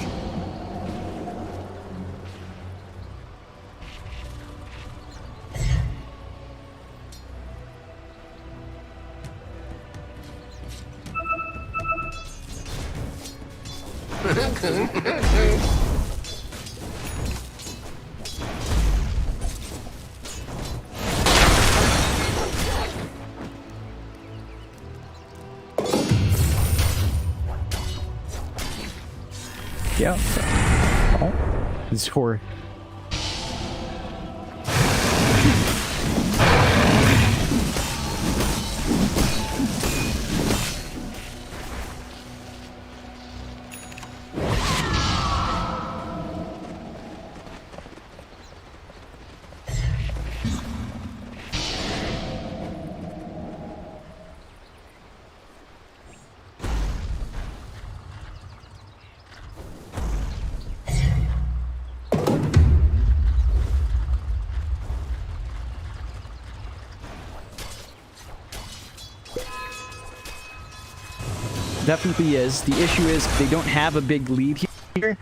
Yeah. Oh, Zor. Definitely is. The issue is they don't have a big lead here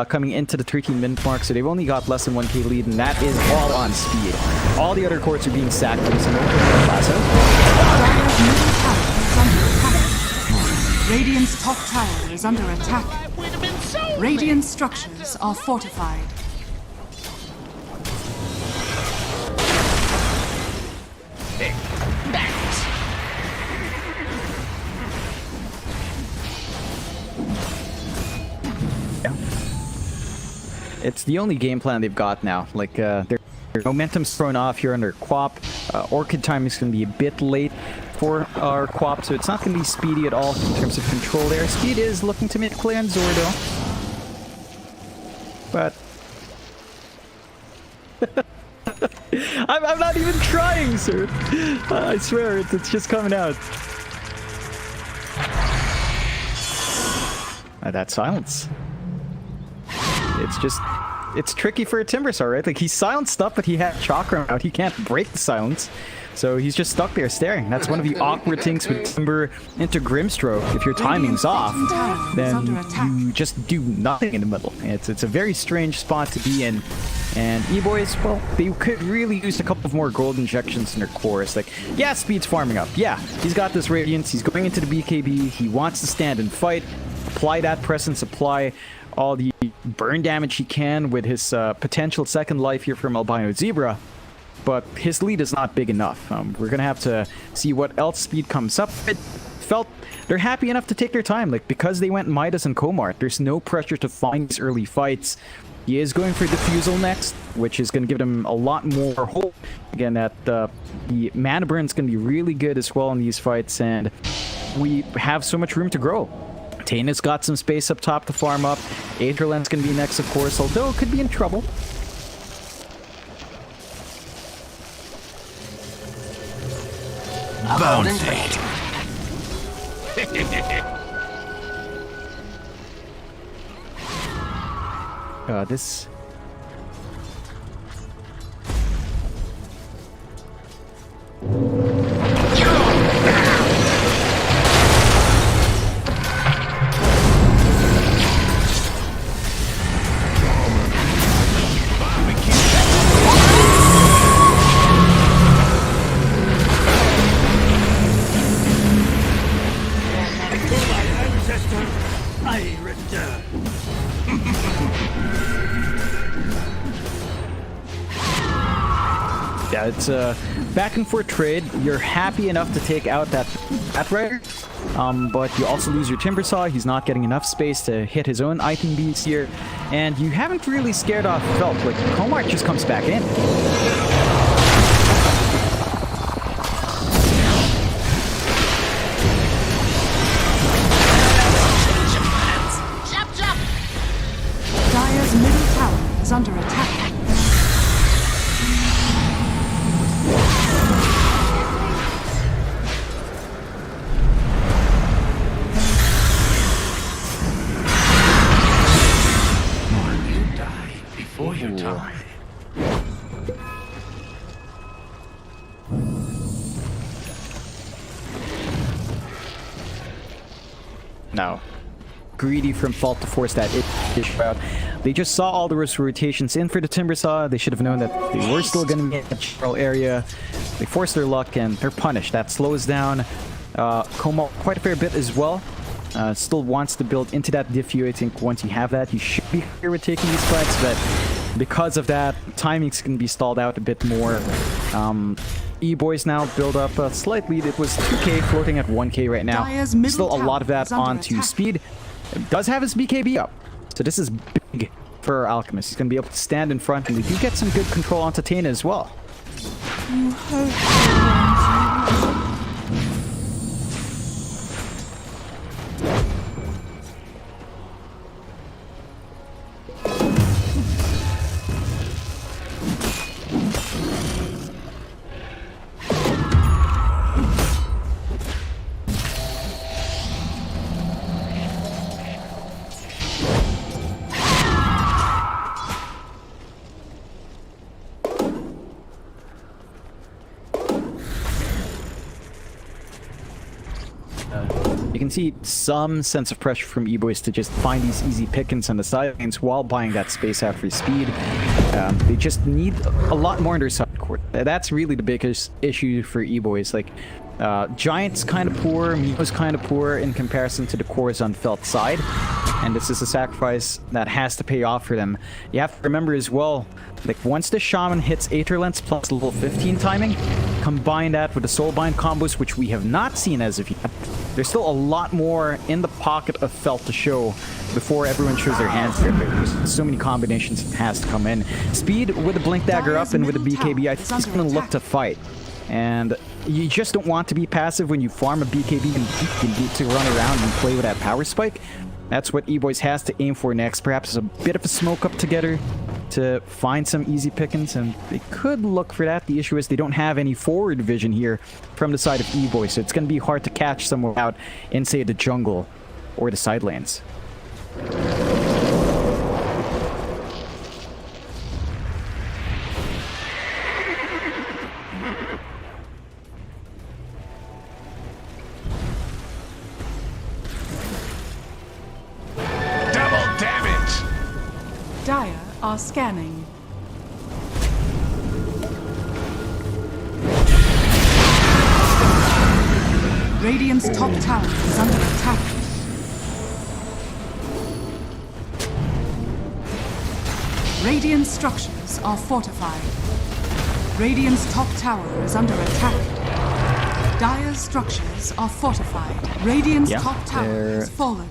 coming into the 13-minute mark, so they've only got less than 1k lead, and that is all on speed. All the other courts are being sacked from some Radiant's top tower is under attack. Radiant structures are fortified. It's the only game plan they've got now. Like, their momentum's thrown off here under Quap. Orchid time is going to be a bit late for our Quap, so it's not going to be speedy at all in terms of control there. Speed is looking to make play on Zordo. But... I'm not even trying, sir! I swear, it's just coming out. That silence. It's tricky for a Timbersaw, right? Like, he silenced up, but he had Chakra out. He can't break the silence. So he's just stuck there staring. That's one of the awkward things with Timber into Grimstroke. If your timing's off, then you just do nothing in the middle. It's a very strange spot to be in. And E-Boys, well, they could really use a couple of more gold injections in their cores. Like, yeah, speed's farming up. Yeah, he's got this Radiance. He's going into the BKB. He wants to stand and fight. Apply that presence. Apply all the burn damage he can with his potential second life here from Albino Zebra, but his lead is not big enough. We're gonna have to see what else speed comes up. It felt they're happy enough to take their time, like, because they went Midas and Komart. There's no pressure to find these early fights. He is going for Diffusal next, which is going to give them a lot more hope. Again, that the mana burn is going to be really good as well in these fights, and we have so much room to grow. Taina's got some space up top to farm up. Aetherland's going to be next, of course, although it could be in trouble. Bounty. This... Yeah, it's a back and forth trade. You're happy enough to take out that Rider, but you also lose your Timbersaw. He's not getting enough space to hit his own item beats here, and you haven't really scared off Felt. Like, Komart just comes back in. No. Greedy from Fault to force that issue out. They just saw all the rotations in for the Timbersaw. They should have known that they were still going to be in the general area. They forced their luck and they're punished. That slows down Como quite a fair bit as well. Still wants to build into that Diffu. I think once you have that, you should be here with taking these fights, but because of that, timing's going to be stalled out a bit more. E-Boys now build up a slight lead. It was 2k floating at 1k right now. Still a lot of that onto Speed. It does have his BKB up, so this is big for Alchemist. He's going to be able to stand in front, and they do get some good control onto Tana as well. You hope. You can see some sense of pressure from E-Boys to just find these easy pickings on the side lanes while buying that space out for Speed. They just need a lot more in their side court. That's really the biggest issue for E-Boys. Like, Giant's kind of poor, Mio's kind of poor in comparison to the cores on Felt side. And this is a sacrifice that has to pay off for them. You have to remember as well, like once the Shaman hits Aether Lens plus level 15 timing, combine that with the Soulbind combos, which we have not seen as of yet, there's still a lot more in the pocket of Felt to show before everyone shows their hands here. There's so many combinations that has to come in. Speed with the Blink Dagger up and with the BKB, I think he's going to look to fight. And you just don't want to be passive when you farm a BKB and you need to run around and play with that power spike. That's what E-Boys has to aim for next. Perhaps a bit of a smoke up together to find some easy pickings, and they could look for that. The issue is they don't have any forward vision here from the side of E-Boys, so it's going to be hard to catch someone out in, say, the jungle or the side lanes. Dire are scanning. Radiant's top tower is under attack. Radiant structures are fortified. Radiant's top tower is under attack. Dire's structures are fortified. Radiant's top tower has fallen.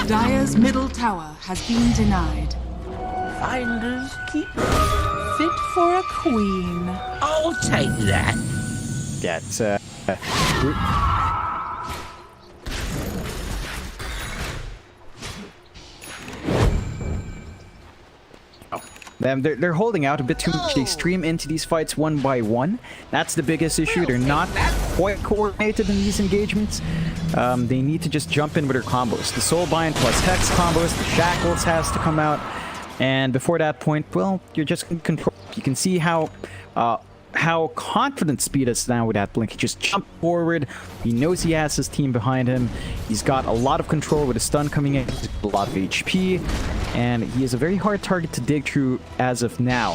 Dire's middle tower has been denied. Finders keepers. Fit for a queen. I'll take that. Yeah, it's they're holding out a bit too much. They stream into these fights one by one. That's the biggest issue. They're not quite coordinated in these engagements. They need to just jump in with their combos. The Soulbind plus Hex combos, the Shackles has to come out. And before that point, well, you're just in control. You can see how confident Speed is now with that blink. He just jumped forward. He knows he has his team behind him. He's got a lot of control with a stun coming in. He's got a lot of HP. And he is a very hard target to dig through as of now.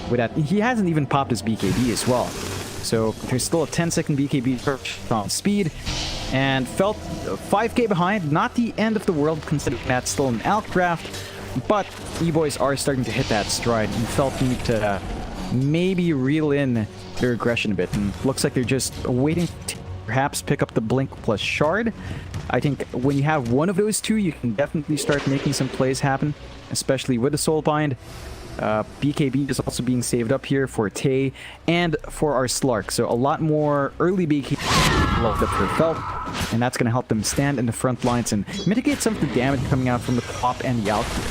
With that, he hasn't even popped his BKB as well. So there's still a 10-second BKB on Speed. And Felt 5k behind. Not the end of the world, considering that's still an Alk draft. But E-Boys are starting to hit that stride. And Felt need to maybe reel in their aggression a bit. And looks like they're just waiting to perhaps pick up the Blink plus Shard. I think when you have one of those two, you can definitely start making some plays happen, especially with the Soulbind. BKB is also being saved up here for Tay and for our Slark. So a lot more early BKB left up for Felt, and that's going to help them stand in the front lines and mitigate some of the damage coming out from the Pop and the Alchemy.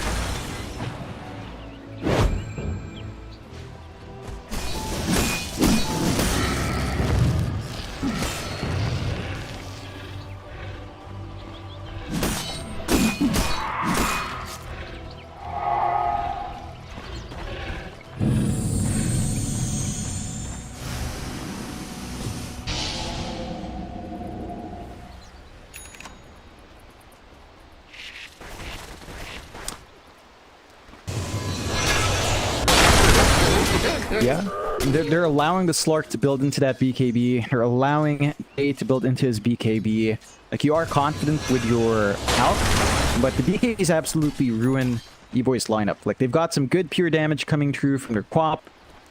Yeah, they're allowing the Slark to build into that BKB. They're allowing A to build into his BKB. Like, you are confident with your Alk, but the BKBs absolutely ruin E-Boy's lineup. Like, they've got some good pure damage coming through from their Quap.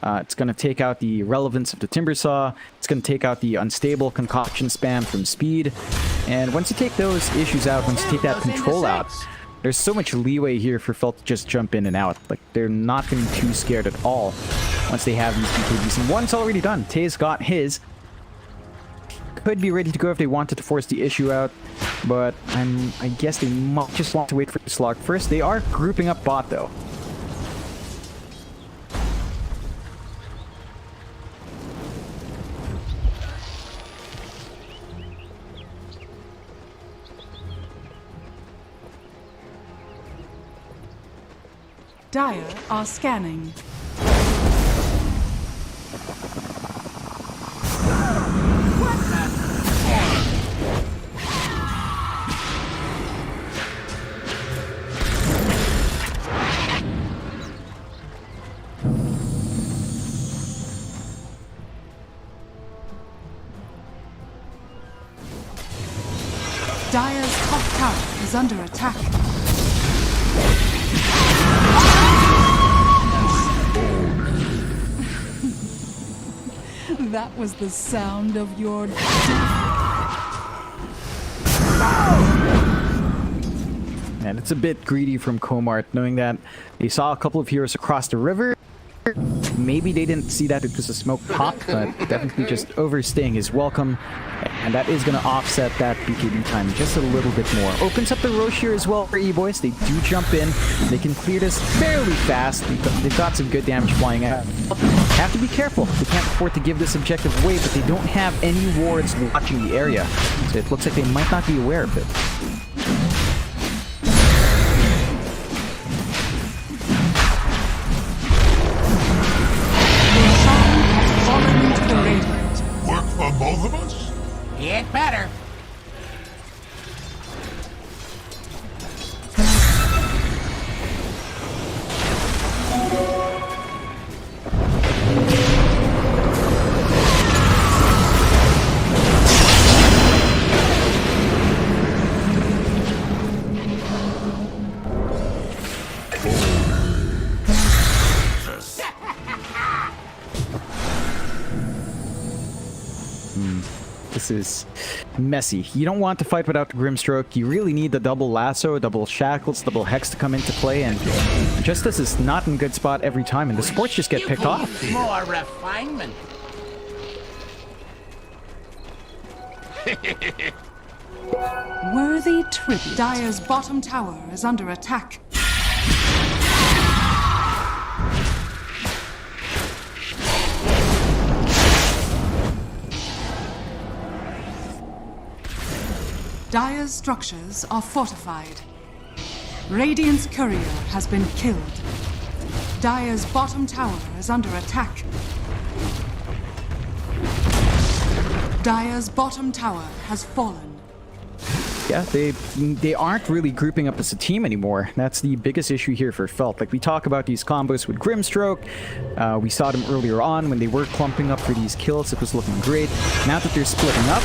It's going to take out the relevance of the Timbersaw. It's going to take out the unstable concoction spam from Speed. And once you take those issues out, once you take that control out, there's so much leeway here for Felt to just jump in and out. Like, they're not going to be too scared at all once they have these BKBs. And one's already done. Tay's got his. Could be ready to go if they wanted to force the issue out, but I guess they might just want to wait for the Slog first. They are grouping up bot, though. Dire are scanning. Dire's top tower is under attack. That was the sound of your And it's a bit greedy from Comart, knowing that they saw a couple of heroes across the river. Maybe they didn't see that it was a smoke pop, but definitely just overstaying his welcome. And that is going to offset that BKB time just a little bit more. Opens up the Roche here as well for E-Boys. They do jump in. They can clear this fairly fast. They've got some good damage flying out. Have to be careful. They can't afford to give this objective away, but they don't have any wards watching the area. So it looks like they might not be aware of it. Work for both of us? Get better. This is messy. You don't want to fight without the Grimstroke. You really need the double lasso, double shackles, double hex to come into play, and Justice is not in a good spot every time, and the supports just get picked off. More refinement. worthy tribute. Dire's bottom tower is under attack. Dire's structures are fortified. Radiant's courier has been killed. Dire's bottom tower is under attack. Dire's bottom tower has fallen. Yeah, they aren't really grouping up as a team anymore. That's the biggest issue here for Felt. Like, we talk about these combos with Grimstroke. We saw them earlier on when they were clumping up for these kills. It was looking great. Now that they're splitting up,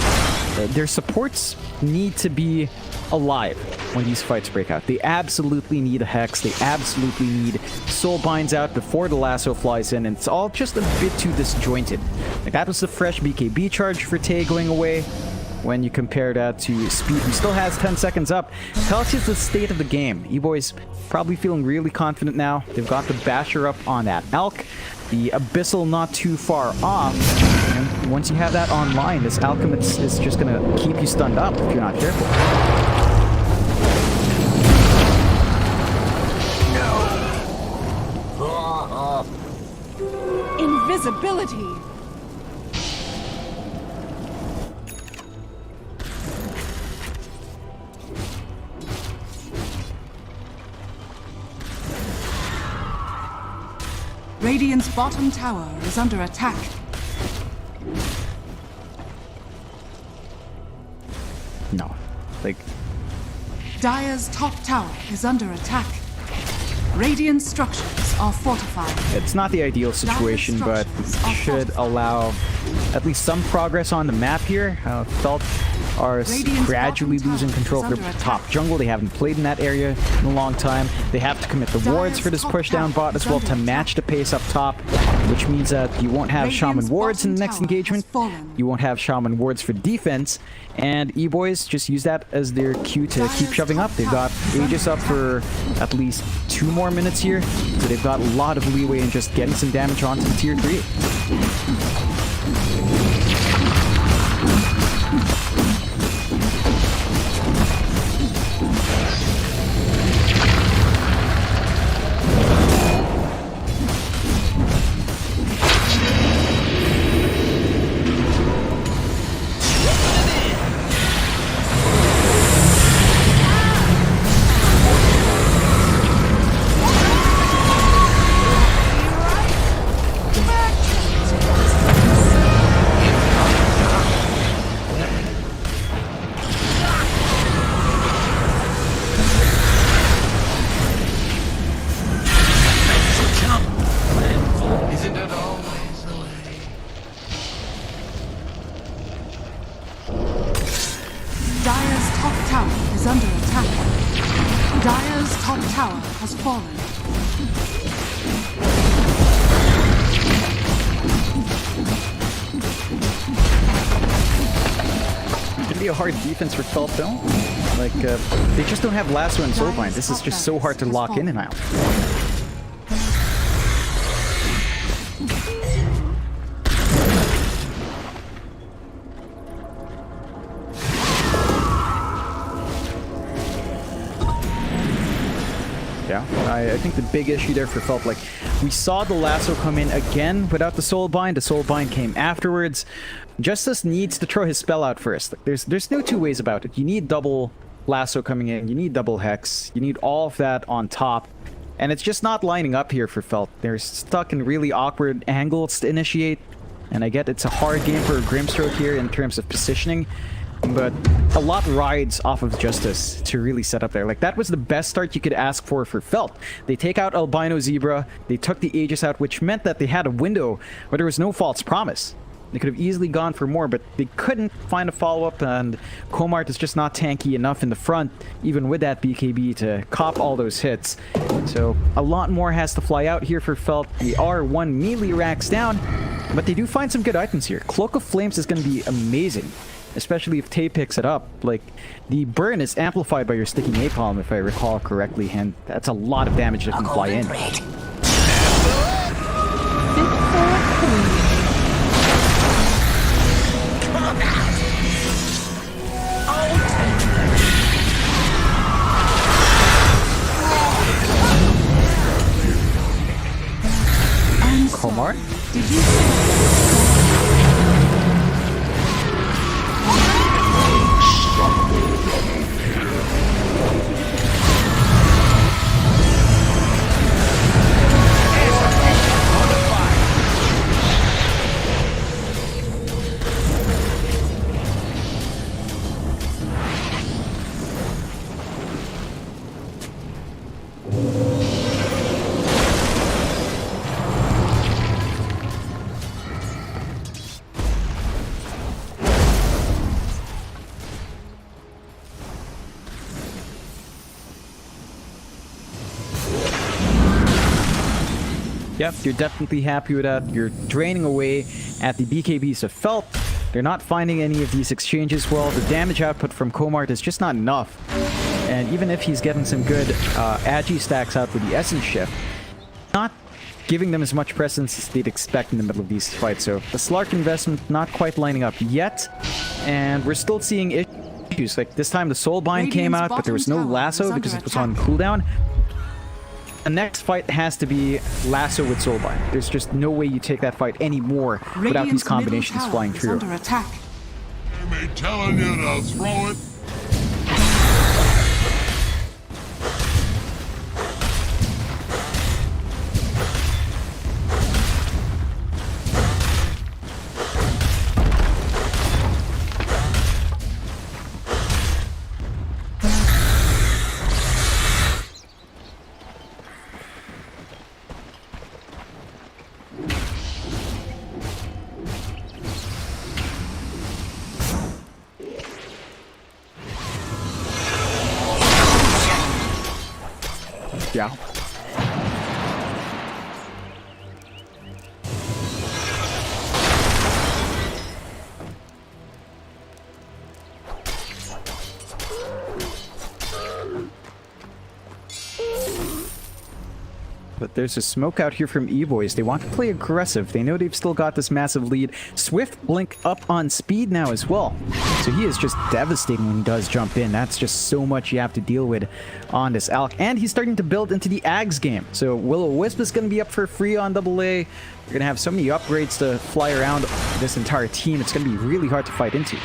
their supports need to be alive when these fights break out. They absolutely need a Hex. They absolutely need Soul Binds out before the lasso flies in, and it's all just a bit too disjointed. Like, that was the fresh BKB charge for Tay going away. When you compare that to Speed, who still has 10 seconds up, tells you the state of the game. E-Boys probably feeling really confident now. They've got the Basher up on that Alk, the Abyssal not too far off, and once you have that online, this Alchemist is just gonna keep you stunned up if you're not careful. Invisibility! Radiant's bottom tower is under attack. No, like... Dire's top tower is under attack. Radiant structures are fortified. It's not the ideal situation, but it should allow at least some progress on the map here. Felt are gradually losing control of their top jungle. They haven't played in that area in a long time. They have to commit the wards for this push down bot as well to match the pace up top, which means that you won't have Shaman wards in the next engagement. You won't have Shaman wards for defense, and E-Boys just use that as their cue to keep shoving up. They've got Aegis up for at least 2 more minutes here, so they've got a lot of leeway in just getting some damage onto the tier 3. A hard defense for Felt though. Like, they just don't have Lasso and Soulbind. This is just so hard to lock in and out. Yeah, I think the big issue there for Felt, like, we saw the Lasso come in again without the Soulbind. The Soulbind came afterwards. Justice needs to throw his spell out first. Like, there's no two ways about it. You need double Lasso coming in. You need double Hex. You need all of that on top. And it's just not lining up here for Felt. They're stuck in really awkward angles to initiate. And I get it's a hard game for a Grimstroke here in terms of positioning. But a lot rides off of Justice to really set up there. Like, that was the best start you could ask for Felt. They take out Albino Zebra. They took the Aegis out, which meant that they had a window where there was no false promise. They could have easily gone for more, but they couldn't find a follow-up, and Komart is just not tanky enough in the front, even with that BKB, to cop all those hits. So a lot more has to fly out here for Felt. They are 1 melee racks down, but they do find some good items here. Cloak of Flames is going to be amazing, especially if Tay picks it up. Like, the burn is amplified by your sticky napalm, if I recall correctly, and that's a lot of damage that can fly in. Komart? Did you say Yep, you're definitely happy with that. You're draining away at the BKBs of Felt. They're not finding any of these exchanges well. The damage output from Komart is just not enough. And even if he's getting some good Agi stacks out with the Essence Shift, not giving them as much presence as they'd expect in the middle of these fights. So the Slark investment not quite lining up yet. And we're still seeing issues. Like, this time the Soulbind came out, but there was no Lasso because it was on cooldown. The next fight has to be Lasso with Soulbind. There's just no way you take that fight anymore without these combinations flying through. under attack. I'm telling you to throw it. Drow. But there's a smoke out here from E-Boys. They want to play aggressive. They know they've still got this massive lead. Swift blink up on speed now as well. So he is just devastating when he does jump in. That's just so much you have to deal with on this Alc. And he's starting to build into the Ags game. So Will-O-Wisp is going to be up for free on AA. You're going to have so many upgrades to fly around this entire team. It's going to be really hard to fight into.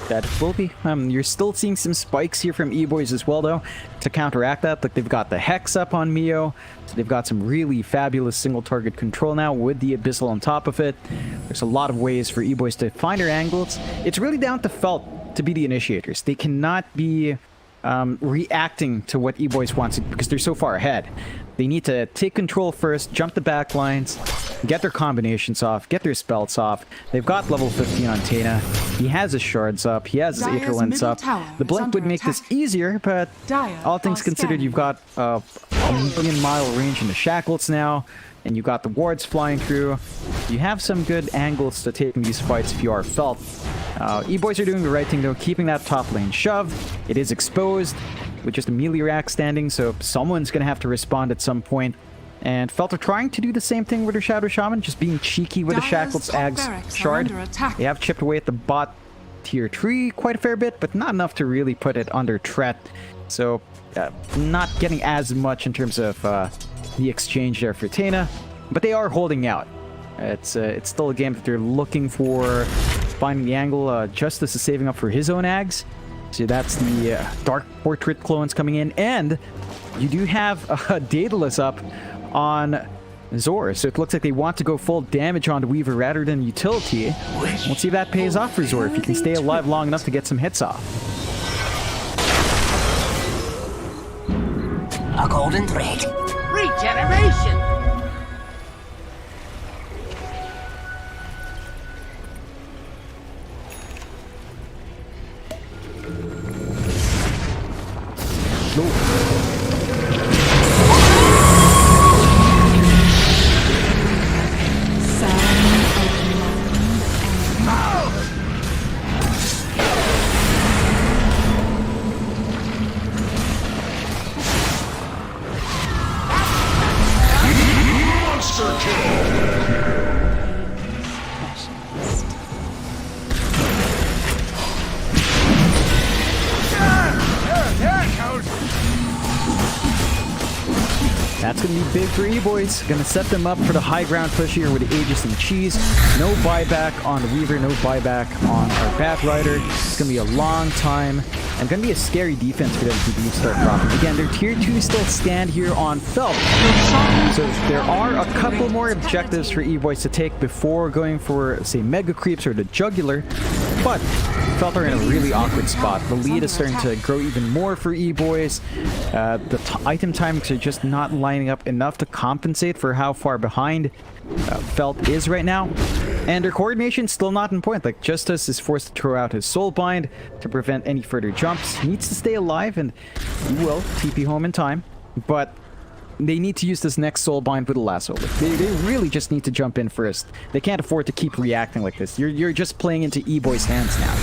That will be. You're still seeing some spikes here from E-Boys as well, though, to counteract that. Like, they've got the Hex up on Mio, so they've got some really fabulous single target control now with the Abyssal on top of it. There's a lot of ways for E-Boys to find their angles. It's really down to Felt to be the initiators. They cannot be reacting to what E-Boys wants because they're so far ahead. They need to take control first, jump the back lines, get their combinations off, get their spells off. They've got level 15 on Tana. He has his shards up. He has his Aetherlinks up. The blink would make this easier, but all things considered, you've got a million-mile range in the shackles now, and you've got the wards flying through. You have some good angles to take in these fights if you are Felt. E-Boys are doing the right thing, though, keeping that top lane shoved. It is exposed with just a melee rack standing, so someone's going to have to respond at some point. And Felt are trying to do the same thing with their Shadow Shaman, just being cheeky with the Shackles Ags shard. They have chipped away at the bot tier 3 quite a fair bit, but not enough to really put it under threat. So, not getting as much in terms of the exchange there for Tana, but they are holding out. It's still a game that they're looking for, finding the angle. Justice is saving up for his own Ags. So that's the Dark Portrait clones coming in, and you do have Daedalus up on Zor, so it looks like they want to go full damage on the Weaver rather than utility. We'll see if that pays off for Zor, if he can stay alive long enough to get some hits off. A golden thread. Regeneration! That's going to be big for E-Boys. Going to set them up for the high ground push here with the Aegis and Cheese. No buyback on the Weaver, no buyback on our Bat Rider. It's going to be a long time and going to be a scary defense for them to do start dropping. Again, their tier 2 still stand here on Felt. So there are a couple more objectives for E-Boys to take before going for, say, Mega Creeps or the Jugular. But Felt are in a really awkward spot. The lead is starting to grow even more for E-Boys. The item timings are just not lining up enough to compensate for how far behind Felt is right now. And their coordination's still not in point. Like, Justice is forced to throw out his Soulbind to prevent any further jumps. He needs to stay alive, and he will TP home in time. But they need to use this next Soulbind with a lasso. They really just need to jump in first. They can't afford to keep reacting like this. You're just playing into E-Boy's hands now.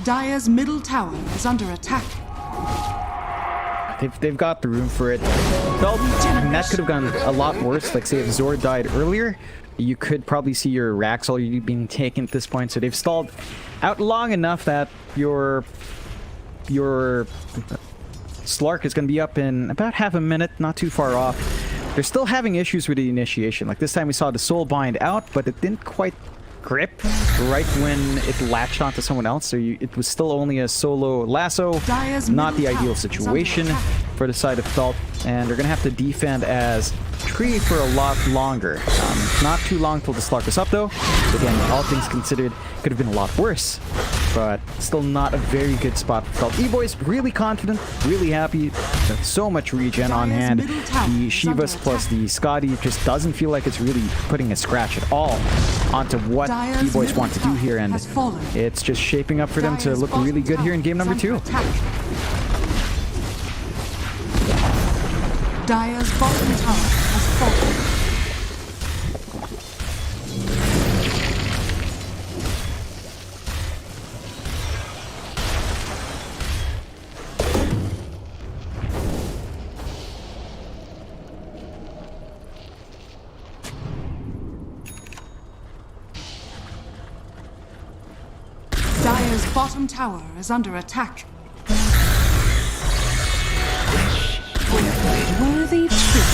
Dire's middle tower is under attack. They've got the room for it. Felt that could have gone a lot worse. Like, say if Zord died earlier, you could probably see your racks already being taken at this point. So they've stalled out long enough that your Slark is going to be up in about half a minute, not too far off. They're still having issues with the initiation. Like this time we saw the soul bind out, but it didn't quite grip right when it latched onto someone else. So it was still only a solo lasso. Not the ideal situation for the side of Felt. And they're going to have to defend as Tree for a lot longer. Not too long till the Slark is up though. Again, all things considered, could have been a lot worse. But still not a very good spot for Felt. E-Boy's really confident, really happy. So much regen on hand. The Shivas plus the Scotty just doesn't feel like it's really putting a scratch at all onto what E-Boys want to do here. And it's just shaping up for them to look really good here in game number 2. Dire's bottom tower has fallen. Dire's bottom tower is under attack. Worthy treat.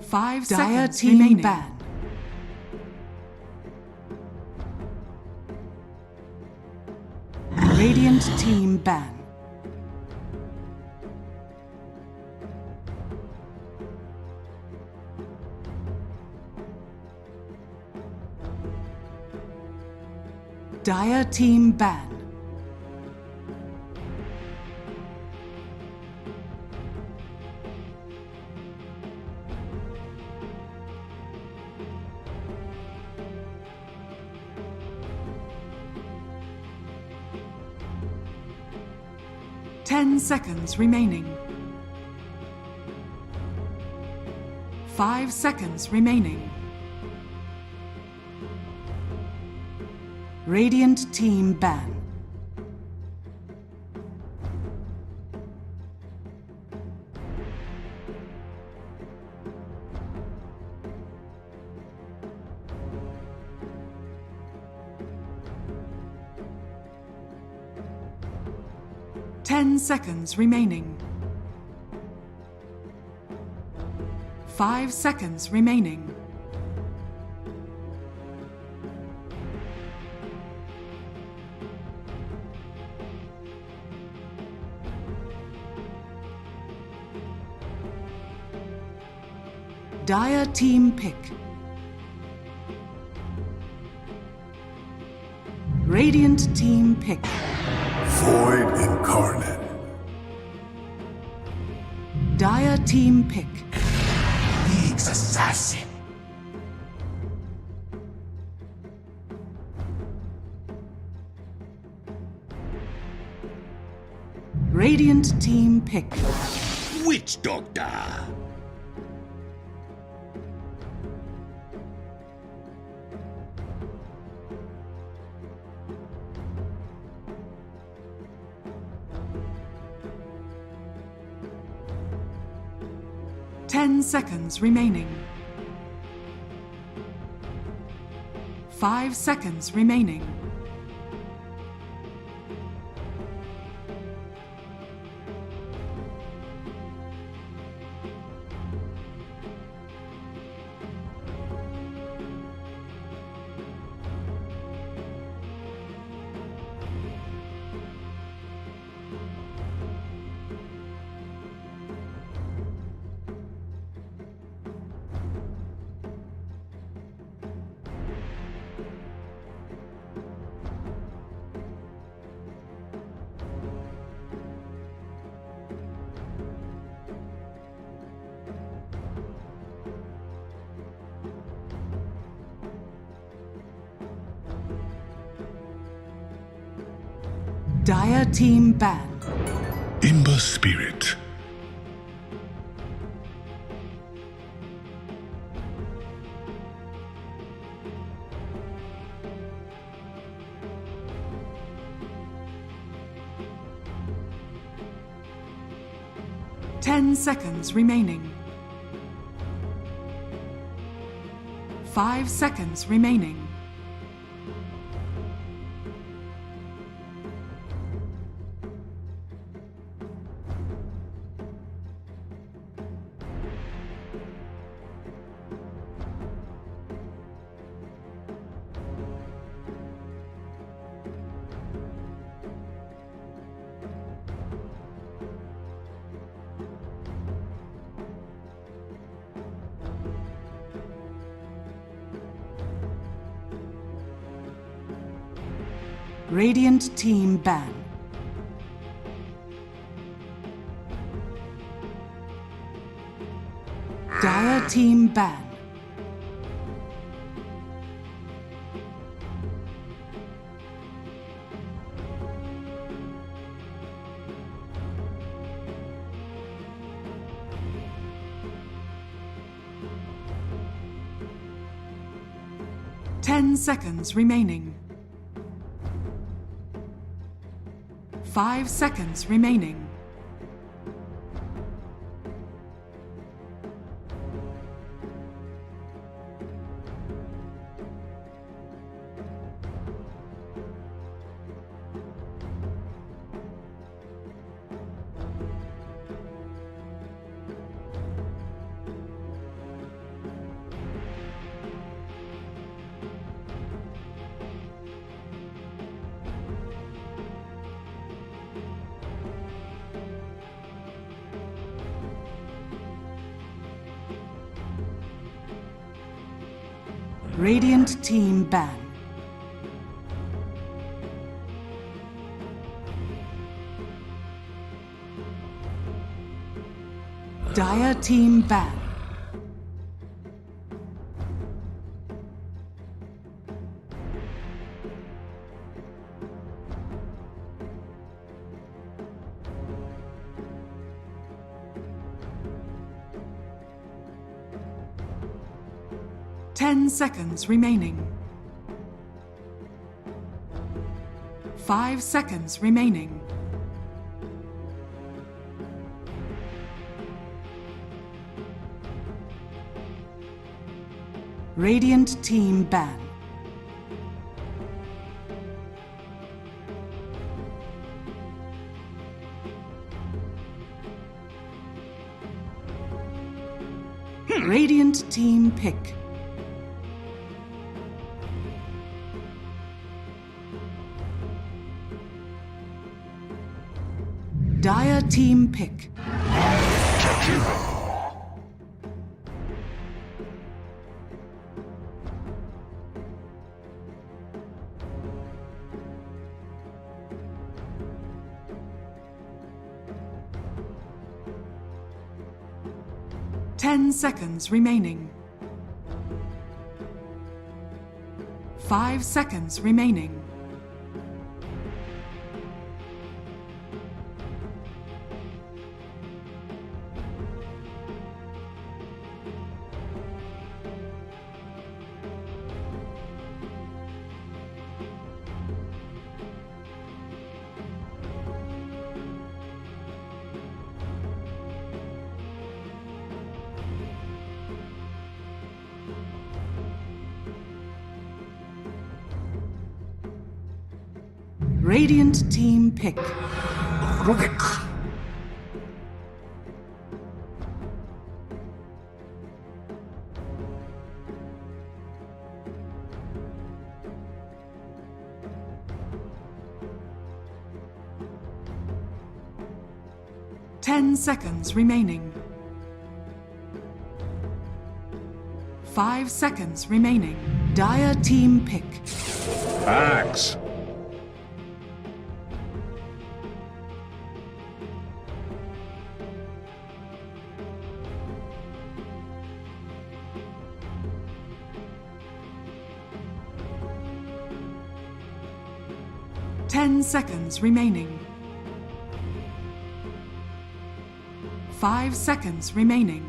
5 seconds remaining. Ban. Radiant team ban. Dire team ban. Ten seconds remaining. 5 seconds remaining. Radiant team ban. Ten seconds remaining. 5 seconds remaining. Dire team pick. Radiant team pick. Void incarnate. Dire team pick. League's assassin. Radiant team pick. Witch Doctor. Ten seconds remaining. 5 seconds remaining. Dire team ban. Imba Spirit. Ten seconds remaining. 5 seconds remaining. Radiant team ban. Dire team ban. Ten seconds remaining. 5 seconds remaining. Radiant team ban. Dire team ban. Ten seconds remaining. 5 seconds remaining. Radiant team ban. Radiant team pick. Dire team pick. Ten seconds remaining. 5 seconds remaining. Radiant team pick. Rubik. 10 seconds remaining. 5 seconds remaining. Dire team pick. Axe. Ten seconds remaining. 5 seconds remaining.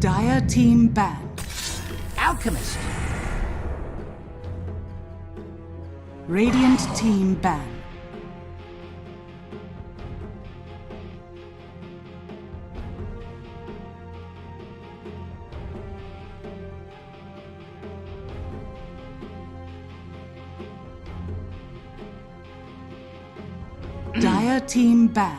Dire team ban. Alchemist. Radiant team ban. Dire team ban.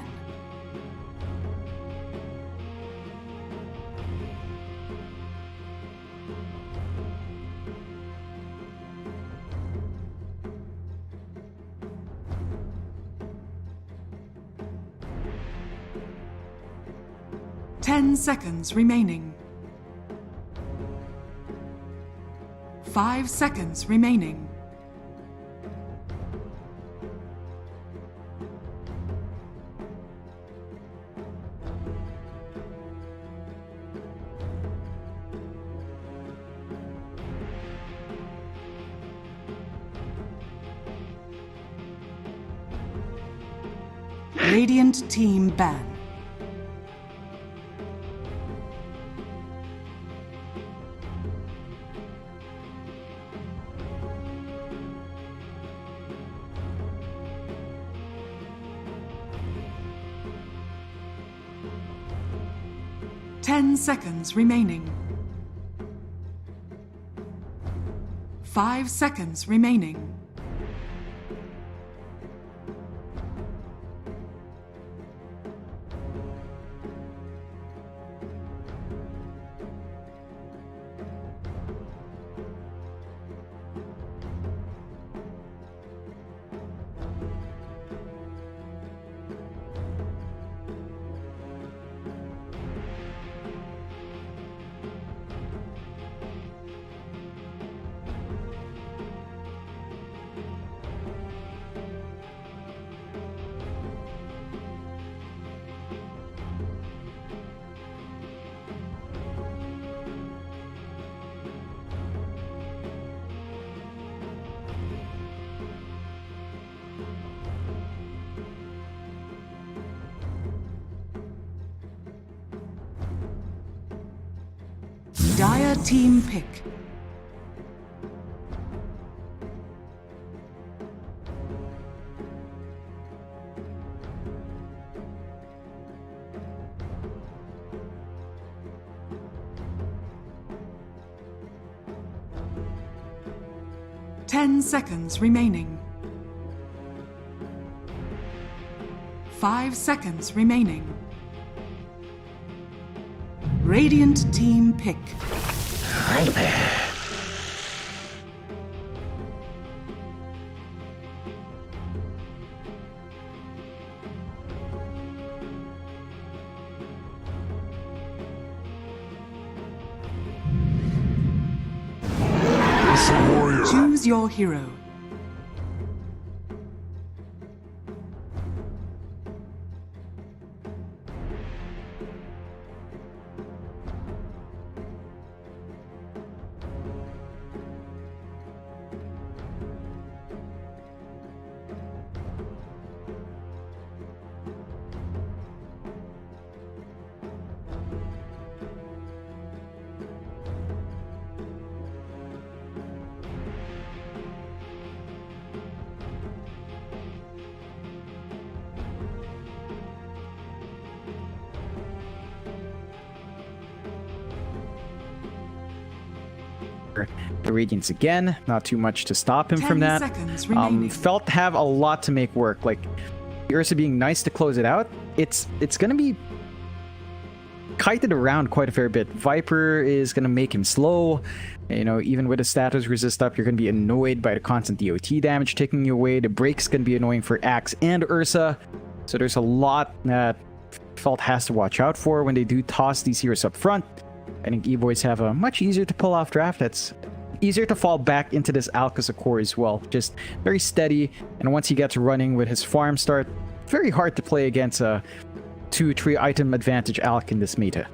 Ten seconds remaining. 5 seconds remaining. Radiant team ban. Ten seconds remaining. 5 seconds remaining. Dire team pick. Ten seconds remaining. 5 seconds remaining. Radiant team pick. Choose your hero. The Radiance again, not too much to stop him from 10 that. seconds remaining. Felt to have a lot to make work. Like Ursa being nice to close it out. It's gonna be kited around quite a fair bit. Viper is gonna make him slow. You know, even with a status resist up, you're gonna be annoyed by the constant DOT damage taking you away. The break's gonna be annoying for Axe and Ursa. So there's a lot that Felt has to watch out for when they do toss these heroes up front. I think E-Boys have a much easier to pull off draft. That's easier to fall back into this Alcazar core as well. Just very steady, and once he gets running with his farm start, very hard to play against a 2-3 item advantage Alc in this meta.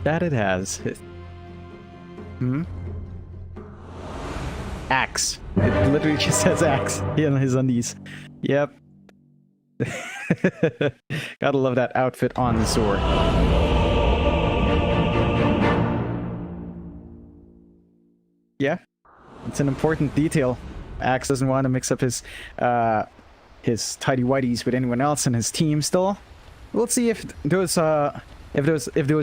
That it has. Axe. It literally just says Axe on his undies. Yep. Gotta love that outfit on the Zor. Yeah, it's an important detail. Axe doesn't want to mix up his tidy whities with anyone else in his team. Still, we'll see if those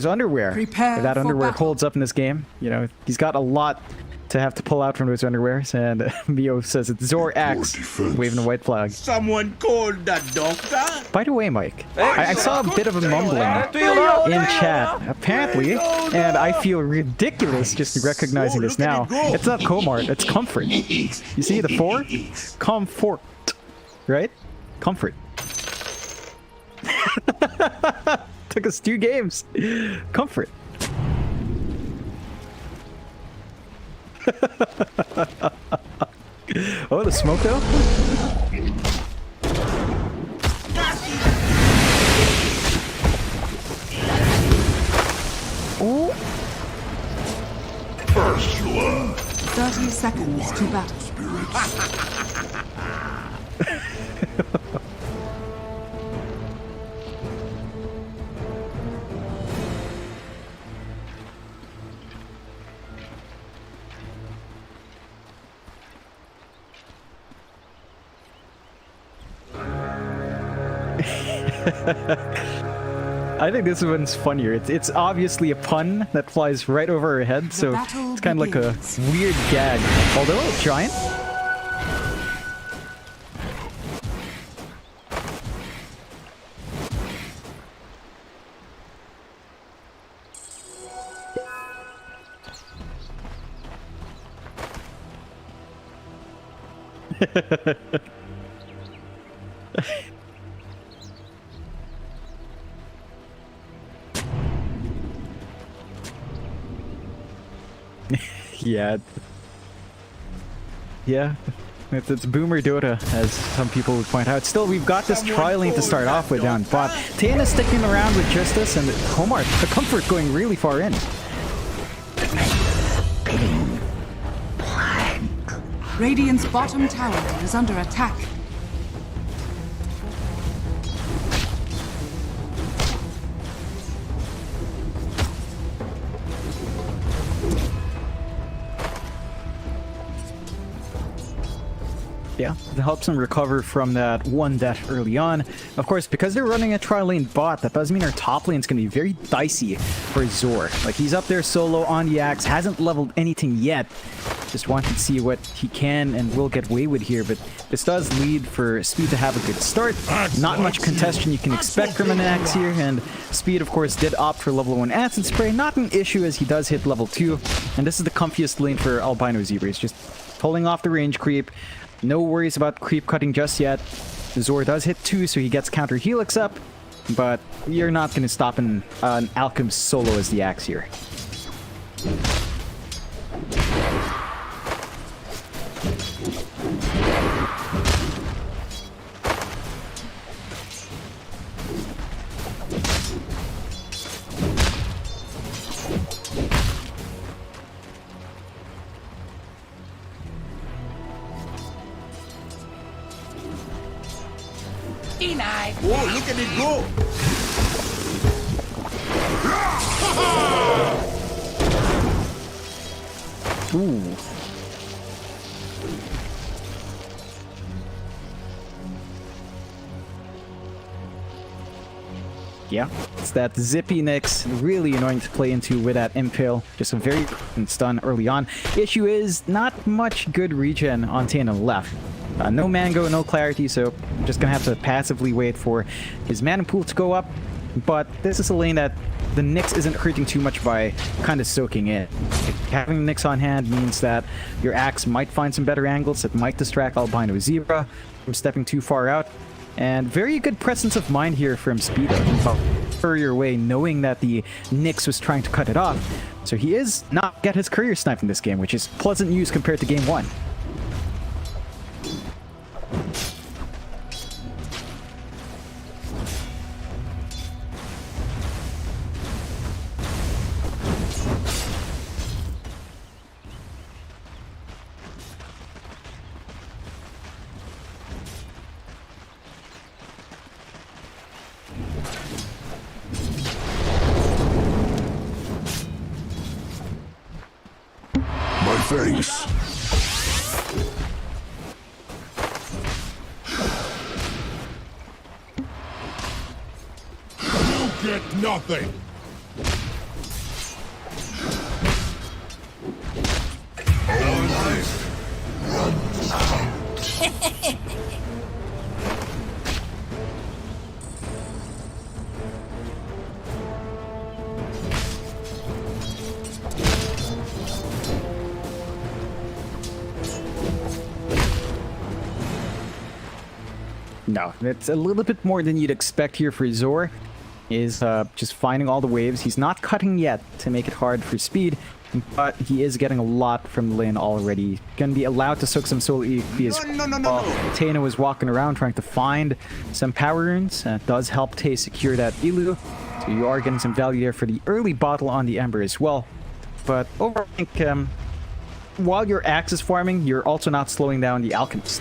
underwear, Prepare if that for underwear battle. holds up in this game. You know, he's got a lot to have to pull out from those underwears, and Mio says it's Zor Axe, waving a white flag. Someone called the doctor? By the way, Mike, I saw a bit of a mumbling in chat, apparently, and I feel ridiculous just recognizing this now. It's not Comart, it's Comfort. You see the 4? Comfort, right? Comfort. Took us 2 games. Comfort. Oh, the smoke though? Oh. First blood. 30 seconds to battle. I think this one's funnier. It's obviously a pun that flies right over her head, so it's kind of like a weird gag. Although, giant. Yeah. Yeah. It's boomer Dota, as some people would point out. Still, we've got this tri-lane to start off with down bot. Tana sticking around with Justice, and Homar, the comfort going really far in. Radiant's bottom tower is under attack. Yeah, it helps them recover from that one death early on. Of course, because they're running a tri-lane bot, that does mean our top lane's going to be very dicey for Zor. Like, he's up there solo on the axe, hasn't leveled anything yet. Just wanted to see what he can and will get away with here, but this does lead for Speed to have a good start. Not much contention you can expect from an axe here, and Speed, of course, did opt for level 1 acid spray. Not an issue as he does hit level 2, and this is the comfiest lane for Albino Zebra. He's just pulling off the range creep. No worries about creep cutting just yet. Zor does hit 2, so he gets counter helix up, but you're not going to stop an Alchemist solo as the axe here. Whoa, look at it go! Ooh. Yeah, it's that zippy Nyx, really annoying to play into with that Impale. Just a very stun early on. Issue is not much good regen on Tana left. No Mango, no Clarity, so I'm just gonna have to passively wait for his mana pool to go up. But this is a lane that the Nyx isn't hurting too much by kind of soaking in. Having Nyx on hand means that your axe might find some better angles that might distract Albino Zebra from stepping too far out. And very good presence of mind here from Speedo. Furry your way knowing that the Nyx was trying to cut it off. So he is not get his career sniped in this game, which is pleasant news compared to game 1. Thanks. You get nothing. Our life runs out. No, it's a little bit more than you'd expect here for Zor. Is just finding all the waves. He's not cutting yet to make it hard for Speed, but he is getting a lot from the lane already. Gonna be allowed to soak some soul EXP as well. Tana was walking around trying to find some power runes. Does help Tay secure that Ilu, so you are getting some value there for the early bottle on the Ember as well. But overall, I think while your axe is farming, you're also not slowing down the Alchemist.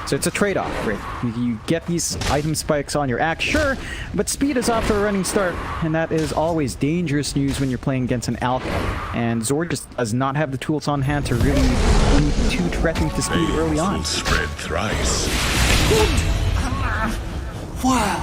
So it's a trade-off, right? You get these item spikes on your axe, sure, but Speed is off to a running start, and that is always dangerous news when you're playing against an Alch. And Zor just does not have the tools on hand to really be too threatening to Speed early on. Spread thrice. Wow.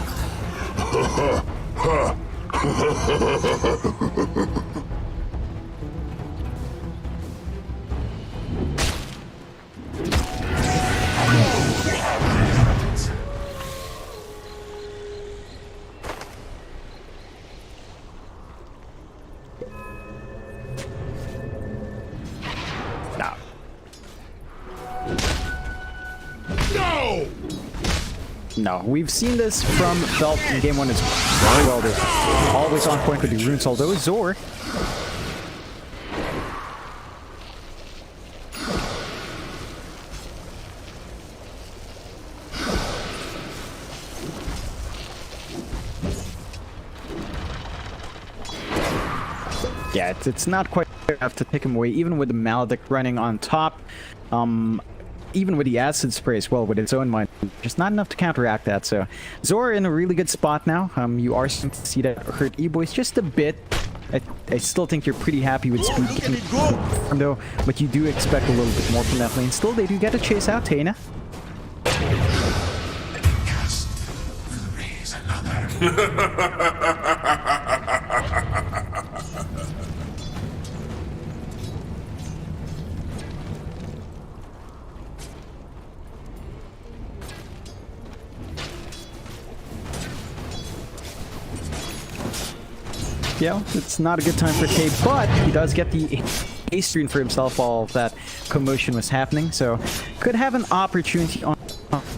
No, we've seen this from Felt in game 1 as well. They're always on point with the runes, although Zor Yeah, it's not quite enough to take him away, even with the Maledict running on top. Even with the acid spray as well, with its own mind, just not enough to counteract that. So Zora in a really good spot now. You are starting to see that hurt E-Boys just a bit. I still think you're pretty happy with speed though, but you do expect a little bit more from that lane. Still, they do get to chase out Tana. Yeah, it's not a good time for Tay, but he does get the ace screen for himself while that commotion was happening, so could have an opportunity on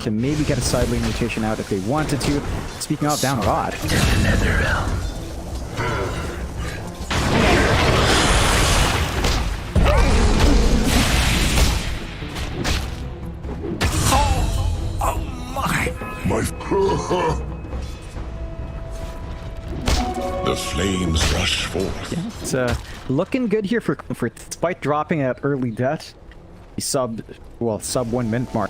to maybe get a side lane rotation out if they wanted to. Speaking of, down a lot. The flames rush forth. Yeah, it's looking good here for Comfort, despite dropping at early death. He sub 1 minute mark.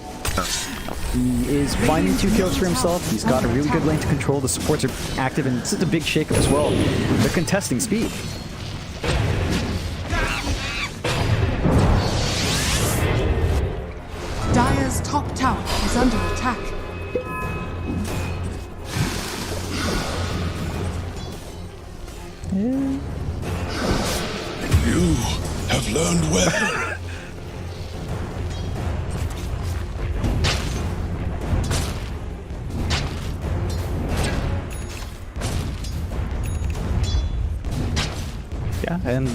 He is finding 2 kills for himself. He's got a really good lane to control. The supports are active, and this is a big shakeup as well. They're contesting speed. Dire's top tower is under attack. You have learned well. Yeah, and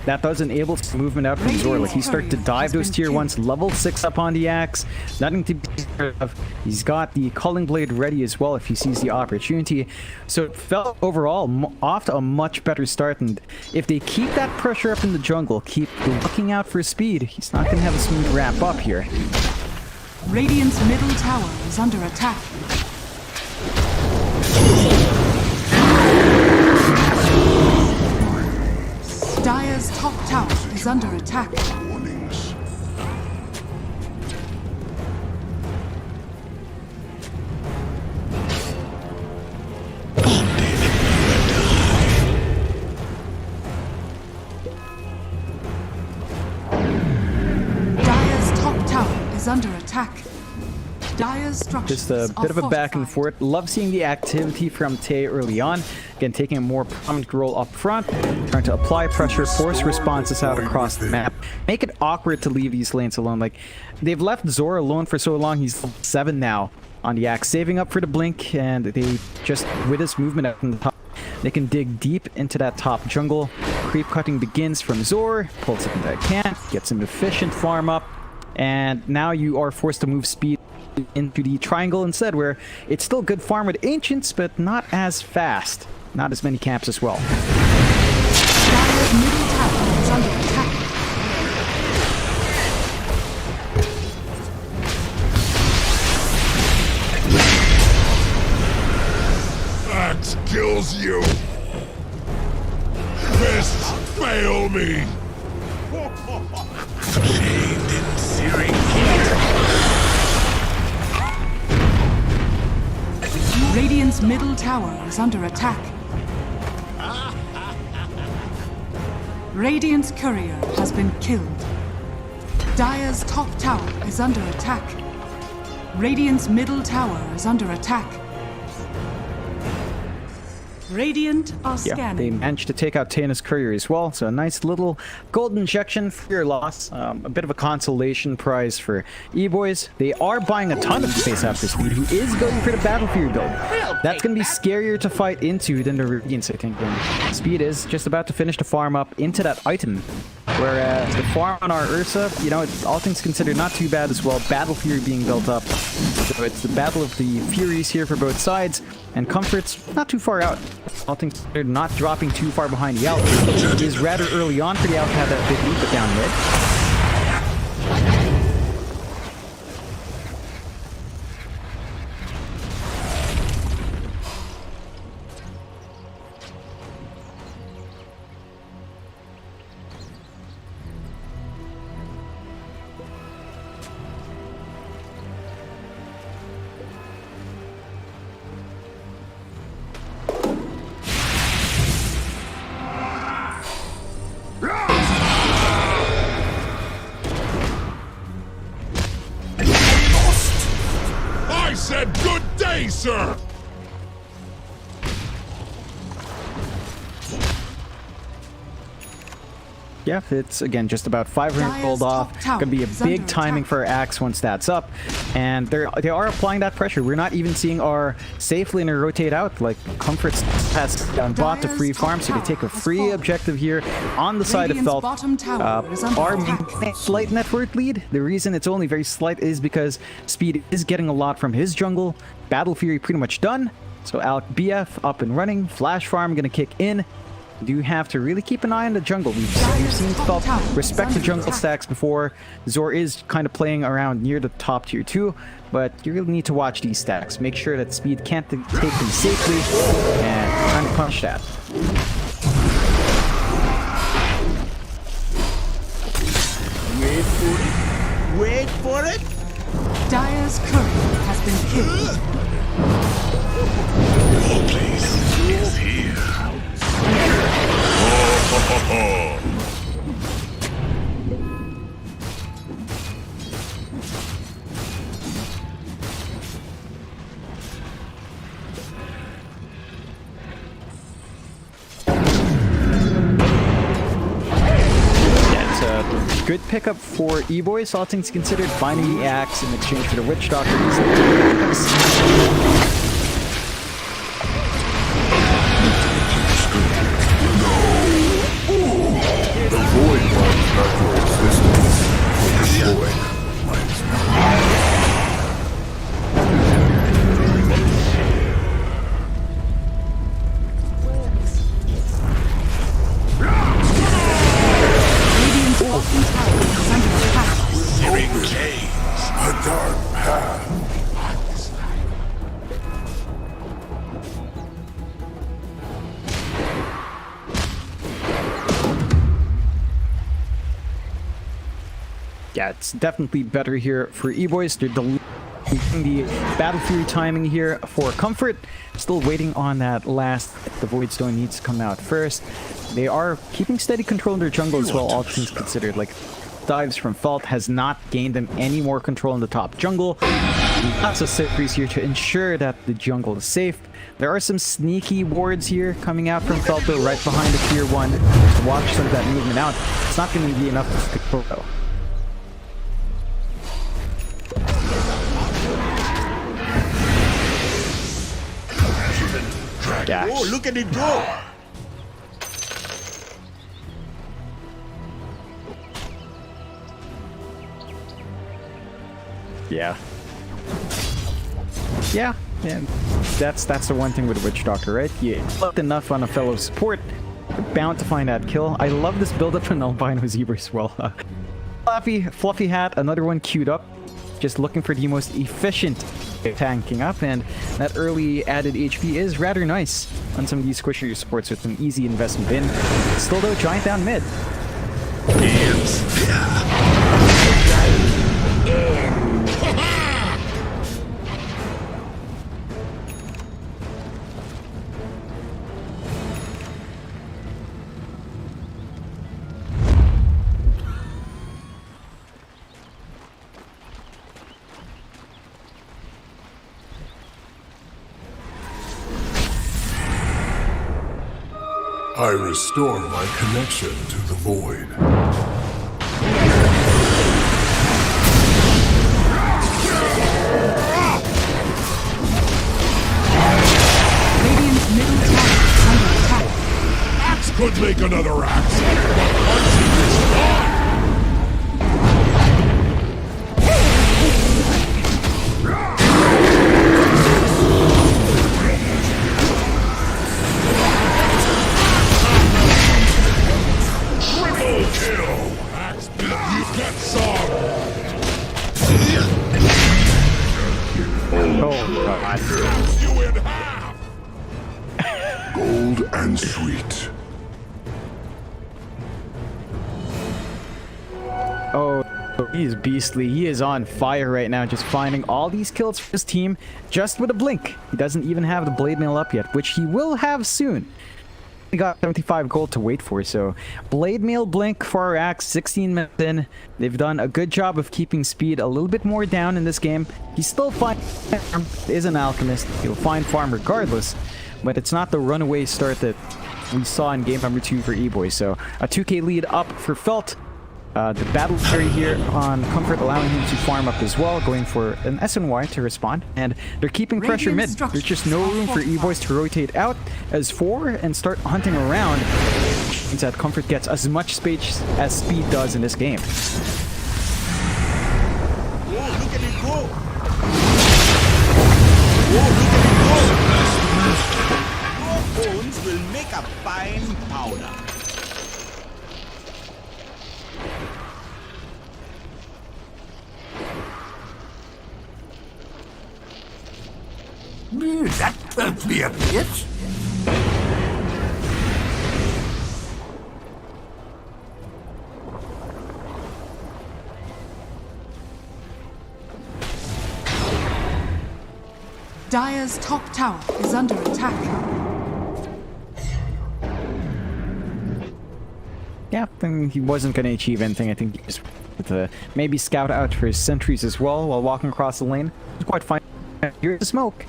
that does enable some movement out from Zor. Like, he started to dive those tier 1s, level 6 up on the axe. Nothing to be scared of. He's got the Culling Blade ready as well if he sees the opportunity. So it felt overall off to a much better start. And if they keep that pressure up in the jungle, keep looking out for speed, he's not going to have a smooth wrap up here. Radiant's middle tower is under attack. Dire's top tower is under attack. Dire's top tower is under attack. Dire's structures Just a bit of a back and forth. Love seeing the activity from Tay early on. Again, taking a more prominent role up front, trying to apply pressure, force responses out across the map. Make it awkward to leave these lanes alone. Like, they've left Zora alone for so long. He's level 7 now on the axe, saving up for the blink, and they just, with his movement up in the top, they can dig deep into that top jungle. Creep cutting begins from Zor, pulls it into a camp, gets an efficient farm up, and now you are forced to move speed into the triangle instead, where it's still good farm with ancients, but not as fast. Not as many camps as well. Dire's middle tower is under attack. That kills you. Fists fail me. Shamed in searing heat. Radiant's middle tower is under attack. Radiant's courier has been killed. Dire's top tower is under attack. Radiant's middle tower is under attack. Radiant are Yeah, scanning. they managed to take out Tana's courier as well, so a nice little gold injection for your loss. A bit of a consolation prize for E-Boys. They are buying a ton of space after Speed, who is going for the Battlefield build. That's going to be scarier to fight into than the Radiance, I think. And Speed is just about to finish the farm up into that item. Whereas the farm on our Ursa, you know, it's, all things considered, not too bad as well. Battle Fury being built up. So it's the battle of the Furies here for both sides. And Comfort's not too far out. All things considered, not dropping too far behind the Out. It is rather early on for the Out to have that big lead, but down mid. sir. Yeah, it's again just about 500 gold off. Gonna be a big timing for our Axe once that's up, and they are applying that pressure. We're not even seeing our safe laner rotate out. Like Comfort's has down bot to free farm, so they take a free objective here on the side of Felt. Our main slight net worth lead. The reason it's only very slight is because Speed is getting a lot from his jungle. Battle Fury pretty much done. So Alec BF up and running. Flash farm gonna kick in. Do have to really keep an eye on the jungle. We've seen Felt respect the jungle stacks before. Zor is kind of playing around near the top tier 2, but you really need to watch these stacks. Make sure that Speed can't take them safely and kind of punch that. Wait for it. Wait for it. Dire's courier has been killed. Your place is here. That's a good pickup for E-Boys, all things considered, finding the Axe in exchange for the Witch Doctor. Yeah, it's definitely better here for E-Boys. They're deleting the Battle Fury timing here for Comfort. Still waiting on that last. The Voidstone needs to come out first. They are keeping steady control in their jungle as well, all things considered. Like, dives from Fault has not gained them any more control in the top jungle. Lots of sentries here to ensure that the jungle is safe. There are some sneaky wards here coming out from Felto right behind the tier 1 to watch some of that movement out. It's not going to be enough to control though. Dash. Oh, look at it go! Yeah. Yeah, that's the one thing with Witch Doctor, right? You left enough on a fellow support, you're bound to find that kill. I love this build up for Nullbine with Zebra as well. Fluffy Hat, another one queued up. Just looking for the most efficient tanking up, and that early added HP is rather nice on some of these squishier supports with an easy investment in. Still though, Giant down mid. I restore my connection to the void. Radiant's middle tower is under attack. Axe could make another axe, but hunting is not. Gold and sweet. Oh, he is beastly. He is on fire right now, just finding all these kills for his team just with a blink. He doesn't even have the blade mail up yet, which he will have soon. got 75 gold to wait for, so Blade Mail Blink for our axe, 16 minutes in. They've done a good job of keeping speed a little bit more down in this game. He's still fine, is an alchemist. He'll find farm regardless, but it's not the runaway start that we saw in game number 2 for E-Boy. So a 2k lead up for Felt. The battle carry here on Comfort, allowing him to farm up as well, going for an SNY to respond, and they're keeping pressure mid. There's just no room for E-Boys to rotate out as 4 and start hunting around. Means that Comfort gets as much space as Speed does in this game. Oh, look at it go! Oh, look at it go! Your bones will make a fine powder. That won't be a bitch. Dire's top tower is under attack. Yeah, I think he wasn't going to achieve anything. I think he just maybe scout out for his sentries as well while walking across the lane. It's quite fine. Here's the smoke.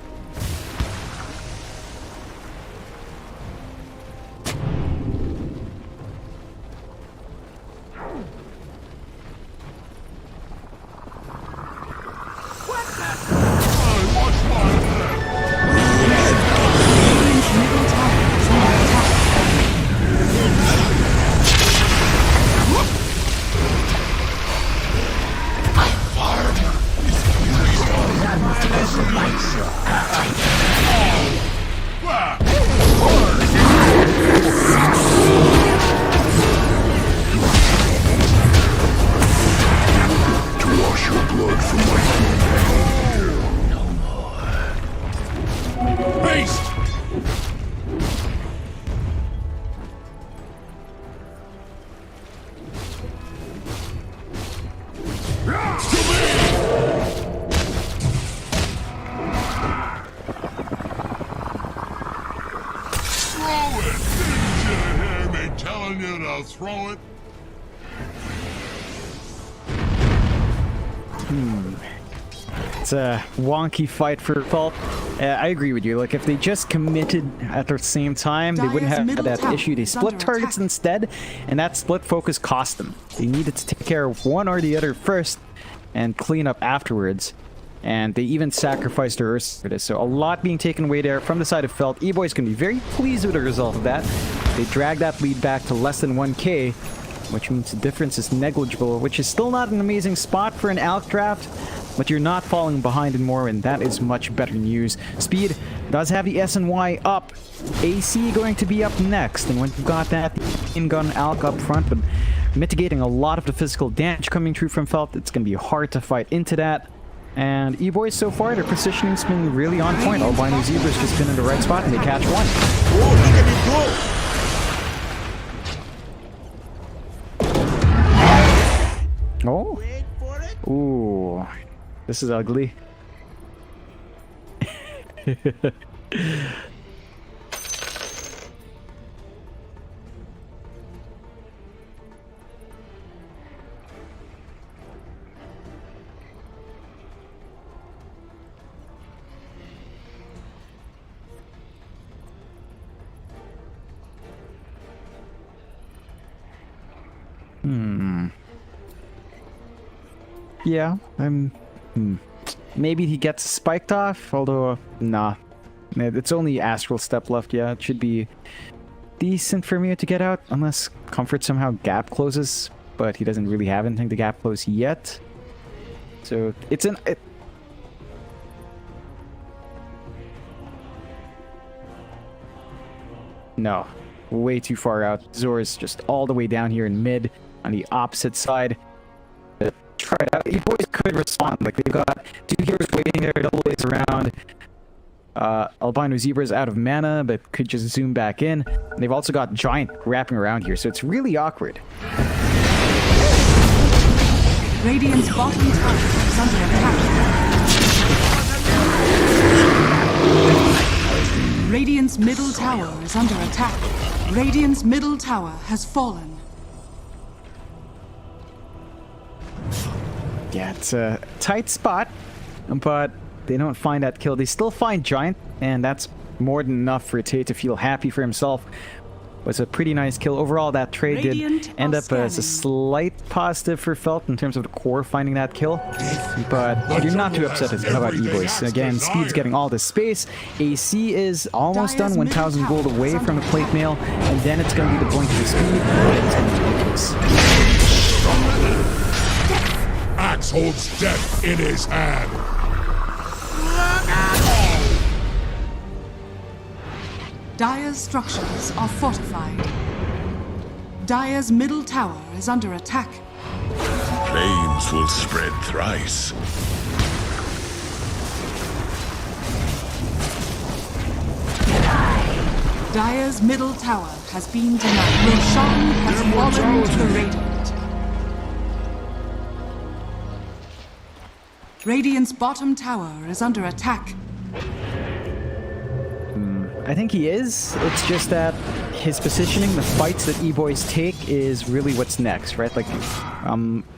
Throw it. It's a wonky fight for Fault. I agree with you. Like, if they just committed at the same time, they wouldn't have that issue. They split targets instead, and that split focus cost them. They needed to take care of one or the other first and clean up afterwards. And they even sacrificed their Earth for this. So a lot being taken away there from the side of Felt. E-Boy's going to be very pleased with the result of that. They drag that lead back to less than 1k, which means the difference is negligible, which is still not an amazing spot for an Alk draft, but you're not falling behind anymore, and that is much better news. Speed does have the SNY up. AC going to be up next, and when you've got that in-gun Alk up front, but mitigating a lot of the physical damage coming through from Felt, it's going to be hard to fight into that. And E-Boys so far, their positioning's been really on point. Albino Zebra's just been in the right spot and they catch one. Oh, look at it go! Oh? Wait for it. Ooh. This is ugly. Yeah, maybe he gets spiked off, although, nah. It's only Astral Step left, yeah. It should be decent for me to get out, unless Comfort somehow gap closes, but he doesn't really have anything to gap close yet. So, it's an... No. Way too far out. Zora's just all the way down here in mid, on the opposite side. Try it out. E-Boys could respond. Like, they've got 2 heroes waiting there, double ways around. Albino Zebra's out of mana, but could just zoom back in. And they've also got Giant wrapping around here, so it's really awkward. Radiant's bottom tower is under attack. Radiant's middle tower is under attack. Radiant's middle tower has fallen. Yeah, it's a tight spot, but they don't find that kill. They still find Giant, and that's more than enough for Tay to feel happy for himself. It was a pretty nice kill. Overall, that trade did end up as a slight positive for Felt in terms of the core finding that kill. But you're not too upset about E-Boys. Again, Speed's getting all this space. AC is almost done, 1,000 gold away from the plate mail, and then it's going to be the point for Speed, and it's going to be the case. Axe holds death in his hand. Dire's structures are fortified. Dire's middle tower is under attack. Flames will spread thrice. Dire's middle tower has been denied. Roshan has fallen to the Radiant. Radiant's bottom tower is under attack. I think he is. It's just that his positioning, the fights that E-Boys take, is really what's next, right? Like,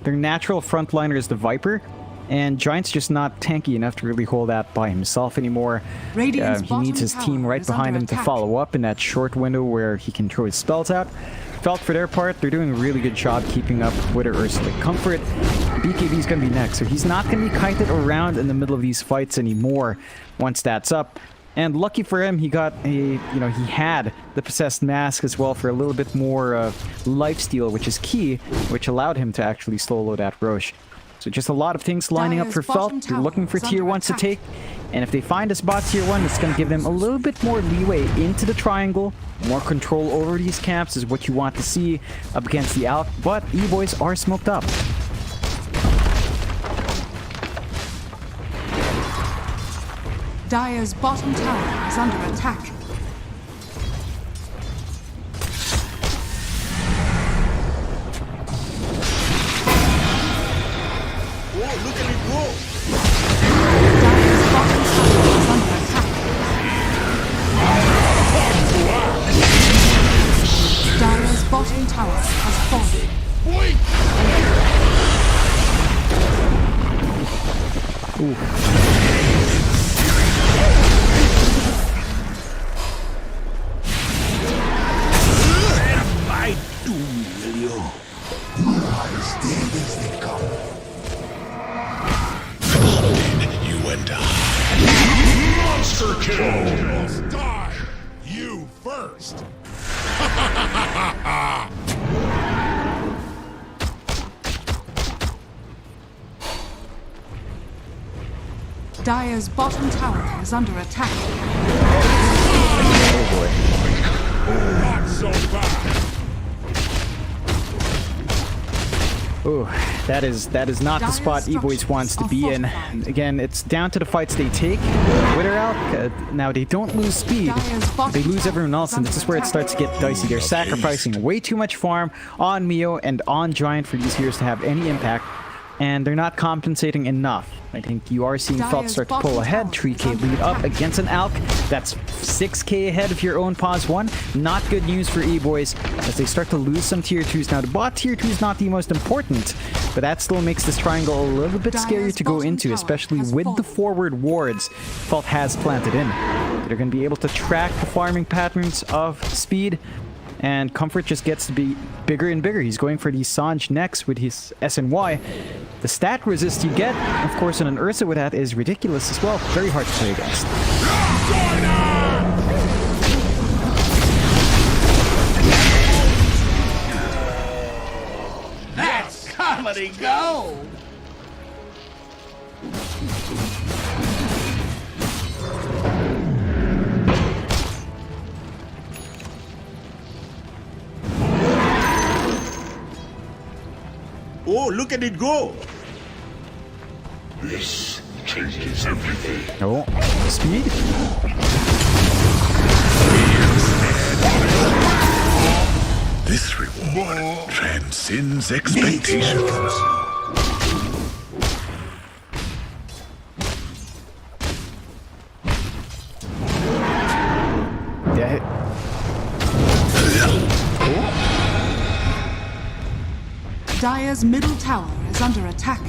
their natural frontliner is the Viper, and Giant's just not tanky enough to really hold that by himself anymore. He needs his team right behind him to follow up in that short window where he can throw his spells out. Felt, for their part, they're doing a really good job keeping up with their Ursula Comfort. BKB's gonna be next, so he's not gonna be kited around in the middle of these fights anymore once that's up. And lucky for him, he got a, he had the Possessed Mask as well for a little bit more lifesteal, which is key, which allowed him to actually solo that Roche. So just a lot of things lining up for Felt. They're looking for tier 1s to take, and if they find a spot tier 1, it's going to give them a little bit more leeway into the triangle. More control over these camps is what you want to see up against the Alp, but E-Boys are smoked up. Dire's bottom tower is under attack. Oh, look at it go! Dire's bottom tower is under attack. Dire's bottom tower has fallen. Ooh. I do, will you? As dead as they come. You and I. Monster kill! Must die! You first! Dire's bottom tower is under attack. Oh boy. Not so bad! Ooh, that is not the spot E-Boys wants to be in. Again, it's down to the fights they take. Wither Alp, now they don't lose speed, they lose everyone else, and this is where it starts to get dicey. They're sacrificing way too much farm on Mio and on Giant for these heroes to have any impact, and they're not compensating enough. I think you are seeing Felt start to pull ahead. 3k lead up against an Alk. That's 6k ahead of your own Pause 1. Not good news for E-Boys as they start to lose some tier 2s. Now, the bot tier 2 is not the most important, but that still makes this triangle a little bit scary to go into, especially with the forward wards Felt has planted in. They're going to be able to track the farming patterns of Speed, and Comfort just gets to be bigger and bigger. He's going for the Sanj next with his SNY. The stat resist you get, of course, on an Ursa with that is ridiculous as well. Very hard to play against. That's comedy gold! Oh, look at it go! This changes everything. Oh, Speed? This reward transcends expectations. Dire's middle tower is under attack.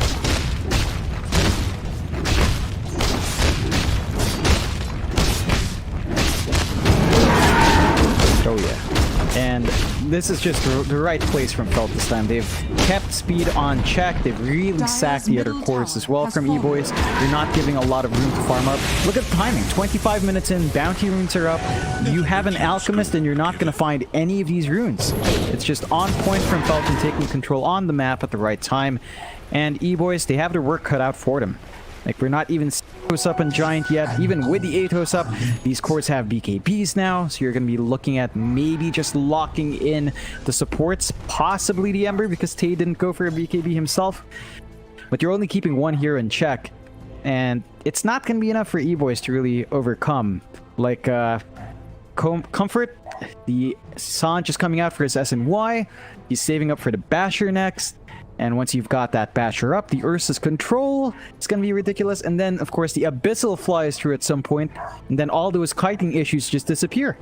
Oh yeah. And this is just the right place from Felt this time. They've kept speed on check. They've really sacked the other cores as well from E-Boys. They're not giving a lot of room to farm up. Look at the timing. 25 minutes in, bounty runes are up. You have an alchemist and you're not going to find any of these runes. It's just on point from Felton taking control on the map at the right time. And E-Boys, they have their work cut out for them. Like, we're not even Atos up and Giant yet. Even with the Atos up, these cores have BKBs now, so you're going to be looking at maybe just locking in the supports, possibly the Ember, because Tay didn't go for a BKB himself. But you're only keeping one hero in check, and it's not going to be enough for E-Boys to really overcome. Like, Comfort, the Sanj is coming out for his SNY. He's saving up for the Basher next. And once you've got that Basher up, the Ursa's control is going to be ridiculous. And then, of course, the Abyssal flies through at some point. And then all those kiting issues just disappear.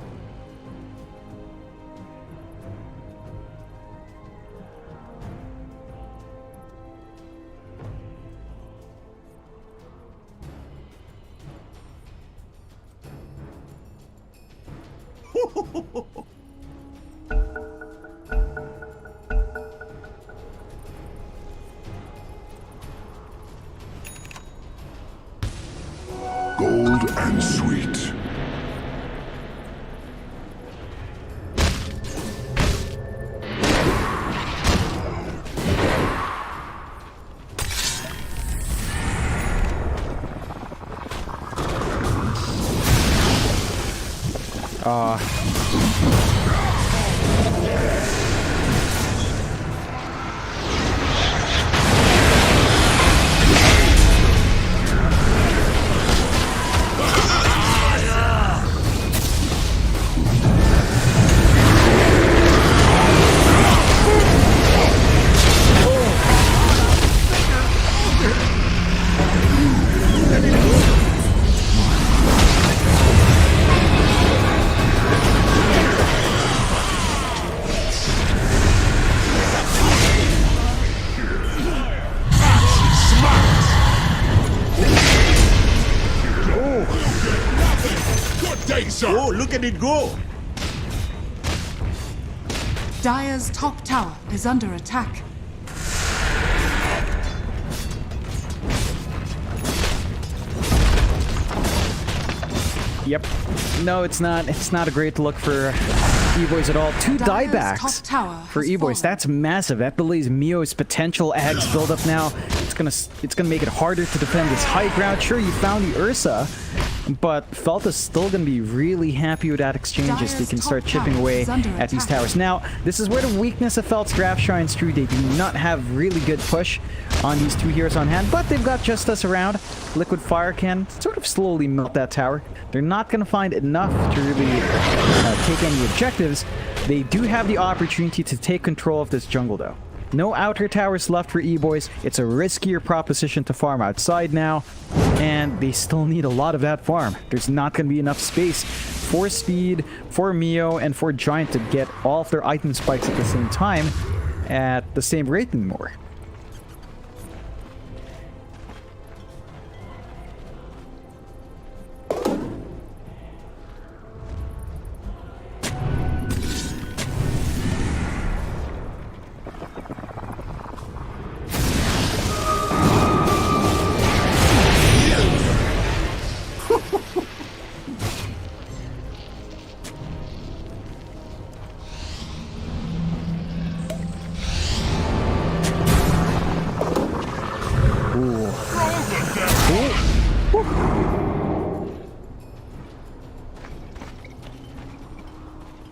Gold and sweet. Oh, look at it go! Dire's top tower is under attack. Yep. No, it's not. It's not a great look for E-Boys at all. Two diebacks for E-Boys. That's massive. That delays Mio's potential Ags build up now. It's gonna make it harder to defend this high ground. Sure, you found the Ursa, but Felta's still gonna be really happy with that exchange as they can start chipping away at these towers. Now, this is where the weakness of Felt's graph shines through. They do not have really good push on these two heroes on hand, but they've got Justice around. Liquid Fire can sort of slowly melt that tower. They're not going to find enough to really take any objectives. They do have the opportunity to take control of this jungle, though. No outer towers left for E-Boys. It's a riskier proposition to farm outside now, and they still need a lot of that farm. There's not going to be enough space for Speed, for Mio, and for Giant to get all of their item spikes at the same time at the same rate anymore.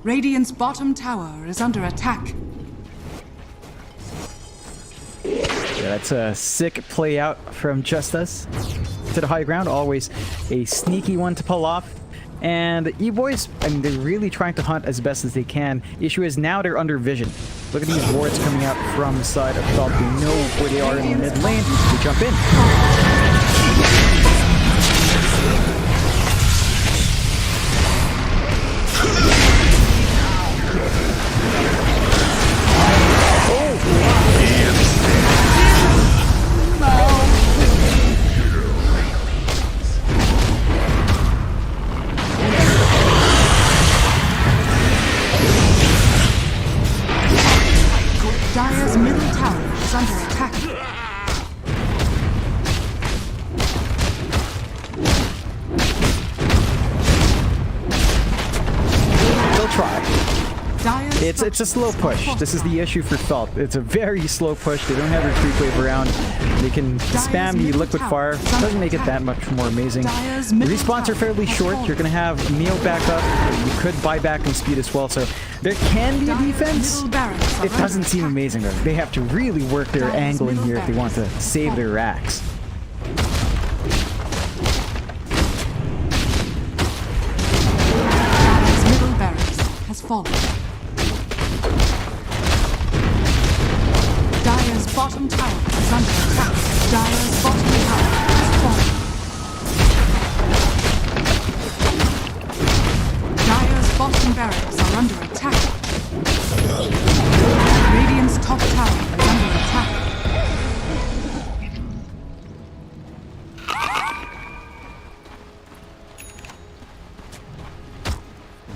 Radiant's bottom tower is under attack. Yeah, that's a sick play out from Justice to the high ground. Always a sneaky one to pull off. And E-Boys, I mean, they're really trying to hunt as best as they can. Issue is now they're under vision. Look at these wards coming out from the side of Felt. They know where they are in the mid lane. They jump in. Dire's middle tower is under attack. They'll try. Dire's It's a slow push. This is the issue for Felt. It's a very slow push. They don't have a creep wave around. They can spam the liquid fire. Doesn't make it that much more amazing. Respawns are fairly short. You're going to have Neo back up. You could buy back in speed as well. So there can be a defense. It doesn't seem amazing though. They have to really work their angle in here if they want to save their racks. Dire's middle barracks has fallen. Dire's bottom tower is under attack. Dire's bottom tower has fallen. Dire's bottom barracks are under attack. Radiant's top tower is under attack.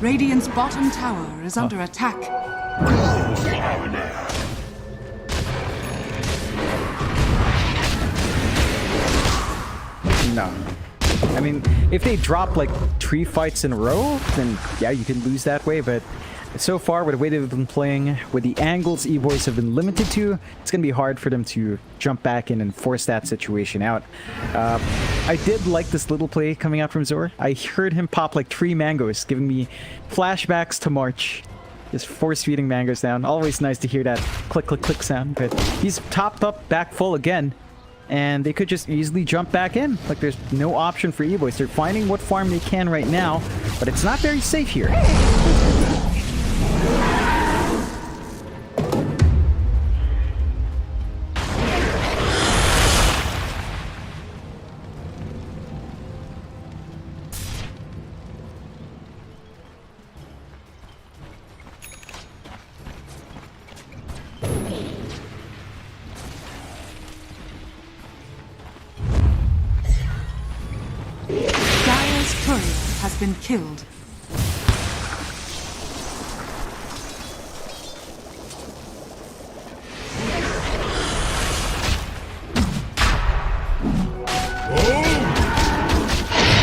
Radiant's bottom tower is under attack. No. I mean, if they drop like 3 fights in a row, then yeah, you can lose that way, but so far, with the way they've been playing, with the angles E-Boys have been limited to, it's going to be hard for them to jump back in and force that situation out. I did like this little play coming out from Zor. I heard him pop like 3 mangoes, giving me flashbacks to March. Just force-feeding mangoes down. Always nice to hear that click, click, click sound, but he's topped up back full again. And they could just easily jump back in. Like, there's no option for E-Boys. They're finding what farm they can right now, but it's not very safe here. Dire's courier has been killed.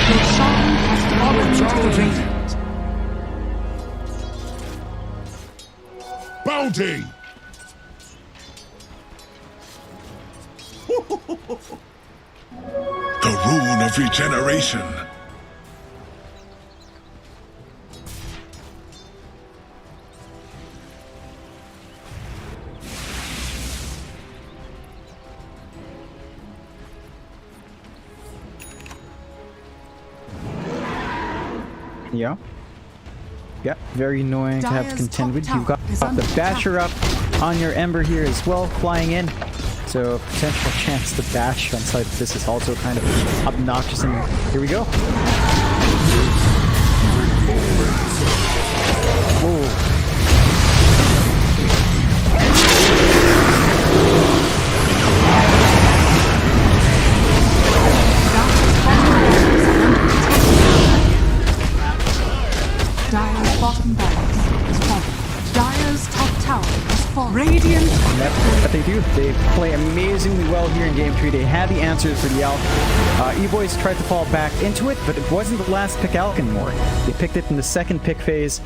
Your song has fallen to the radiant. Bounty! The rune of regeneration. Yeah. Yeah, very annoying to have to contend with. You've got the Basher up on your Ember here as well, flying in. So potential chance to bash on side of this is also kind of obnoxious. And here we go. Whoa. Dire's bottom barracks is fallen. Dire's top tower is fallen. Radiant. That's what they do. They play amazingly well here in Game 3. They had the answers for the Alk. E-Boys tried to fall back into it, but it wasn't the last pick Alk anymore. They picked it in the second pick phase.